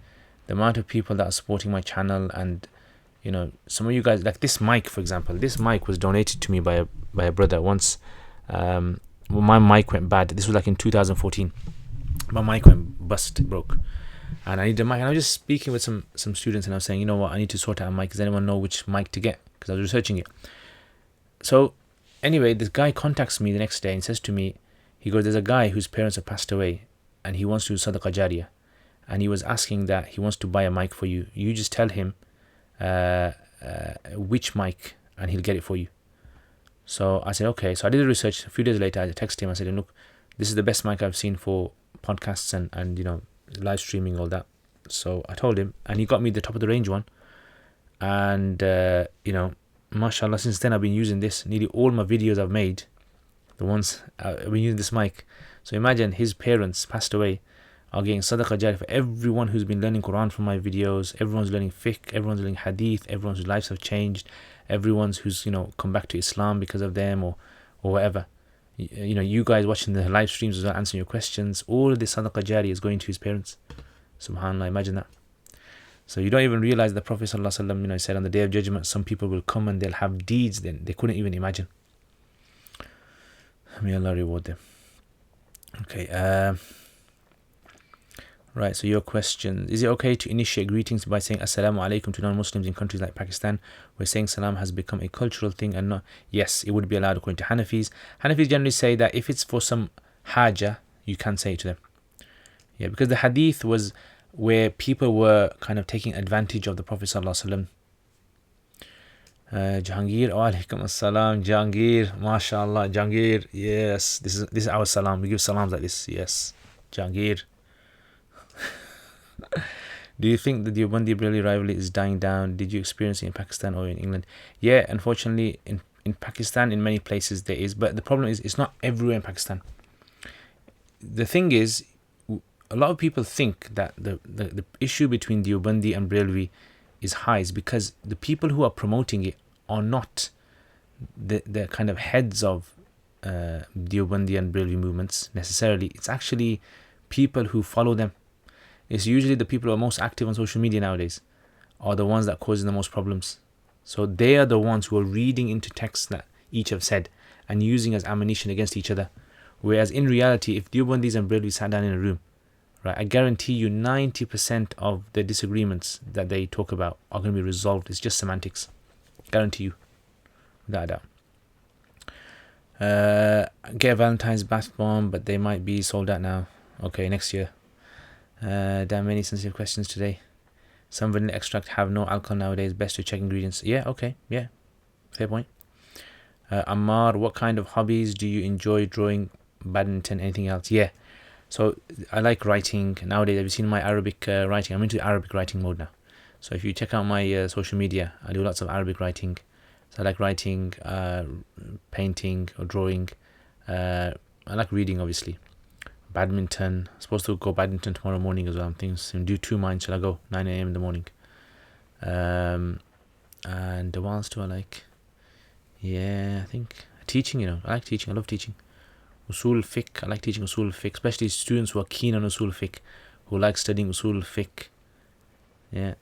the amount of people that are supporting my channel, and some of you guys, like this mic, for example. This mic was donated to me by a brother once. When my mic went bad, this was like in 2014. My mic went broke. And I needed a mic. And I was just speaking with some students, and I was saying, you know what, I need to sort out a mic. Does anyone know which mic to get? Because I was researching it. So anyway, this guy contacts me the next day and says to me, he goes, there's a guy whose parents have passed away and he wants to do Sadaqa Jariyah. And he was asking that he wants to buy a mic for you. You just tell him which mic and he'll get it for you. So I said, okay. So I did the research. A few days later, I texted him. I said, look, this is the best mic I've seen for podcasts and live streaming, all that. So I told him, and he got me the top of the range one. And, mashallah, since then I've been using this. Nearly all my videos I've made, the ones I've been using this mic. So imagine his parents passed away, are getting Sadaqa Jariyah for everyone who's been learning Quran from my videos. Everyone's learning fiqh, everyone's learning hadith, everyone's lives have changed, everyone's who's come back to Islam because of them or whatever. You guys watching the live streams as well, answering your questions. All of this Sadaqa Jariyah is going to his parents. Subhanallah, imagine that. So you don't even realize the Prophet ﷺ, said on the Day of Judgment, some people will come and they'll have deeds that they couldn't even imagine. May Allah reward them. Okay. Right, so your question. Is it okay to initiate greetings by saying Assalamu alaikum to non-Muslims in countries like Pakistan, where saying salam has become a cultural thing and not? Yes, it would be allowed according to Hanafis. Hanafis generally say that if it's for some haja, you can say it to them. Yeah, because the hadith was where people were kind of taking advantage of the Prophet ﷺ. Jahangir, wa alaikum assalam. Jahangir, mashallah. Jahangir, yes, this is our salam. We give salams like this. Yes, Jahangir. Do you think that the Deobandi-Barelvi rivalry is dying down? Did you experience it in Pakistan or in England? Yeah, unfortunately, in Pakistan, in many places there is, but the problem is it's not everywhere in Pakistan. The thing is, a lot of people think that the issue between Deobandi and Barelvi is high is because the people who are promoting it are not the kind of heads of Deobandi and Barelvi movements necessarily. It's actually people who follow them. It's usually the people who are most active on social media nowadays are the ones that cause the most problems. So they are the ones who are reading into texts that each have said and using as ammunition against each other. Whereas in reality, if Deobandis and Barelvis sat down in a room right? I guarantee you 90% of the disagreements that they talk about are going to be resolved. It's just semantics. Guarantee you, without a doubt. Get a Valentine's bath bomb, but they might be sold out now. Okay, next year. Damn, many sensitive questions today. Some vanilla extract have no alcohol nowadays. Best to check ingredients. Yeah, okay, yeah, fair point. Ammar, what kind of hobbies do you enjoy? Drawing, badminton, anything else? Yeah, so I like writing nowadays. Have you seen my Arabic writing? I'm into Arabic writing mode now. So if you check out my social media, I do lots of Arabic writing. So I like writing, painting or drawing. I like reading, obviously. Badminton. I'm supposed to go badminton tomorrow morning as well. I'm thinking, do 2 mines. Shall I go 9 a.m. in the morning? And what else do I like? Yeah, I think teaching. I like teaching. I love teaching. Usul fiqh. I like teaching usul fiqh, especially students who are keen on usul fiqh, who like studying usul fiqh. Yeah.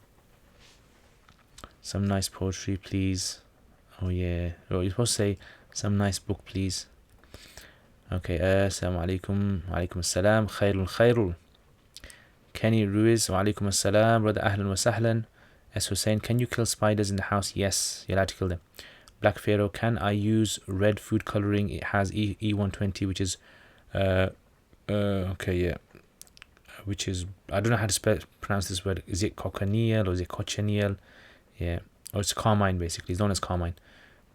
Some nice poetry, please. Oh yeah. Oh, you're supposed to say some nice book, please. Okay. Assalamu alaikum. Alaikum assalam. Khairul. Kenny Ruiz. Wa alaikum assalam. Brother Ahlan wa Sahlan. S. Hussein. Can you kill spiders in the house? Yes. You're allowed to kill them. Black Pharaoh. Can I use red food coloring? It has E120, which is okay, yeah. Which is, I don't know how to pronounce this word. Is it cochineal or is it cochineal? Yeah. Or it's carmine, basically. It's known as carmine.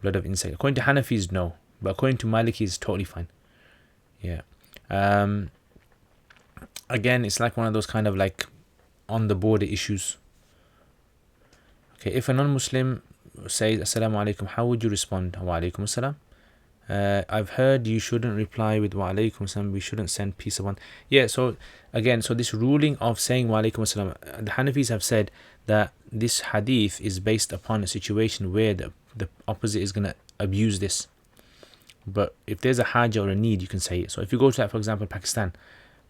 Blood of insect. According to Hanafis, no. But according to Malikis, it's totally fine. Yeah. Again, it's like one of those kind of like on the border issues. Okay, if a non-Muslim says Assalamu alaikum, how would you respond? Wa alaikum assalam. I've heard you shouldn't reply with wa alaikum assalam. We shouldn't send peace upon. Yeah, so again, so this ruling of saying wa alaikum assalam, the Hanafis have said that this hadith is based upon a situation where the opposite is going to abuse this. But if there's a haja or a need, you can say it. So if you go to, for example, Pakistan,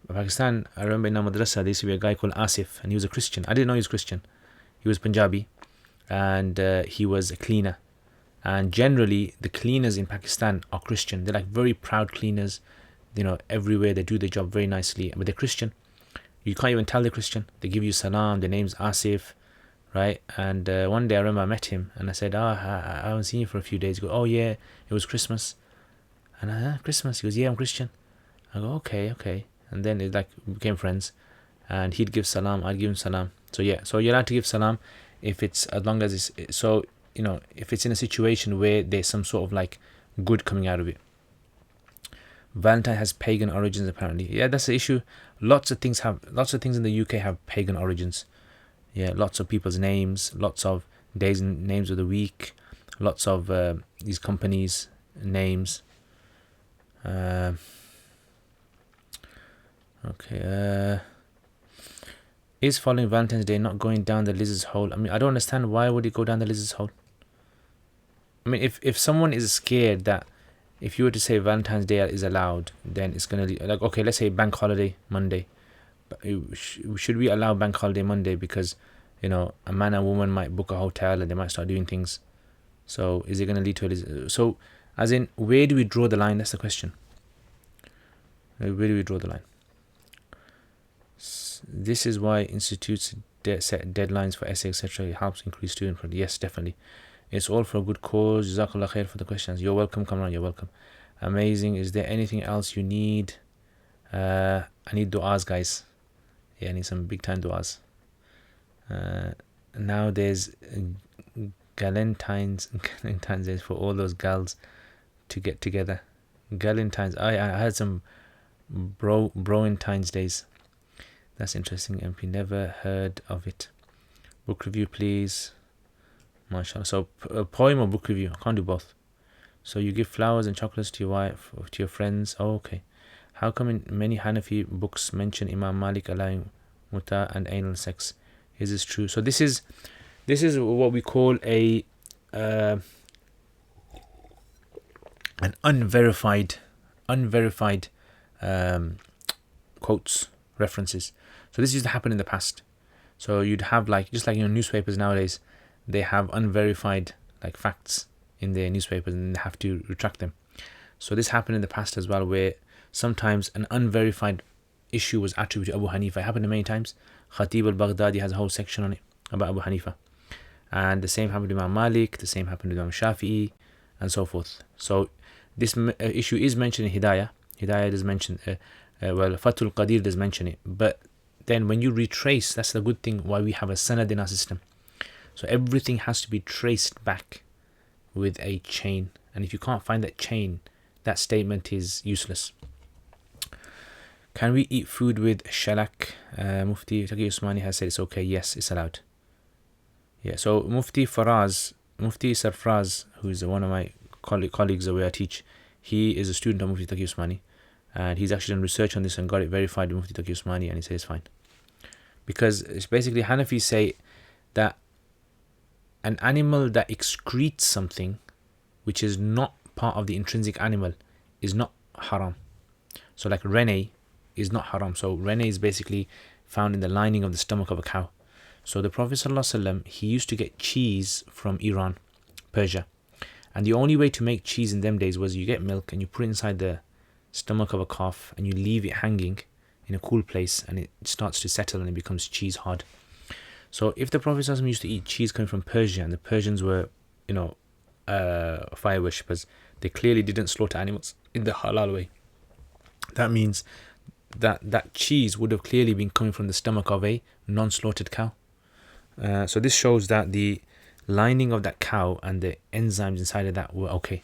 I remember in our madrasa, there used to be a guy called Asif, and he was a Christian. I didn't know he was Christian. He was Punjabi, and he was a cleaner. And generally, the cleaners in Pakistan are Christian. They're like very proud cleaners. Everywhere they do their job very nicely, but they're Christian. You can't even tell they're Christian. They give you salam. Their name's Asif, right? And one day I remember I met him, and I said, I haven't seen you for a few days. He goes, oh yeah, it was Christmas. And I, Christmas? He goes, yeah, I'm Christian. I go, okay. And then it we became friends. And he'd give salam, I'd give him salam. So yeah, so you're allowed to give salam if it's, as long as it's, so, if it's in a situation where there's some sort of like good coming out of it. Valentine has pagan origins, apparently. Yeah, that's the issue. Lots of things in the UK have pagan origins. Yeah, lots of people's names, lots of days and names of the week, lots of these companies' names. Okay. Is following Valentine's Day not going down the lizard's hole? I mean, I don't understand, why would it go down the lizard's hole? I mean, if someone is scared that if you were to say Valentine's Day is allowed, then it's going to, like, okay, let's say bank holiday Monday. But should we allow bank holiday Monday? Because, a man and woman might book a hotel and they might start doing things. So is it going to lead to a lizard? So, as in, where do we draw the line? That's the question. Where do we draw the line? This is why institutes set deadlines for essay, etc. It helps increase student productivity. Yes, definitely. It's all for a good cause. Jazakallah khair for the questions. You're welcome, Kamran. You're welcome. Amazing. Is there anything else you need? I need du'as, guys. Yeah, I need some big time du'as. Now there's Galentine's Days for all those gals to get together. Galentine's. I had some Broentine's Days. That's interesting. MP, never heard of it. Book review, please. MashaAllah. So a poem or book review? I can't do both. So you give flowers and chocolates to your wife or to your friends. Oh, okay. How come in many Hanafi books mention Imam Malik allowing muta and anal sex? Is this true? So this is what we call an unverified quotes, references. So this used to happen in the past. So you'd have just like newspapers nowadays, they have unverified facts in their newspapers and they have to retract them. So this happened in the past as well, where sometimes an unverified issue was attributed to Abu Hanifa. It happened many times. Khatib al-Baghdadi has a whole section on it about Abu Hanifa. And the same happened to Imam Malik, the same happened to Imam Shafi'i, and so forth. So this issue is mentioned in Hidayah. Hidayah does mention, Fathul Qadir does mention it. But then when you retrace, that's the good thing why we have a sanad in our system. So everything has to be traced back with a chain. And if you can't find that chain, that statement is useless. Can we eat food with shalak? Mufti Taqi Usmani has said it's okay. Yes, it's allowed. Yeah, so Mufti Sarfraz, who is one of my colleagues where I teach, he is a student of Mufti Taqi Usmani, and he's actually done research on this and got it verified with Mufti Taqi Usmani, and he says it's fine. Because it's basically Hanafis say that an animal that excretes something which is not part of the intrinsic animal is not haram. So like rene is not haram. So rene is basically found in the lining of the stomach of a cow. So the Prophet ﷺ, he used to get cheese from Iran, Persia. And the only way to make cheese in them days was you get milk and you put it inside the stomach of a calf and you leave it hanging in a cool place and it starts to settle and it becomes cheese hard. So if the Prophet ﷺ used to eat cheese coming from Persia, and the Persians were, fire worshippers, they clearly didn't slaughter animals in the halal way. That means that cheese would have clearly been coming from the stomach of a non-slaughtered cow. So this shows that the lining of that cow and the enzymes inside of that were okay.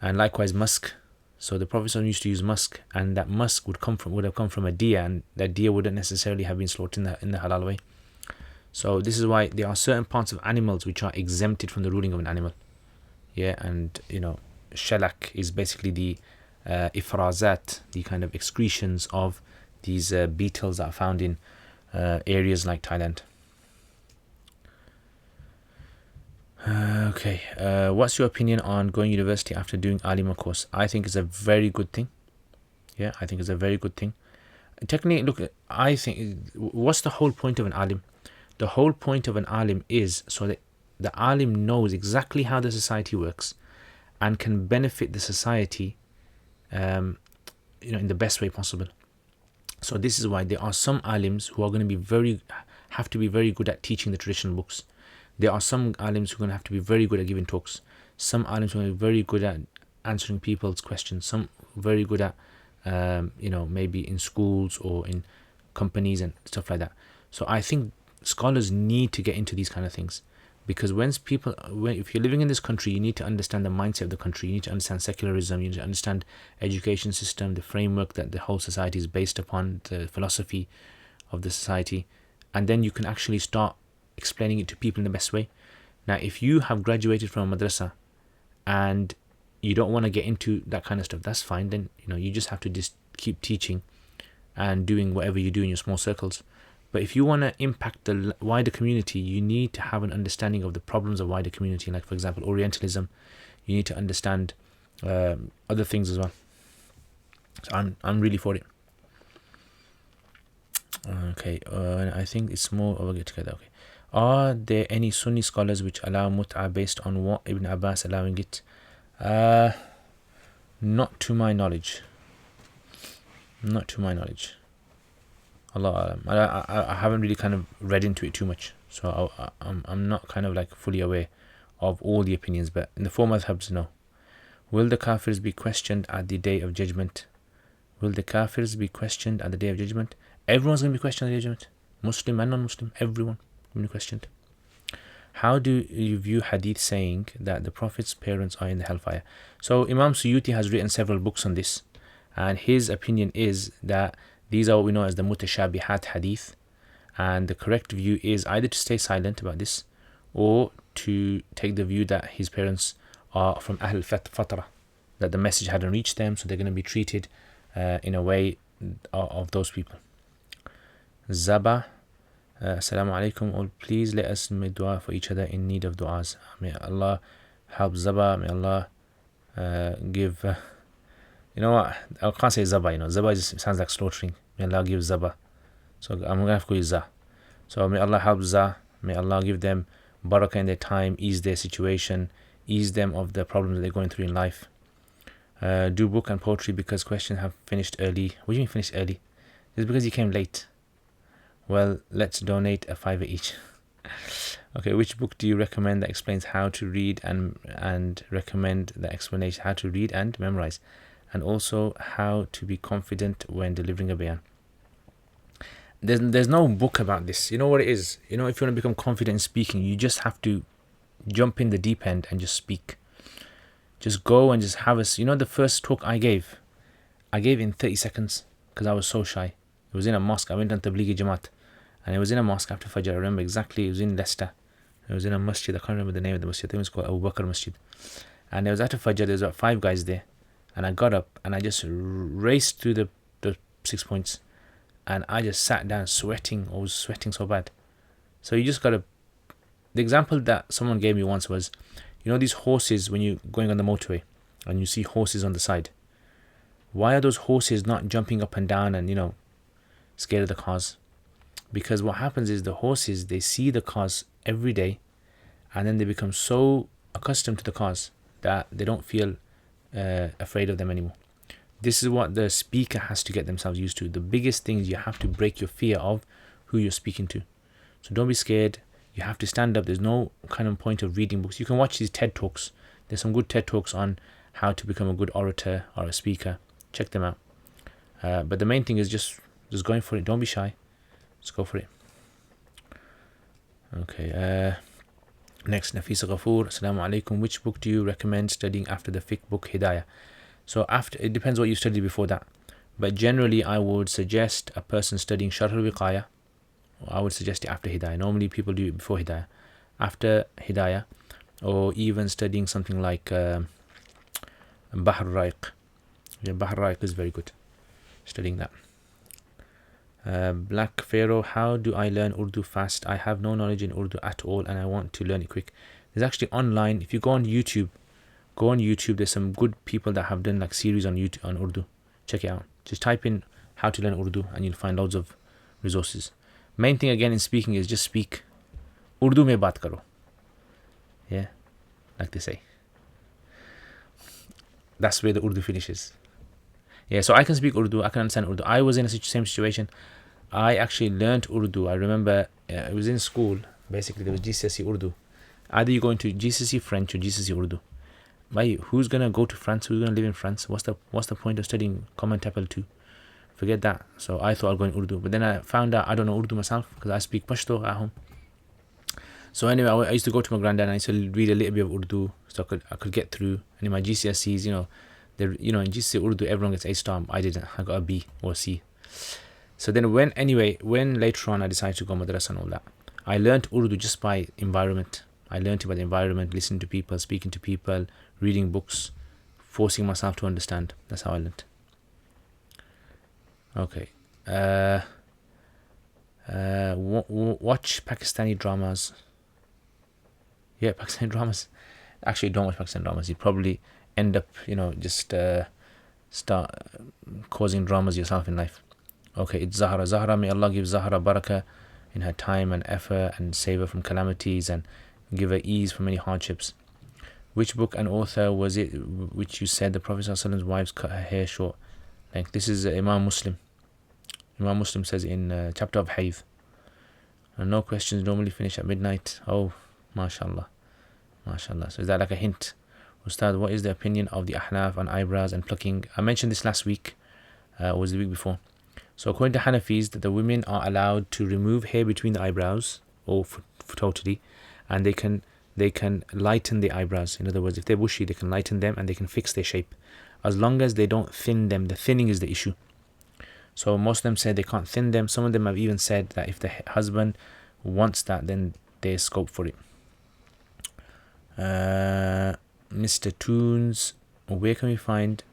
And likewise musk. So the Prophet used to use musk, and that musk would have come from a deer, and that deer wouldn't necessarily have been slaughtered in the halal way. So this is why there are certain parts of animals which are exempted from the ruling of an animal. Yeah, and shalak is basically the ifrazat, the kind of excretions of these beetles that are found in areas like Thailand. Okay, what's your opinion on going to university after doing Alima course? I think it's a very good thing. Yeah, I think it's a very good thing. Technically, look, I think, what's the whole point of an alim? The whole point of an alim is so that the alim knows exactly how the society works and can benefit the society in the best way possible. So this is why there are some alims who are going to have to be very good at teaching the traditional books. There are some alims who are going to have to be very good at giving talks. Some alims who are going to be very good at answering people's questions. Some very good at, maybe in schools or in companies and stuff like that. So I think scholars need to get into these kind of things, because if you're living in this country, you need to understand the mindset of the country. You need to understand secularism. You need to understand education system, the framework that the whole society is based upon, the philosophy of the society, and then you can actually start explaining it to people in the best way. Now, if you have graduated from a madrasa and you don't want to get into that kind of stuff, that's fine. Then you just have to just keep teaching and doing whatever you do in your small circles. But if you want to impact the wider community, you need to have an understanding of the problems of wider community. Like, for example, Orientalism. You need to understand other things as well. So I'm really for it. Okay, I think it's more of a get together. Okay, are there any Sunni scholars which allow mut'ah based on what Ibn Abbas allowing it? Not to my knowledge. Allah, I haven't really kind of read into it too much, so I'm not kind of like fully aware of all the opinions. But in the four madhhabs, no. Will the kafirs be questioned at the day of judgment? Everyone's going to be questioned at the day of judgment. Muslim and non-Muslim, everyone will be questioned. How do you view hadith saying that the Prophet's parents are in the hellfire? So Imam Suyuti has written several books on this, and his opinion is that these are what we know as the mutashabihat hadith, and the correct view is either to stay silent about this or to take the view that his parents are from Ahl Fatra, that the message hadn't reached them, so they're going to be treated in a way of those people. Zaba, Assalamu alaikum, all please let us make dua for each other in need of du'as. May Allah help Zaba, may Allah give... you know what, I can't say Zaba, Zaba just sounds like slaughtering. May Allah give Zaba. So I'm going to have to call you Za. So may Allah help Za, may Allah give them barakah in their time, ease their situation, ease them of the problems that they're going through in life. Do book and poetry because questions have finished early. What do you mean finished early? Just because you came late. Well, let's donate a $5 each. Okay, which book do you recommend that explains how to read and recommend the explanation how to read and memorize, and also how to be confident when delivering a bayan? There's no book about this. You know what it is? You know, if you want to become confident in speaking, you just have to jump in the deep end and just speak. Just go and just have us. You know, the first talk I gave in 30 seconds because I was so shy. It was in a mosque. I went on Tablighi Jamaat, and it was in a mosque after Fajr. I remember exactly. It was in Leicester. It was in a masjid. I can't remember the name of the masjid. I think it was called Abu Bakr Masjid. And it was after Fajr. There was about 5 guys there, and I got up and I just raced through the 6 points, and I just sat down sweating. I was sweating so bad. So you just gotta. The example that someone gave me once was, you know, these horses when you're going on the motorway, and you see horses on the side. Why are those horses not jumping up and down and, you know, scared of the cars? Because what happens is the horses, they see the cars every day, and then they become so accustomed to the cars that they don't feel afraid of them anymore. This is what the speaker has to get themselves used to. The biggest thing is you have to break your fear of who you're speaking to. So don't be scared. You have to stand up. There's no kind of point of reading books. You can watch these TED Talks. There's some good TED Talks on how to become a good orator or a speaker. Check them out. But the main thing is just going for it. Don't be shy. Just go for it. Okay. Next, Nafisa Ghafoor. Assalamu alaikum. Which book do you recommend studying after the fiqh book Hidayah? So after, it depends what you studied before that. But generally, I would suggest a person studying Sharh al-Wiqaya. I would suggest it after Hidayah. Normally people do it before Hidayah. After Hidayah, or even studying something like Bahr Ra'iq. Yeah, Bahr Ra'iq is very good. Studying that. Black Pharaoh, how do I learn Urdu fast? I have no knowledge in Urdu at all and I want to learn it quick. There's actually online, if you go on YouTube, there's some good people that have done like series on YouTube on Urdu. Check it out. Just type in how to learn Urdu and you'll find loads of resources. Main thing again in speaking is just speak. Urdu mein baat karo. Yeah, like they say. That's where the Urdu finishes. Yeah, so I can speak Urdu, I can understand Urdu. I was in a same situation. I actually learned Urdu. I remember it was in school. Basically, there was GCSE Urdu. Either you go into GCSE French or GCSE Urdu. Who's gonna go to France? Who's gonna live in France? What's the point of studying Common Tapel 2? Forget that. So I thought I'd go in Urdu, but then I found out I don't know Urdu myself because I speak Pashto at home. So anyway, I used to go to my granddad and I used to read a little bit of Urdu so I could get through. And in my GCSEs, in GCSE Urdu everyone gets A star. I didn't. I got a B or a C. So then when later on I decided to go madrasa and all that, I learned Urdu just by environment. I learned about the environment, listening to people, speaking to people, reading books, forcing myself to understand. That's how I learned. Okay. Watch Pakistani dramas. Yeah, Pakistani dramas. Actually, don't watch Pakistani dramas. You probably end up, just start causing dramas yourself in life. Okay, it's Zahra. Zahra, may Allah give Zahra barakah in her time and effort and save her from calamities and give her ease from any hardships. Which book and author was it which you said the Prophet ﷺ's wives cut her hair short? Like, this is Imam Muslim. Imam Muslim says in chapter of Hayd. And no questions normally finish at midnight. Oh, mashallah. MashaAllah. So is that like a hint? Ustad, what is the opinion of the Ahnaf on eyebrows and plucking? I mentioned this last week. Or was the week before? So according to Hanafis, that the women are allowed to remove hair between the eyebrows, or for totally, and they can lighten the eyebrows. In other words, if they're bushy, they can lighten them and they can fix their shape, as long as they don't thin them. The thinning is the issue. So most of them say they can't thin them. Some of them have even said that if the husband wants that, then there's scope for it. Mr. Toons, where can we find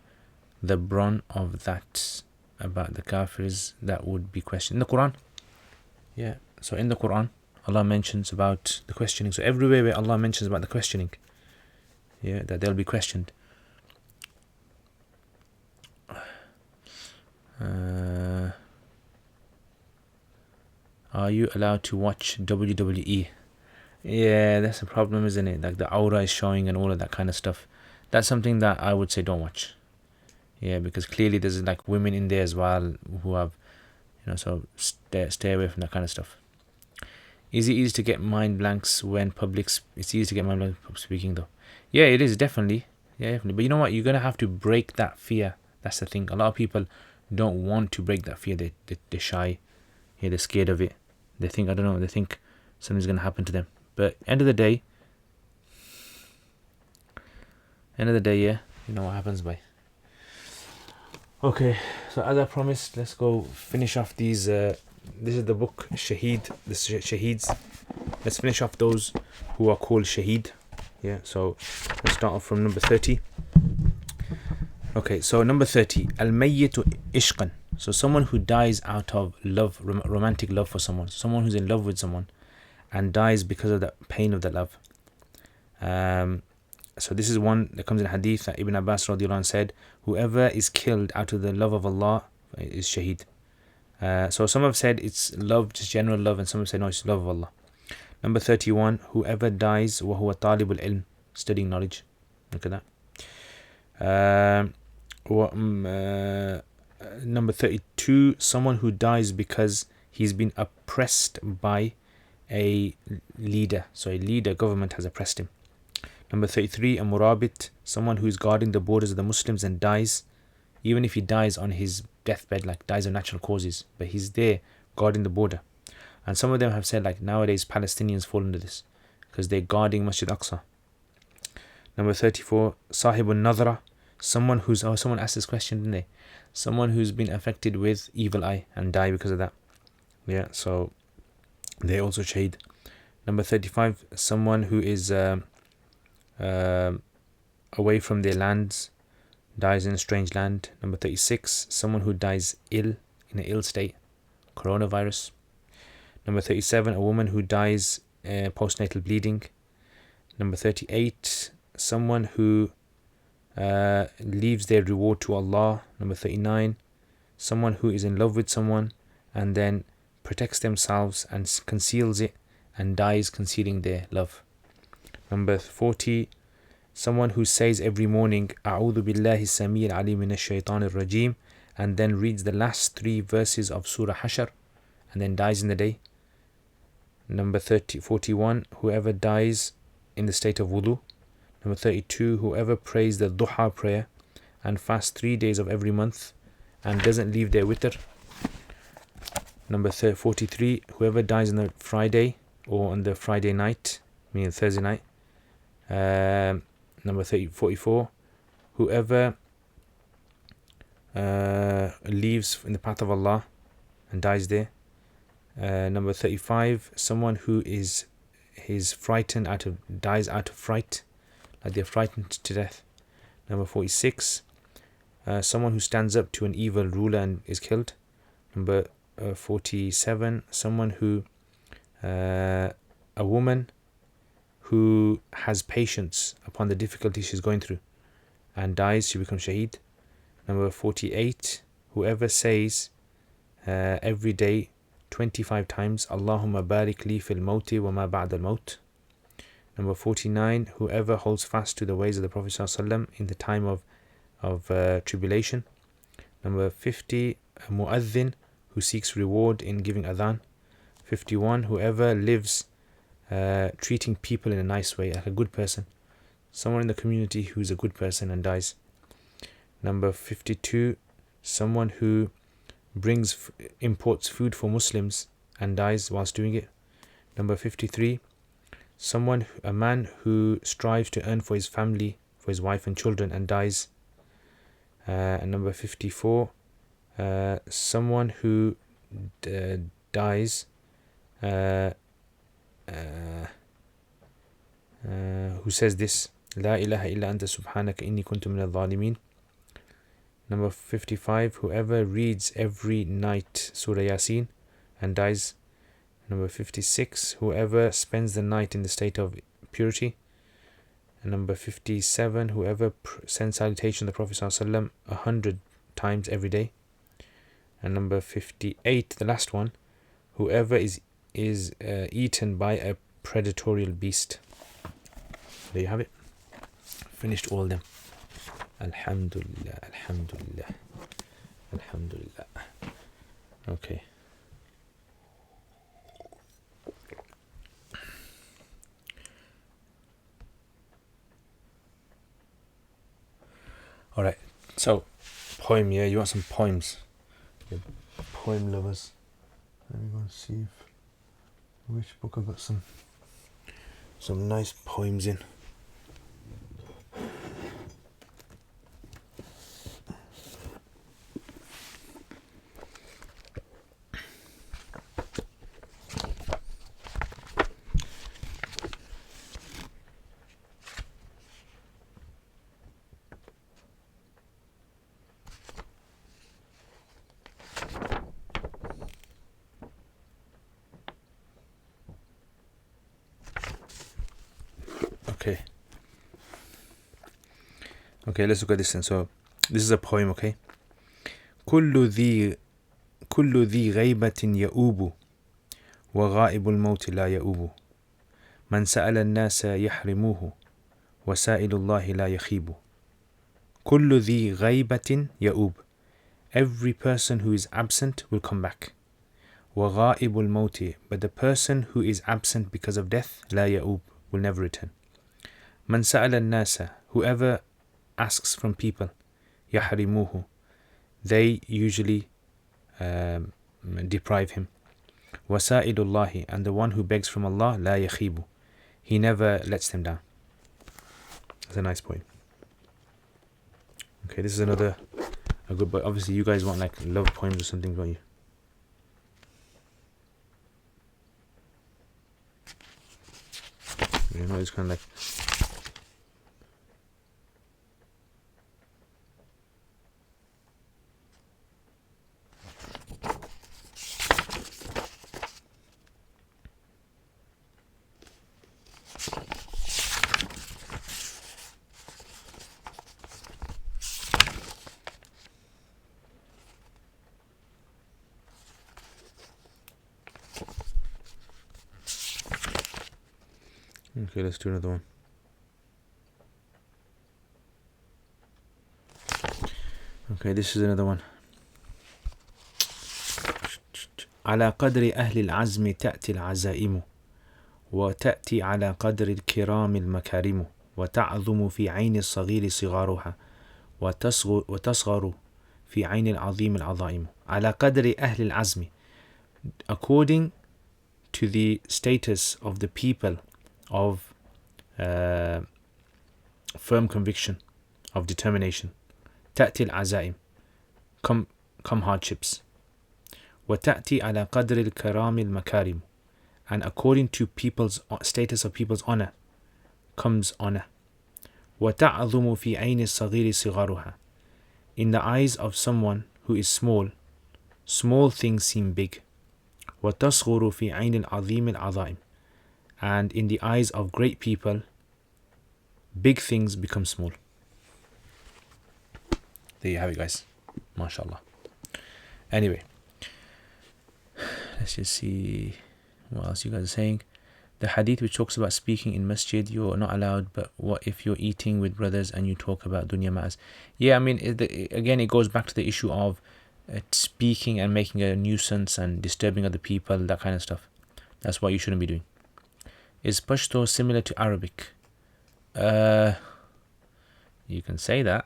the brunt of that about the kafirs that would be questioned? In the Quran. Yeah, so in the Quran, Allah mentions about the questioning. So everywhere where Allah mentions about the questioning, yeah, that they'll be questioned. Are you allowed to watch WWE? Yeah, that's a problem, isn't it? Like the aura is showing and all of that kind of stuff. That's something that I would say don't watch. Yeah, because clearly there's like women in there as well who have, So stay away from that kind of stuff. Is it easy to get mind blanks when it's easy to get mind blanks when speaking though? Yeah, it is, definitely. Yeah, definitely. But you know what? You're going to have to break that fear. That's the thing. A lot of people don't want to break that fear. They're shy. Yeah, they're scared of it. They think, I don't know, they think something's going to happen to them. But end of the day, yeah, you know what happens by. Okay, so as I promised, let's go finish off these. This is the book Shaheed, the Shaheeds. Let's finish off those who are called Shaheed. Yeah, so let's start off from number 30. Okay, so number 30, Al-Mayyitu Ishqan. So someone who dies out of love, romantic love for someone. Someone who's in love with someone and dies because of the pain of that love. So this is one that comes in hadith that Ibn Abbas radiallahu anh said, whoever is killed out of the love of Allah is shaheed. So some have said it's love, just general love, and some have said no, it's love of Allah. Number 31, whoever dies وهو طالب العلم, studying knowledge. Look at that. Number 32, someone who dies because he's been oppressed by a leader. So a leader, government has oppressed him. Number 33, a murabit, someone who is guarding the borders of the Muslims and dies, even if he dies on his deathbed, like dies of natural causes, but he's there guarding the border. And some of them have said, like nowadays Palestinians fall under this because they're guarding Masjid Aqsa. Number 34, sahibun nadra, someone asked this question, didn't they? Someone who's been affected with evil eye and die because of that. Yeah, so they also shahid. Number 35, someone who is away from their lands, dies in a strange land. Number 36, someone who dies ill, in an ill state, coronavirus. Number 37, a woman who dies postnatal bleeding. Number 38, someone who leaves their reward to Allah. Number 39, someone who is in love with someone and then protects themselves and conceals it and dies concealing their love. Number 40, someone who says every morning أعوذ بالله السميع العليم من الشيطان الرجيم and then reads the last 3 verses of Surah Hashr and then dies in the day. Number 41, whoever dies in the state of wudu. Number 32, whoever prays the duha prayer and fasts 3 days of every month and doesn't leave their witr. Number 43, whoever dies on the Friday or on the Friday night, meaning Thursday night. Number 44, whoever leaves in the path of Allah and dies there. Number 35, someone who is frightened dies out of fright, like they're frightened to death. Number 46, someone who stands up to an evil ruler and is killed. Number 47, someone who a woman who has patience upon the difficulty she's going through and dies, she becomes shaheed. Number 48, whoever says every day 25 times Allahumma barik li fil mawti wa ma ba'da al-maut. Number 49, whoever holds fast to the ways of the Prophet ﷺ in the time of tribulation. Number 50, a mu'adhin who seeks reward in giving adhan. 51, whoever lives treating people in a nice way, like a good person, someone in the community who's a good person and dies. Number 52, someone who imports food for Muslims and dies whilst doing it. Number 53, a man who strives to earn for his family, for his wife and children and dies. And number 54, someone who dies who says this, La ilaha illa anta subhanaka inni kuntu min al-zalimin. Number 55, whoever reads every night Surah Yasin and dies. Number 56, whoever spends the night in the state of purity. And number 57, whoever sends salutation to the Prophet ﷺ 100 times every day. And number 58, the last one, whoever is eaten by a predatory beast. There you have it. Finished all of them. Alhamdulillah, alhamdulillah, alhamdulillah. Okay. So, poem, yeah, you want some poems? Yeah, poem lovers. Let me go and see which book I got some nice poems in. Okay, let's look at this then. So, this is a poem, okay? كل ذي غيبة يؤوب وغائب الموت لا يؤوب من سأل الناس يحرموه وسائل الله لا يخيب كل ذي غيبة يؤوب. Every person who is absent will come back. وغائب الموت, but the person who is absent because of death لا يؤوب, will never return. من سأل الناس, whoever asks from people, يحرموه, they usually deprive him. وسائل الله, and the one who begs from Allah, لا يخيب, he never lets them down. That's a nice point. Okay, this is another a good book. Obviously you guys want like love poems or something, don't you? You know, it's kind of like okay, let's do another one. Okay, this is another one. على قدر أهل العزم تأتي العزائم وتأتي على قدر الكرام المكارم وتعظم في عين الصغير صغارها وتصغر في عين العظيم العظائم. على قدر أهل العزم, according to the status of the people of firm conviction, of determination. تأتي العزائم, come hardships. وتأتي على قدر الكرام المكارم, and according to people's status of people's honor comes honor. وتعظم في عين الصغير صغارها, in the eyes of someone who is small, small things seem big. وتصغر في عين العظيم العظائم, and in the eyes of great people, big things become small. There you have it, guys. MashaAllah. Anyway, let's just see what else you guys are saying. The hadith which talks about speaking in masjid, you're not allowed, but what if you're eating with brothers and you talk about dunya matters? Yeah, I mean, again, it goes back to the issue of speaking and making a nuisance and disturbing other people, that kind of stuff. That's what you shouldn't be doing. Is Pashto similar to Arabic? You can say that.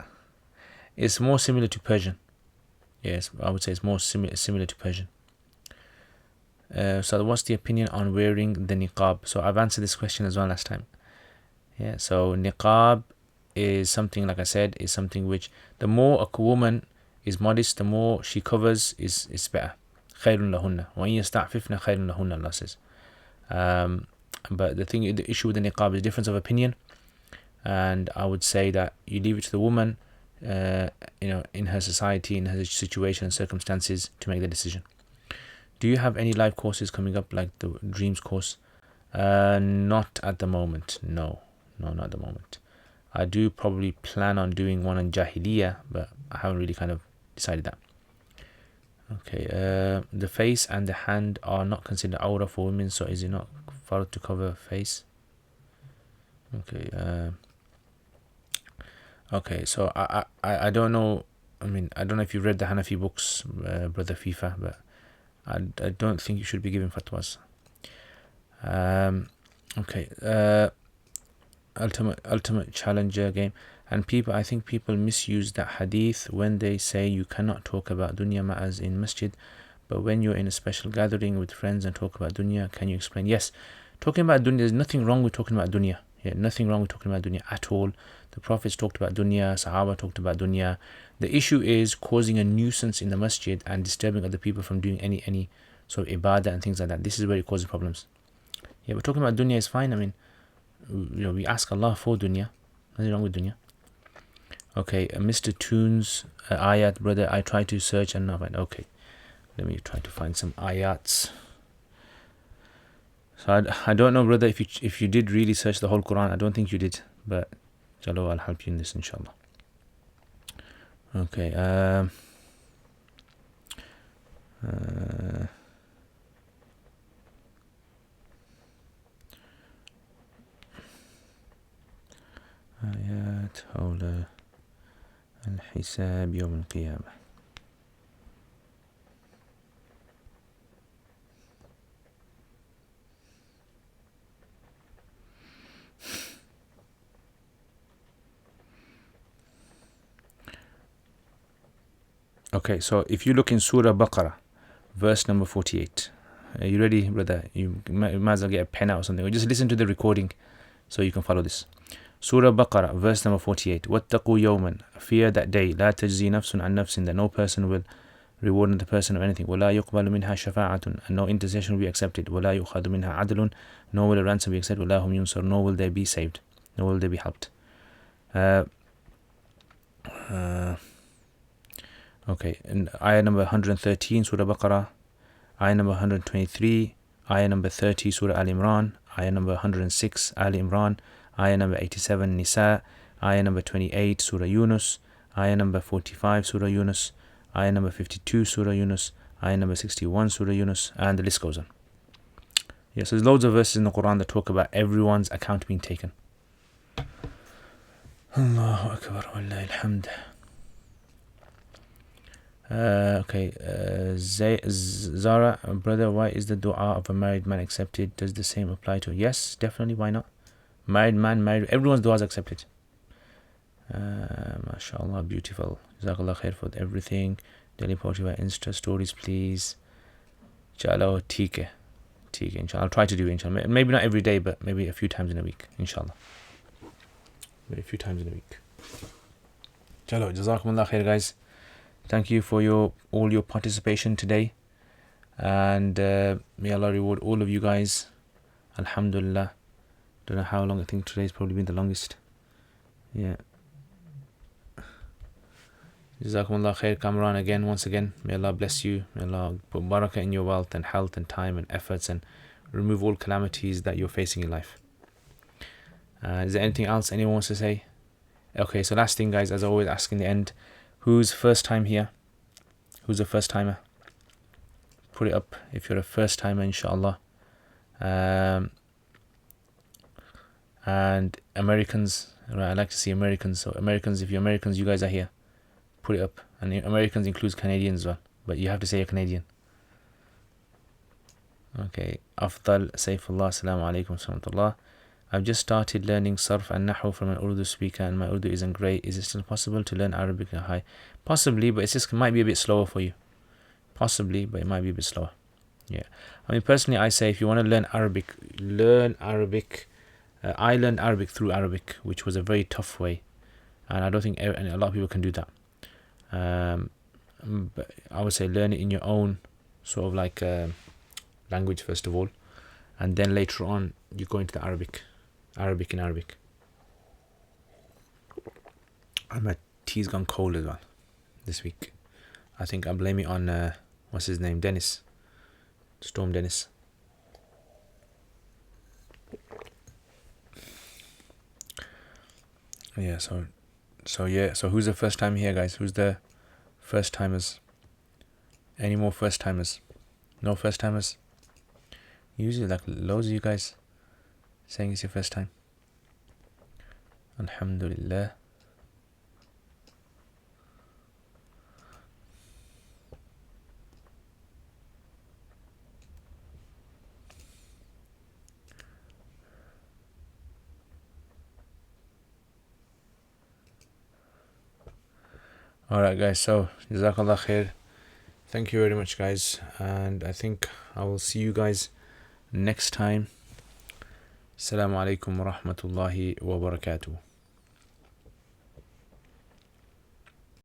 It's more similar to Persian. Yes, I would say it's more similar to Persian. So what's the opinion on wearing the niqab? So I've answered this question as well last time. Yeah, so niqab is something, like I said, is something which the more a woman is modest, the more she covers is better. خَيْرٌ لَهُنَّ وَإِنْ يَسْتَعْفِفْنَ خَيْرٌ لَهُنَّ, Allah says. But the issue with the niqab is difference of opinion, and I would say that you leave it to the woman, in her society, in her situation and circumstances, to make the decision. Do you have any live courses coming up, like the Dreams course? Not at the moment. No, not at the moment. I do probably plan on doing one on Jahiliyyah, but I haven't really kind of decided that. Okay, the face and the hand are not considered awrah for women, so is it not fard to cover face? Okay, okay, so I don't know. I mean, I don't know if you read the Hanafi books, Brother FIFA, but I don't think you should be giving fatwas. Okay, Ultimate Challenger game. And I think people misuse that hadith when they say you cannot talk about dunya matters in masjid, but when you're in a special gathering with friends and talk about dunya, can you explain? Yes, talking about dunya, there's nothing wrong with talking about dunya. Yeah, nothing wrong with talking about dunya at all. The Prophets talked about dunya, Sahaba talked about dunya. The issue is causing a nuisance in the masjid and disturbing other people from doing any sort of ibadah and things like that. This is where it causes problems. Yeah, but talking about dunya is fine. I mean, we ask Allah for dunya. Nothing wrong with dunya. Okay, Mr. Toons ayat, brother, I try to search and not find. Okay, let me try to find some ayats. So I don't know, brother, if you did really search the whole Quran. I don't think you did, but Jalo, I'll help you in this, inshallah. Okay. آيات حول الحساب يوم القيامة. Okay, so if you look in Surah Baqarah, verse number 48. Are you ready, brother? You might as well get a pen out or something, or just listen to the recording so you can follow this. Surah Baqarah, verse number 48. وَاتَّقُوا يَوْمًا, fear that day, لَا تَجْزِي نَفْسٌ عَنْ نَفْسٍ, that no person will reward the person of anything. وَلَا يُقْبَلُ مِنْهَا شَفَاعَةٌ, and no intercession will be accepted. وَلَا يُؤْخَذُ مِنْهَا عَدْلٌ, nor will a ransom be accepted. وَلَا هُمْ يُنْصَرُونَ, nor will they be saved, nor will they be helped. Okay, in ayah number 113, Surah Baqarah, ayah number 123, ayah number 30, Surah Al Imran, ayah number 106, Al Imran, ayah number 87, Nisa, ayah number 28, Surah Yunus, ayah number 45, Surah Yunus, ayah number 52, Surah Yunus, ayah number 61, Surah Yunus, and the list goes on. Yeah, so there's loads of verses in the Quran that talk about everyone's account being taken. Allahu Akbar, wallahi alhamd. Okay, Zara, brother, why is the dua of a married man accepted? Does the same apply to? Yes, definitely, why not? Married man, everyone's dua is accepted. MashaAllah, beautiful. Jazakallah khair for everything. Daily poetry by Insta stories, please. Chalo, theek hai, inshallah. I'll try to do it, inshallah. Maybe not every day, but maybe a few times in a week, inshallah. Maybe a few times in a week. Chalo, jazakumullah khair, guys. Thank you for all your participation today, and may Allah reward all of you guys. Alhamdulillah. Don't know how long. I think today's probably been the longest. Yeah. Jazakumullah khair, Kamran, again, once again. May Allah bless you. May Allah put barakah in your wealth and health and time and efforts, and remove all calamities that you're facing in life. Is there anything else anyone wants to say? Okay, so last thing, guys, as I always ask in the end, who's first time here? Who's a first timer? Put it up if you're a first timer, inshallah. And Americans, right? I like to see Americans. So Americans, if you're Americans, you guys are here. Put it up. And Americans includes Canadians as well, but you have to say you're Canadian. Okay. Afdal Saifullah, assalamu alaikum warahmatullah. I've just started learning Sarf and Nahu from an Urdu speaker, and my Urdu isn't great. Is it still possible to learn Arabic high? Possibly, but it might be a bit slower for you. Possibly, but it might be a bit slower. Yeah. I mean, personally, I say if you want to learn Arabic, learn Arabic. I learned Arabic through Arabic, which was a very tough way, and I don't think a lot of people can do that. But I would say learn it in your own sort of like language first of all, and then later on you go into the Arabic in Arabic. And my tea's gone cold as well this week. I think I blame it on what's his name, Dennis, Storm Dennis. Yeah, so who's the first time here, guys? Who's the first timers? Any more first timers? No first timers? Usually like loads of you guys saying it's your first time. Alhamdulillah. Alright guys, so Jazakallah khair. Thank you very much guys, and I think I will see you guys next time. Assalamu alaikum wa rahmatullahi wa barakatuh.